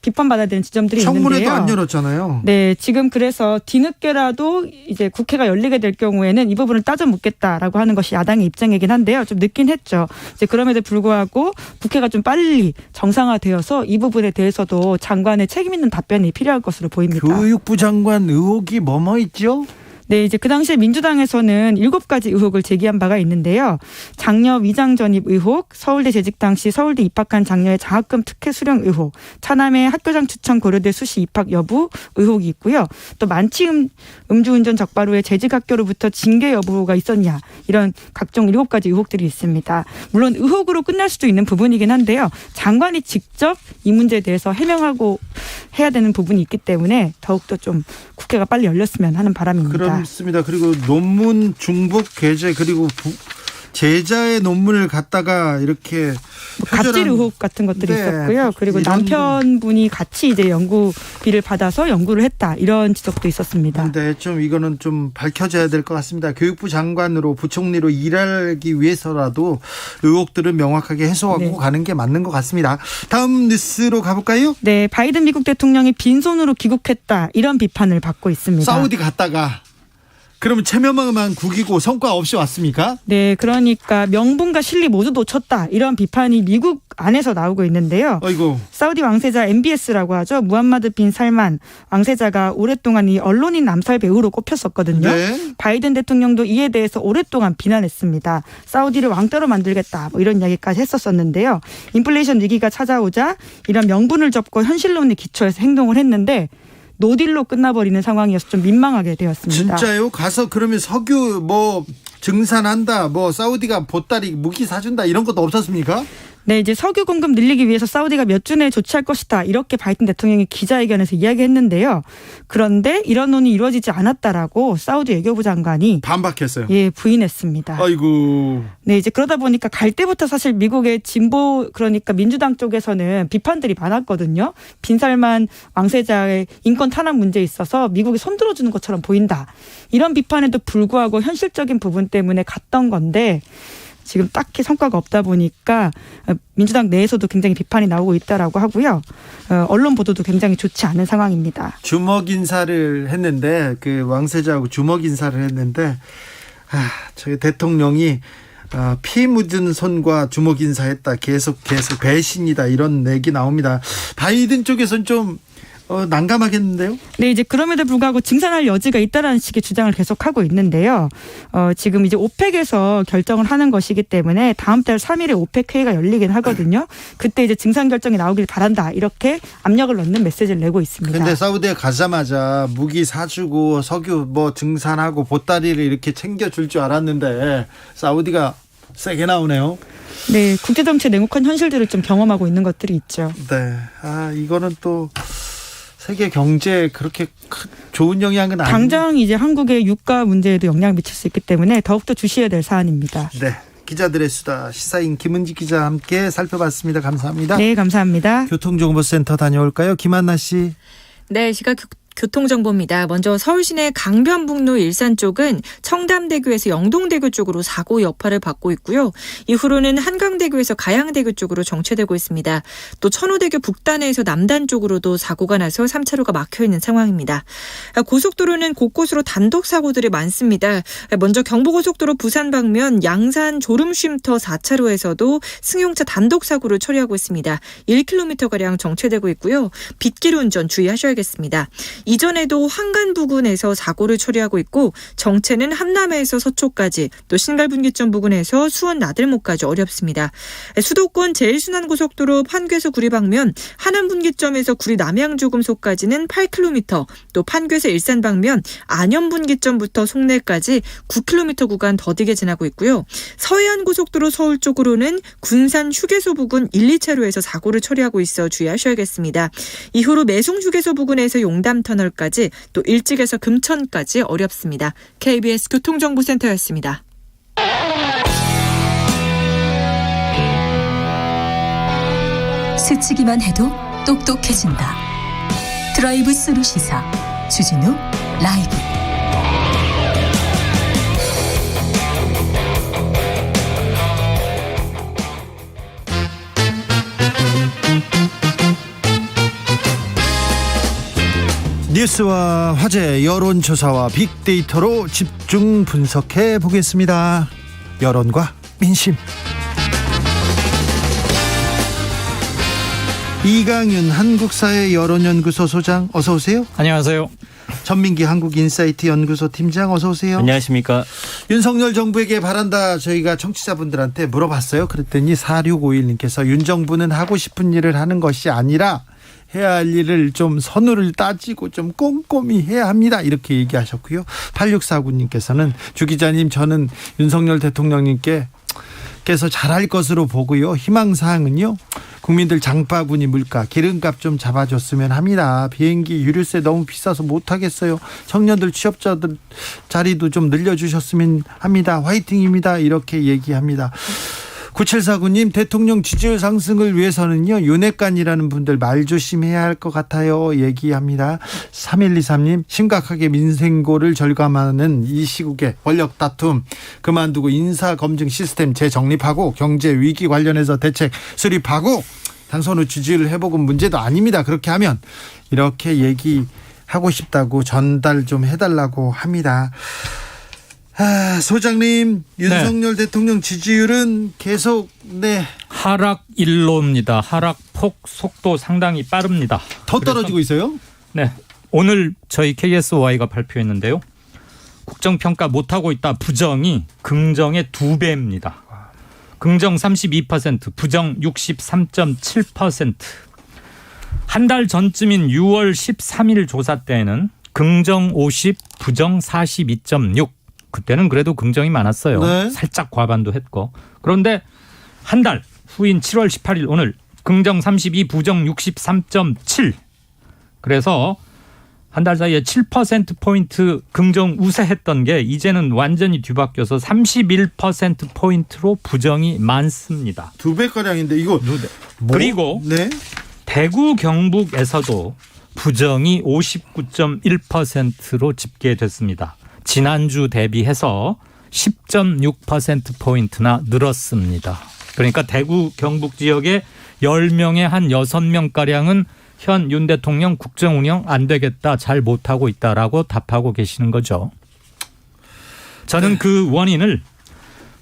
비판받아야 되는 지점들이 있는데요. 청문회도 안 열었잖아요. 네, 지금 그래서 뒤늦게라도 이제 국회가 열리게 될 경우에는 이 부분을 따져 묻겠다라고 하는 것이 야당의 입장이긴 한데요. 좀 늦긴 했죠. 이제 그럼에도 불구하고 국회가 좀 빨리 정상화되어서 이 부분에 대해서도 장관의 책임 있는 답변이 필요할 것으로 보입니다. 교육부 장관 의혹이 뭐뭐 있죠? 네, 이제 그 당시에 민주당에서는 7가지 의혹을 제기한 바가 있는데요. 장녀 위장 전입 의혹, 서울대 재직 당시 서울대 입학한 장녀의 장학금 특혜 수령 의혹, 차남의 학교장 추천 고려대 수시 입학 여부 의혹이 있고요. 또 만취 음주운전 적발 후에 재직 학교로부터 징계 여부가 있었냐, 이런 각종 7가지 의혹들이 있습니다. 물론 의혹으로 끝날 수도 있는 부분이긴 한데요. 장관이 직접 이 문제에 대해서 해명하고 해야 되는 부분이 있기 때문에 더욱더 좀 국회가 빨리 열렸으면 하는 바람입니다. 그렇습니다. 그리고 논문 중복 게재, 그리고 제자의 논문을 갖다가 이렇게 갑질 의혹 같은 것들이 있었고요. 그리고 남편분이 같이 이제 연구비를 받아서 연구를 했다, 이런 지적도 있었습니다. 네, 좀 이거는 좀 밝혀져야 될 것 같습니다. 교육부 장관으로, 부총리로 일하기 위해서라도 의혹들을 명확하게 해소하고 가는 게 맞는 것 같습니다. 다음 뉴스로 가볼까요? 네, 바이든 미국 대통령이 빈손으로 귀국했다, 이런 비판을 받고 있습니다. 사우디 갔다가 그러면 체면만 구기고 성과 없이 왔습니까? 네, 그러니까 명분과 실리 모두 놓쳤다, 이런 비판이 미국 안에서 나오고 있는데요. 아이고. 사우디 왕세자 MBS라고 하죠. 무함마드 빈 살만 왕세자가 오랫동안 이 언론인 남살 배우로 꼽혔었거든요. 네. 바이든 대통령도 이에 대해서 오랫동안 비난했습니다. 사우디를 왕따로 만들겠다, 뭐 이런 이야기까지 했었었는데요. 인플레이션 위기가 찾아오자 이런 명분을 접고 현실론에 기초해서 행동을 했는데 노딜로 끝나버리는 상황이어서 좀 민망하게 되었습니다. 진짜요? 가서 그러면 석유 뭐 증산한다, 뭐 사우디가 보따리 무기 사준다, 이런 것도 없었습니까? 네, 이제 석유 공급 늘리기 위해서 사우디가 몇 주 내에 조치할 것이다, 이렇게 바이든 대통령이 기자회견에서 이야기했는데요. 그런데 이런 논의 이루어지지 않았다라고 사우디 외교부 장관이 반박했어요. 예, 부인했습니다. 아이고. 네, 이제 그러다 보니까 갈 때부터 사실 미국의 진보, 그러니까 민주당 쪽에서는 비판들이 많았거든요. 빈살만 왕세자의 인권 탄압 문제에 있어서 미국이 손들어주는 것처럼 보인다, 이런 비판에도 불구하고 현실적인 부분 때문에 갔던 건데 지금 딱히 성과가 없다 보니까 민주당 내에서도 굉장히 비판이 나오고 있다라고 하고요. 언론 보도도 굉장히 좋지 않은 상황입니다. 주먹 인사를 했는데, 그 왕세자하고 주먹 인사를 했는데, 저희 대통령이 피 묻은 손과 주먹 인사했다, 계속 배신이다, 이런 얘기 나옵니다. 바이든 쪽에서는 좀 난감하겠는데요? 네, 이제 그럼에도 불구하고 증산할 여지가 있다라는 식의 주장을 계속하고 있는데요. 지금 이제 오펙에서 결정을 하는 것이기 때문에 다음 달 3일에 오펙 회의가 열리긴 하거든요. 그때 이제 증산 결정이 나오길 바란다, 이렇게 압력을 넣는 메시지를 내고 있습니다. 근데 사우디에 가자마자 무기 사주고 석유 뭐 증산하고 보따리를 이렇게 챙겨줄 줄 알았는데 사우디가 세게 나오네요. 네, 국제정치의 냉혹한 현실들을 좀 경험하고 있는 것들이 있죠. 네, 이거는 또 세계 경제에 그렇게 좋은 영향은 아닙니다. 당장 이제 한국의 유가 문제에도 영향을 미칠 수 있기 때문에 더욱더 주시해야 될 사안입니다. 네, 기자들의 수다, 시사인 김은지 기자와 함께 살펴봤습니다. 감사합니다. 네, 감사합니다. 교통정보센터 다녀올까요? 김한나 씨. 네, 시각 교통정보입니다. 먼저 서울 시내 강변북로 일산 쪽은 청담대교에서 영동대교 쪽으로 사고 여파를 받고 있고요. 이후로는 한강대교에서 가양대교 쪽으로 정체되고 있습니다. 또 천호대교 북단에서 남단 쪽으로도 사고가 나서 3차로가 막혀있는 상황입니다. 고속도로는 곳곳으로 단독 사고들이 많습니다. 먼저 경부고속도로 부산 방면 양산 졸음쉼터 4차로에서도 승용차 단독 사고를 처리하고 있습니다. 1km가량 정체되고 있고요. 빗길 운전 주의하셔야겠습니다. 이전에도 황간 부근에서 사고를 처리하고 있고 정체는 함남에서 서초까지, 또 신갈분기점 부근에서 수원 나들목까지 어렵습니다. 수도권 제일순환고속도로 판교에서 구리 방면 하남분기점에서 구리 남양주금소까지는 8km, 또 판교에서 일산 방면 안현분기점부터 송내까지 9km 구간 더디게 지나고 있고요. 서해안고속도로 서울 쪽으로는 군산 휴게소 부근 1, 2차로에서 사고를 처리하고 있어 주의하셔야겠습니다. 이후로 매송 휴게소 부근에서 용담터널까지, 또 일찍에서 금천까지 어렵습니다. KBS 교통정보센터였습니다. 스치기만 해도 똑똑해진다. 드라이브 스루 시사 주진우 라이브. 뉴스와 화제, 여론조사와 빅데이터로 집중 분석해 보겠습니다. 여론과 민심. 이강윤 한국사회 여론연구소 소장, 어서 오세요. 안녕하세요. 전민기 한국인사이트 연구소 팀장 어서 오세요. 안녕하십니까. 윤석열 정부에게 바란다 저희가 청취자분들한테 물어봤어요. 그랬더니 4651님께서 윤 정부는 하고 싶은 일을 하는 것이 아니라 해야 할 일을 좀 선후를 따지고 좀 꼼꼼히 해야 합니다. 이렇게 얘기하셨고요. 8649님께서는 주 기자님 저는 윤석열 대통령님께서 잘할 것으로 보고요. 희망사항은요. 국민들 장바구니 물가 기름값 좀 잡아줬으면 합니다. 비행기 유류세 너무 비싸서 못하겠어요. 청년들 취업자들 자리도 좀 늘려주셨으면 합니다. 화이팅입니다. 이렇게 얘기합니다. 9749님 대통령 지지율 상승을 위해서는요 윤핵관이라는 분들 말 조심해야 할 것 같아요 얘기합니다. 3123님 심각하게 민생고를 절감하는 이 시국에 권력 다툼 그만두고 인사검증 시스템 재정립하고 경제 위기 관련해서 대책 수립하고 당선 후 지지율 회복은 문제도 아닙니다. 그렇게 하면 이렇게 얘기하고 싶다고 전달 좀 해달라고 합니다. 소장님 윤석열 대통령 지지율은 계속 하락 일로입니다. 하락폭 속도 상당히 빠릅니다. 더 떨어지고 있어요? 네, 오늘 저희 KSY가 발표했는데요. 국정평가 못하고 있다 부정이 긍정의 2배입니다. 긍정 32%, 부정 63.7%. 한 달 전쯤인 6월 13일 조사 때에는 긍정 50, 부정 42.6. 그때는 그래도 긍정이 많았어요. 네. 살짝 과반도 했고. 그런데 한 달 후인 7월 18일 오늘 긍정 32, 부정 63.7. 그래서 한 달 사이에 7%포인트 긍정 우세했던 게 이제는 완전히 뒤바뀌어서 31%포인트로 부정이 많습니다. 2배가량인데 이거 그리고 대구 경북에서도 부정이 59.1%로 집계됐습니다. 지난주 대비해서 10.6%포인트나 늘었습니다. 그러니까 대구 경북 지역에 10명에 한 6명가량은 현 윤 대통령 국정 운영 안 되겠다, 잘 못하고 있다라고 답하고 계시는 거죠. 저는 그 원인을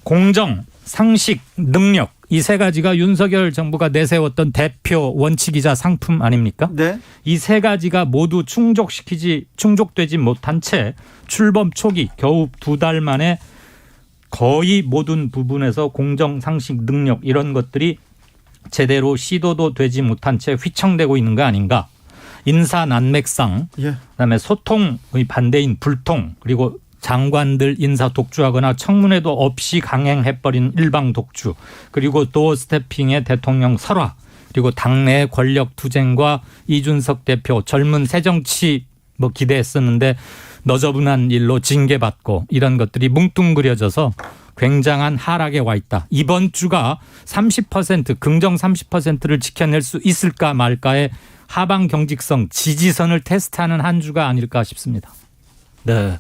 공정, 상식, 능력 이 세 가지가 윤석열 정부가 내세웠던 대표 원칙이자 상품 아닙니까? 네. 이 세 가지가 모두 충족되지 못한 채 출범 초기 겨우 2달 만에 거의 모든 부분에서 공정, 상식, 능력 이런 것들이 제대로 시도도 되지 못한 채 휘청대고 있는 거 아닌가. 인사 난맥상, 그다음에 소통의 반대인 불통, 그리고 장관들 인사 독주하거나 청문회도 없이 강행해버린 일방 독주, 그리고 도어 스태핑의 대통령 설화, 그리고 당내 권력 투쟁과 이준석 대표 젊은 새정치 기대했었는데 너저분한 일로 징계받고 이런 것들이 뭉뚱그려져서 굉장한 하락에 와 있다. 이번 주가 30% 긍정 30%를 지켜낼 수 있을까 말까의 하방 경직성 지지선을 테스트하는 한 주가 아닐까 싶습니다. 네.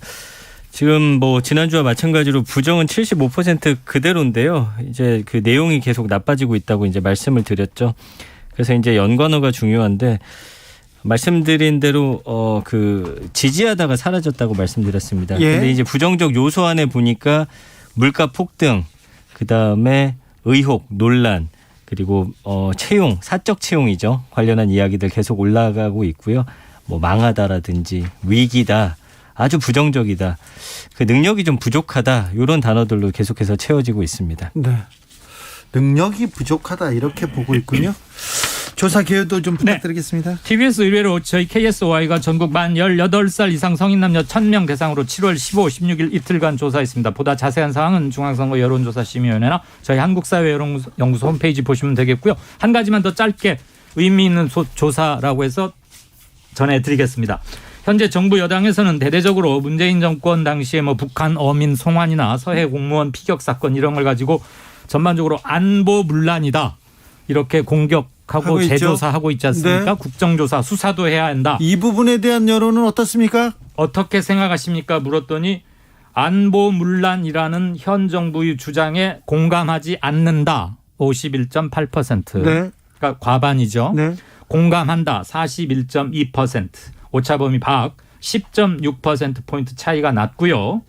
지금 지난주와 마찬가지로 부정은 75% 그대로인데요. 이제 그 내용이 계속 나빠지고 있다고 이제 말씀을 드렸죠. 그래서 이제 연관어가 중요한데 말씀드린 대로 그 지지하다가 사라졌다고 말씀드렸습니다. 그런데 이제 부정적 요소 안에 보니까 물가 폭등, 그다음에 의혹, 논란, 그리고 채용, 사적 채용이죠. 관련한 이야기들 계속 올라가고 있고요. 망하다라든지 위기다. 아주 부정적이다. 그 능력이 좀 부족하다. 이런 단어들로 계속해서 채워지고 있습니다. 네. 능력이 부족하다 이렇게 보고 있군요. 조사 개요도 좀 부탁드리겠습니다. TBS 의뢰로 저희 KSY가 전국 만 18살 이상 성인 남녀 1,000명 대상으로 7월 15, 16일 이틀간 조사했습니다. 보다 자세한 사항은 중앙선거 여론조사심의위원회나 저희 한국사회여론연구소 홈페이지 보시면 되겠고요. 한 가지만 더 짧게 의미 있는 조사라고 해서 전해드리겠습니다. 현재 정부 여당에서는 대대적으로 문재인 정권 당시에 북한 어민 송환이나 서해 공무원 피격 사건 이런 걸 가지고 전반적으로 안보 문란이다. 이렇게 공격하고 재조사하고 있지 않습니까? 네. 국정조사 수사도 해야 한다. 이 부분에 대한 여론은 어떻습니까? 어떻게 생각하십니까? 물었더니 안보 문란이라는 현 정부의 주장에 공감하지 않는다. 51.8%. 네. 그러니까 과반이죠. 네. 공감한다. 41.2%. 오차범위 박 10.6%포인트 차이가 났고요.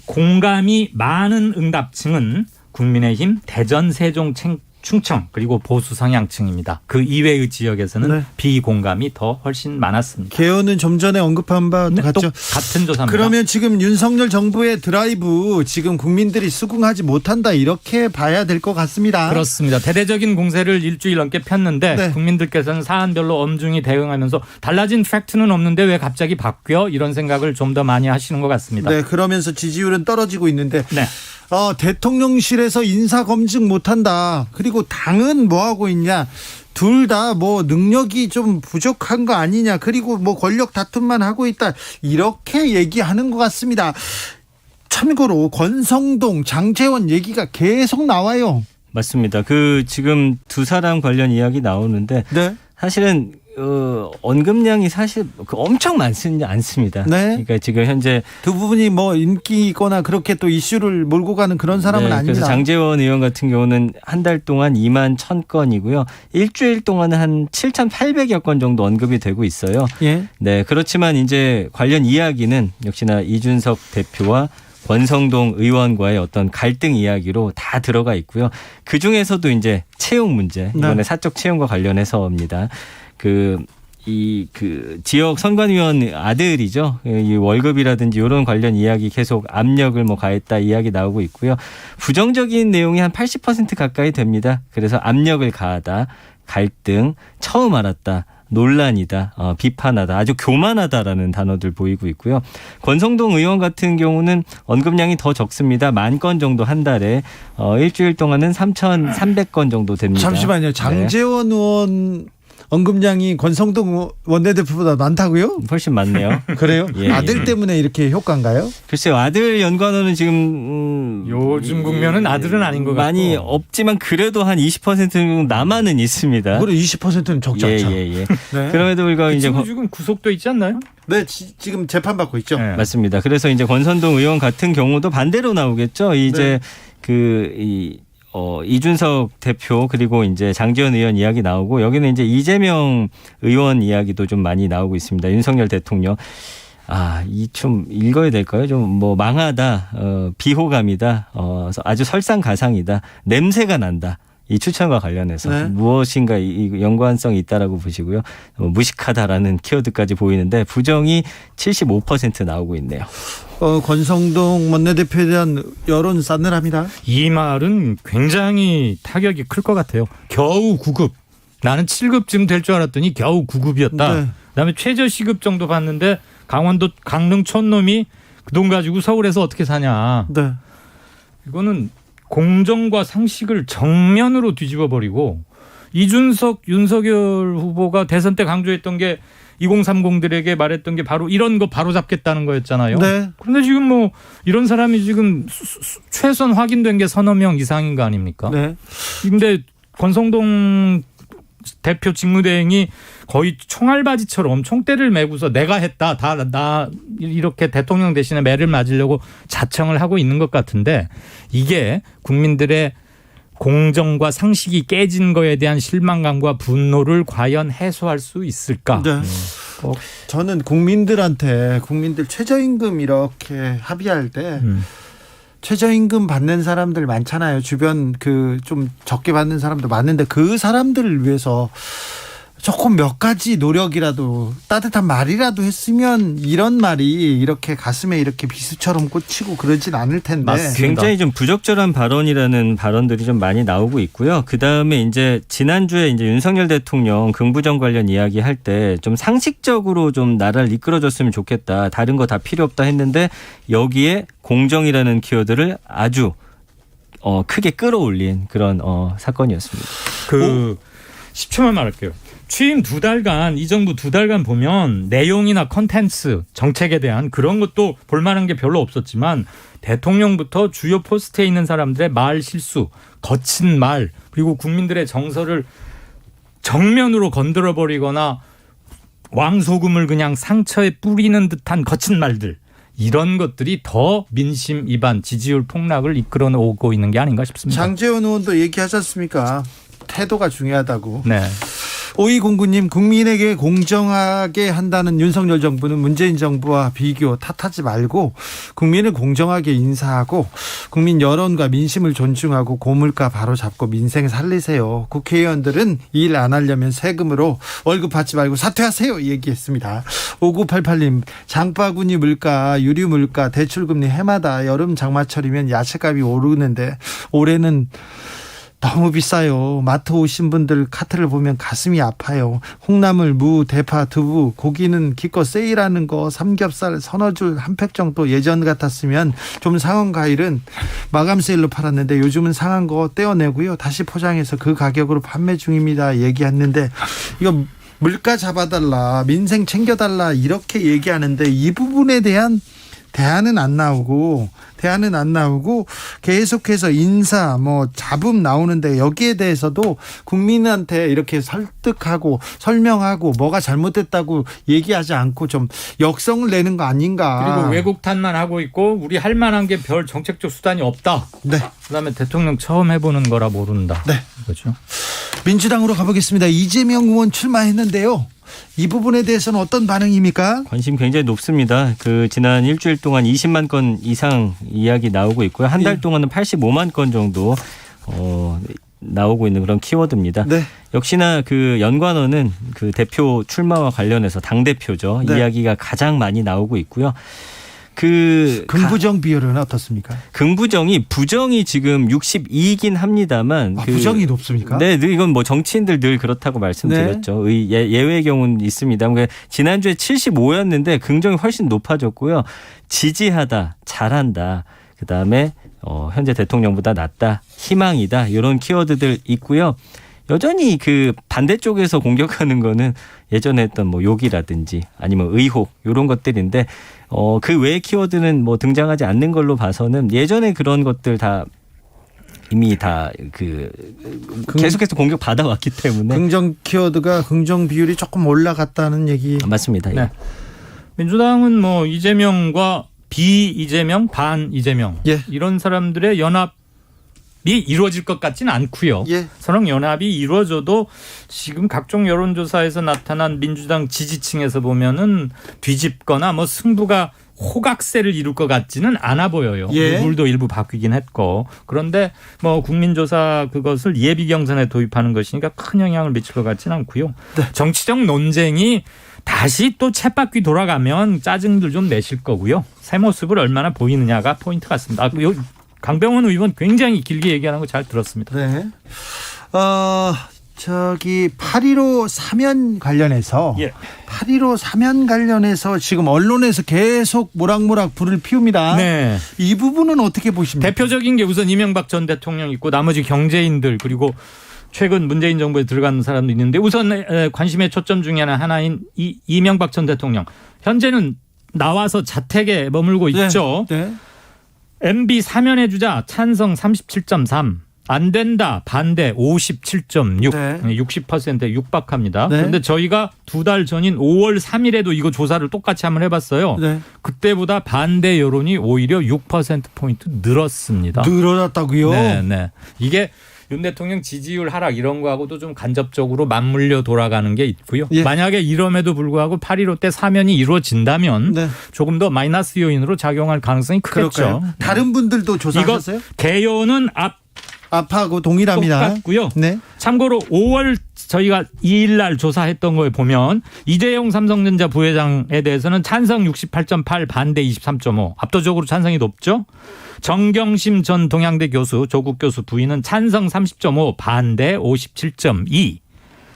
공감이 많은 응답층은 국민의힘, 대전 세종 충청 그리고 보수 성향층입니다. 그 이외의 지역에서는 네. 비공감이 더 훨씬 많았습니다. 개헌은 좀 전에 언급한 바 네, 같죠. 또 같은 조사입니다. 그러면 지금 윤석열 정부의 드라이브 지금 국민들이 수긍하지 못한다 이렇게 봐야 될 것 같습니다. 그렇습니다. 대대적인 공세를 일주일 넘게 폈는데 네. 국민들께서는 사안별로 엄중히 대응하면서 달라진 팩트는 없는데 왜 갑자기 바뀌어? 이런 생각을 좀 더 많이 하시는 것 같습니다. 네, 그러면서 지지율은 떨어지고 있는데 네. 대통령실에서 인사 검증 못한다. 그리고 당은 뭐 하고 있냐? 둘 다 뭐 능력이 좀 부족한 거 아니냐? 그리고 뭐 권력 다툼만 하고 있다. 이렇게 얘기하는 것 같습니다. 참고로 권성동, 장제원 얘기가 계속 나와요. 맞습니다. 그 지금 두 사람 관련 이야기 나오는데 네. 사실은 언급량이 사실 엄청 많지 않습니다. 네. 그러니까 지금 현재 두 부분이 뭐 인기거나 그렇게 또 이슈를 몰고 가는 그런 사람은 네, 아닙니다. 그래서 장제원 의원 같은 경우는 한 달 동안 2만 1,000건이고요. 일주일 동안은 한 7,800여 건 정도 언급이 되고 있어요. 예. 네, 그렇지만 이제 관련 이야기는 역시나 이준석 대표와 권성동 의원과의 어떤 갈등 이야기로 다 들어가 있고요. 그 중에서도 이제 채용 문제, 이번에 네. 사적 채용과 관련해서입니다. 그 지역 선관위원 아들이죠. 이 월급이라든지 이런 관련 이야기 계속 압력을 뭐 가했다 이야기 나오고 있고요. 부정적인 내용이 한 80% 가까이 됩니다. 그래서 압력을 가하다, 갈등, 처음 알았다. 논란이다, 비판하다, 아주 교만하다라는 단어들 보이고 있고요. 권성동 의원 같은 경우는 언급량이 더 적습니다. 10,000건 정도 한 달에 일주일 동안은 3,300건 정도 됩니다. 잠시만요. 장제원 의원 언급량이 권성동 원내대표보다 많다고요? 훨씬 많네요. 그래요? 예, 아들 예. 때문에 이렇게 효과인가요? 글쎄요, 아들 연관어는 지금 요즘 국면은 아들은 아닌 것 같고 많이 없지만 그래도 한 20% 정도 남아는 있습니다. 그래 20%는 적지 않죠. 예. 네. 그럼에도 불구하고 이제 지금 구속돼 있지 않나요? 네, 지금 재판 받고 있죠. 네. 맞습니다. 그래서 이제 권선동 의원 같은 경우도 반대로 나오겠죠. 이제 이준석 대표 그리고 이제 장제원 의원 이야기 나오고 여기는 이제 이재명 의원 이야기도 좀 많이 나오고 있습니다. 윤석열 대통령. 이 좀 읽어야 될까요? 좀 뭐 망하다, 비호감이다, 아주 설상가상이다, 냄새가 난다. 이 추천과 관련해서 네. 무엇인가 이 연관성이 있다라고 보시고요. 무식하다라는 키워드까지 보이는데 부정이 75% 나오고 있네요. 권성동 원내대표에 대한 여론 싸늘합니다. 이 말은 굉장히 타격이 클 것 같아요. 겨우 9급. 나는 7급쯤 될 줄 알았더니 겨우 9급이었다. 네. 그다음에 최저 시급 정도 받는데 강원도 강릉 촌놈이 그 돈 가지고 서울에서 어떻게 사냐. 네. 이거는 공정과 상식을 정면으로 뒤집어버리고 이준석, 윤석열 후보가 대선 때 강조했던 게 2030들에게 말했던 게 바로 이런 거 바로 잡겠다는 거였잖아요. 네. 그런데 지금 뭐 이런 사람이 지금 최소한 확인된 게 서너 명 이상인 거 아닙니까? 네. 근데 권성동 대표 직무대행이 거의 총알바지처럼 총대를 메고서 내가 했다. 나 이렇게 대통령 대신에 매를 맞으려고 자청을 하고 있는 것 같은데 이게 국민들의 공정과 상식이 깨진 거에 대한 실망감과 분노를 과연 해소할 수 있을까? 네. 저는 국민들 최저임금 이렇게 합의할 때 최저임금 받는 사람들 많잖아요. 주변 좀 적게 받는 사람도 많은데 그 사람들을 위해서 조금 몇 가지 노력이라도 따뜻한 말이라도 했으면 이런 말이 이렇게 가슴에 이렇게 비수처럼 꽂히고 그러진 않을 텐데. 맞습니다. 굉장히 좀 부적절한 발언이라는 발언들이 좀 많이 나오고 있고요. 그 다음에 이제 지난주에 이제 윤석열 대통령 긍부정 관련 이야기 할 때 좀 상식적으로 좀 나라를 이끌어줬으면 좋겠다. 다른 거 다 필요 없다 했는데 여기에 공정이라는 키워드를 아주 크게 끌어올린 그런 사건이었습니다. 10초만 말할게요. 취임 2달간, 이 정부 2달간 보면 내용이나 컨텐츠, 정책에 대한 그런 것도 볼만한 게 별로 없었지만 대통령부터 주요 포스트에 있는 사람들의 말 실수, 거친 말, 그리고 국민들의 정서를 정면으로 건드려버리거나 왕소금을 그냥 상처에 뿌리는 듯한 거친 말들. 이런 것들이 더 민심 이반, 지지율 폭락을 이끌어 오고 있는 게 아닌가 싶습니다. 장제원 의원도 얘기하셨습니까? 태도가 중요하다고. 네. 5209님, 국민에게 공정하게 한다는 윤석열 정부는 문재인 정부와 비교 탓하지 말고 국민을 공정하게 인사하고 국민 여론과 민심을 존중하고 고물가 바로잡고 민생 살리세요. 국회의원들은 일 안 하려면 세금으로 월급 받지 말고 사퇴하세요, 얘기했습니다. 5988님, 장바구니 물가, 유류 물가, 대출금리 해마다 여름 장마철이면 야채값이 오르는데 올해는 너무 비싸요. 마트 오신 분들 카트를 보면 가슴이 아파요. 콩나물, 무, 대파, 두부, 고기는 기껏 세일하는 거 삼겹살 서너 줄 한 팩 정도 예전 같았으면 좀 상한 과일은 마감 세일로 팔았는데 요즘은 상한 거 떼어내고요. 다시 포장해서 그 가격으로 판매 중입니다. 얘기했는데 이거 물가 잡아달라, 민생 챙겨달라 이렇게 얘기하는데 이 부분에 대한 대안은 안 나오고 계속해서 인사 잡음 나오는데 여기에 대해서도 국민한테 이렇게 설득하고 설명하고 뭐가 잘못됐다고 얘기하지 않고 좀 역성을 내는 거 아닌가. 그리고 외국 탓만 하고 있고 우리 할 만한 게 별 정책적 수단이 없다. 네. 그다음에 대통령 처음 해보는 거라 모른다. 네. 그렇죠. 민주당으로 가보겠습니다. 이재명 의원 출마했는데요. 이 부분에 대해서는 어떤 반응입니까? 관심 굉장히 높습니다. 지난 일주일 동안 20만 건 이상 이야기 나오고 있고요. 한 달 동안은 85만 건 정도 나오고 있는 그런 키워드입니다. 네. 역시나 연관어는 대표 출마와 관련해서 당대표죠. 네. 이야기가 가장 많이 나오고 있고요. 긍부정 비율은 어떻습니까? 부정이 지금 62이긴 합니다만. 부정이 높습니까? 네, 이건 정치인들 늘 그렇다고 말씀드렸죠. 네. 예외의 경우는 있습니다. 지난주에 75였는데 긍정이 훨씬 높아졌고요. 지지하다, 잘한다, 그다음에 현재 대통령보다 낫다, 희망이다, 이런 키워드들 있고요. 여전히 반대쪽에서 공격하는 거는 예전에 했던 욕이라든지 아니면 의혹 이런 것들인데 그 외의 키워드는 등장하지 않는 걸로 봐서는 예전에 그런 것들 다 이미 다 계속해서 공격 받아왔기 때문에 긍정 키워드가 긍정 비율이 조금 올라갔다는 얘기. 맞습니다. 네. 민주당은 이재명과 비-이재명, 반-이재명 이런 사람들의 연합이 이루어질 것 같지는 않고요. 선언 연합이 이루어져도 지금 각종 여론조사에서 나타난 민주당 지지층에서 보면은 뒤집거나 승부가 호각세를 이룰 것 같지는 않아 보여요. 룰도 일부 바뀌긴 했고. 그런데 국민조사 그것을 예비 경선에 도입하는 것이니까 큰 영향을 미칠 것 같지는 않고요. 네. 정치적 논쟁이 다시 또 쳇바퀴 돌아가면 짜증들 좀 내실 거고요. 새 모습을 얼마나 보이느냐가 포인트 같습니다. 강병원 의원 굉장히 길게 얘기하는 거 잘 들었습니다. 네. 8.15 사면 관련해서 8.15 사면 관련해서 지금 언론에서 계속 모락모락 불을 피웁니다. 네. 이 부분은 어떻게 보십니까? 대표적인 게 우선 이명박 전 대통령 있고 나머지 경제인들 그리고 최근 문재인 정부에 들어간 사람도 있는데 우선 관심의 초점 중에 하나인 이명박 전 대통령. 현재는 나와서 자택에 머물고 있죠. 네. MB 사면해주자 찬성 37.3, 안 된다 반대 57.6, 60%에 육박합니다. 그런데 저희가 2달 전인 5월 3일에도 이거 조사를 똑같이 한번 해봤어요. 그때보다 반대 여론이 오히려 6%포인트 늘었습니다. 늘어났다고요? 네. 이게 윤 대통령 지지율 하락 이런 거하고도 좀 간접적으로 맞물려 돌아가는 게 있고요. 만약에 이럼에도 불구하고 8.15 때 사면이 이루어진다면 조금 더 마이너스 요인으로 작용할 가능성이 크겠죠. 그럴까요? 다른 분들도 조사하셨어요? 이거 개요는 앞하고 동일합니다. 똑같고요. 네. 참고로 5월 저희가 2일 날 조사했던 거에 보면 이재용 삼성전자 부회장에 대해서는 찬성 68.8, 반대 23.5. 압도적으로 찬성이 높죠. 정경심 전 동양대 교수, 조국 교수 부인은 찬성 30.5, 반대 57.2.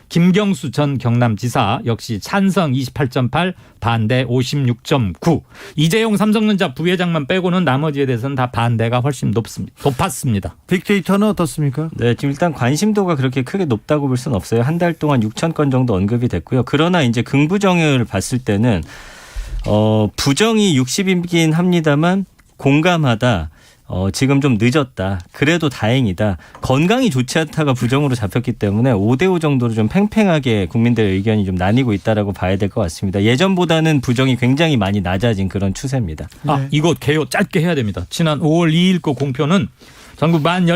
김경수 전 경남지사 역시 찬성 28.8, 반대 56.9. 이재용 삼성전자 부회장만 빼고는 나머지에 대해서는 다 반대가 훨씬 높았습니다. 빅데이터는 어떻습니까? 네, 지금 일단 관심도가 그렇게 크게 높다고 볼 수는 없어요. 한 달 동안 6천 건 정도 언급이 됐고요. 그러나 이제 긍부정을 봤을 때는 부정이 60이긴 합니다만 공감하다. 지금 좀 늦었다. 그래도 다행이다. 건강이 좋지 않다가 부정으로 잡혔기 때문에 5대5 정도로 좀 팽팽하게 국민들의 의견이 좀 나뉘고 있다라고 봐야 될 것 같습니다. 예전보다는 부정이 굉장히 많이 낮아진 그런 추세입니다. 이거 개요 짧게 해야 됩니다. 지난 5월 2일 거 공표는 전국 만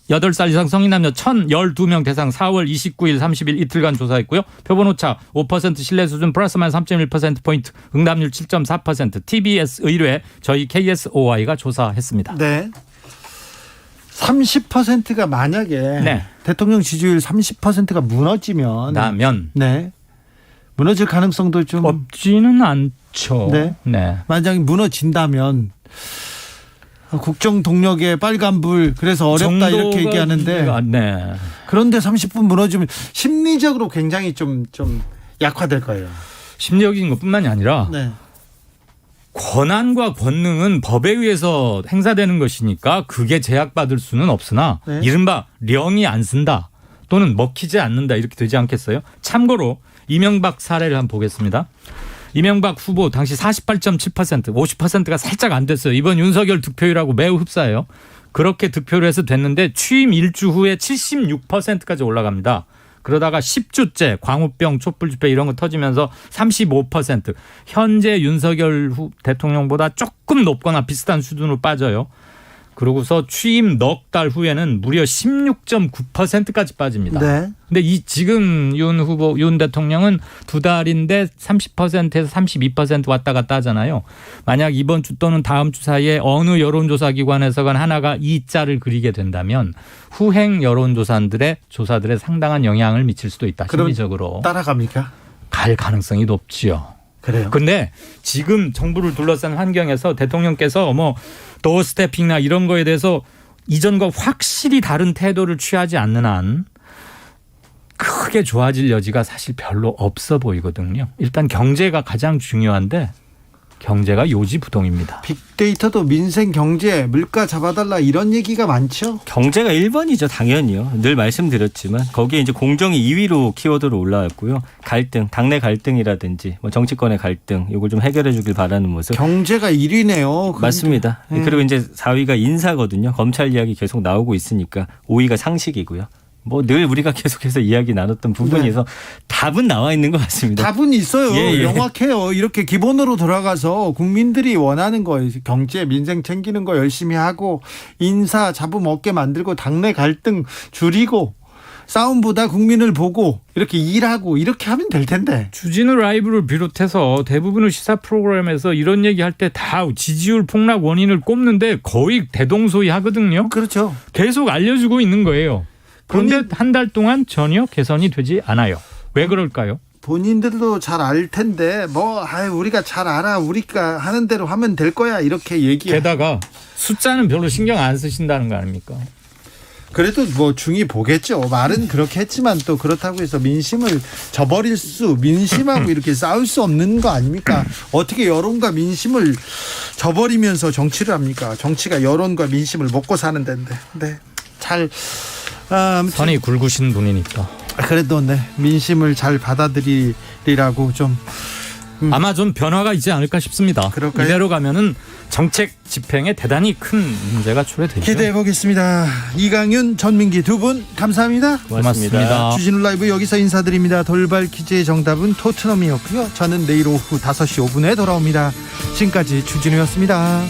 18살 이상 성인 남녀 1,012명 대상 4월 29일 30일 이틀간 조사했고요. 표본오차 5% 신뢰 수준 플러스 마이너스 3.1%포인트 응답률 7.4% TBS 의뢰 저희 KSOI가 조사했습니다. 네. 30%가 만약에 네. 대통령 지지율 30%가 무너지면 네. 무너질 가능성도 좀 없지는 않죠. 네. 네. 만약에 무너진다면 국정 동력의 빨간불 그래서 어렵다 이렇게 얘기하는데 네. 그런데 30분 무너지면 심리적으로 굉장히 좀 약화될 거예요. 심리적인 것뿐만이 아니라 네. 권한과 권능은 법에 의해서 행사되는 것이니까 그게 제약받을 수는 없으나 네. 이른바 령이 안 쓴다 또는 먹히지 않는다 이렇게 되지 않겠어요? 참고로 이명박 사례를 한번 보겠습니다. 이명박 후보 당시 48.7% 50%가 살짝 안 됐어요. 이번 윤석열 득표율하고 매우 흡사해요. 그렇게 득표를 해서 됐는데 취임 1주 후에 76%까지 올라갑니다. 그러다가 10주째 광우병, 촛불 집회 이런 거 터지면서 35%. 현재 윤석열 대통령보다 조금 높거나 비슷한 수준으로 빠져요. 그러고서 취임 넉 달 후에는 무려 16.9%까지 빠집니다. 네. 근데 지금 윤 대통령은 두 달인데 30%에서 32% 왔다 갔다 하잖아요. 만약 이번 주 또는 다음 주 사이에 어느 여론조사 기관에서건 하나가 이 자를 그리게 된다면 후행 여론조사들의 상당한 영향을 미칠 수도 있다. 심리적으로. 따라갑니까? 갈 가능성이 높지요. 그래요. 근데 지금 정부를 둘러싼 환경에서 대통령께서 도어스태핑이나 이런 거에 대해서 이전과 확실히 다른 태도를 취하지 않는 한 크게 좋아질 여지가 사실 별로 없어 보이거든요. 일단 경제가 가장 중요한데 경제가 요지부동입니다. 빅데이터도 민생 경제 물가 잡아달라 이런 얘기가 많죠. 경제가 1번이죠. 당연히요. 늘 말씀드렸지만 거기에 이제 공정이 2위로 키워드로 올라왔고요. 갈등, 당내 갈등이라든지 정치권의 갈등 이걸 좀 해결해 주길 바라는 모습. 경제가 1위네요. 맞습니다. 그리고 이제 4위가 인사거든요. 검찰 이야기 계속 나오고 있으니까 5위가 상식이고요. 늘 우리가 계속해서 이야기 나눴던 부분에서 답은 나와 있는 것 같습니다. 답은 있어요. 예. 명확해요. 이렇게 기본으로 돌아가서 국민들이 원하는 거 경제 민생 챙기는 거 열심히 하고 인사 잡음 없게 만들고 당내 갈등 줄이고 싸움보다 국민을 보고 이렇게 일하고 이렇게 하면 될 텐데. 주진우 라이브를 비롯해서 대부분의 시사 프로그램에서 이런 얘기할 때 다 지지율 폭락 원인을 꼽는데 거의 대동소이하거든요. 그렇죠. 계속 알려주고 있는 거예요. 그런데 한 달 동안 전혀 개선이 되지 않아요. 왜 그럴까요? 본인들도 잘 알 텐데 우리가 잘 알아. 우리가 하는 대로 하면 될 거야. 이렇게 얘기해. 게다가 숫자는 별로 신경 안 쓰신다는 거 아닙니까? 그래도 중히 보겠죠. 말은 그렇게 했지만 또 그렇다고 해서 민심을 저버릴 민심하고 이렇게 싸울 수 없는 거 아닙니까? 어떻게 여론과 민심을 저버리면서 정치를 합니까? 정치가 여론과 민심을 먹고 사는 데인데. 네. 선이 굵으신 분이니까. 그래도 민심을 잘 받아들이라고 좀 아마 좀 변화가 있지 않을까 싶습니다. 그럴까요? 이대로 가면은 정책 집행에 대단히 큰 문제가 초래되죠. 기대해 보겠습니다. 이강윤, 전민기 두 분 감사합니다. 고맙습니다. 주진우 라이브 여기서 인사드립니다. 돌발 퀴즈의 정답은 토트넘이었고요. 저는 내일 오후 5시 5분에 돌아옵니다. 지금까지 주진우였습니다.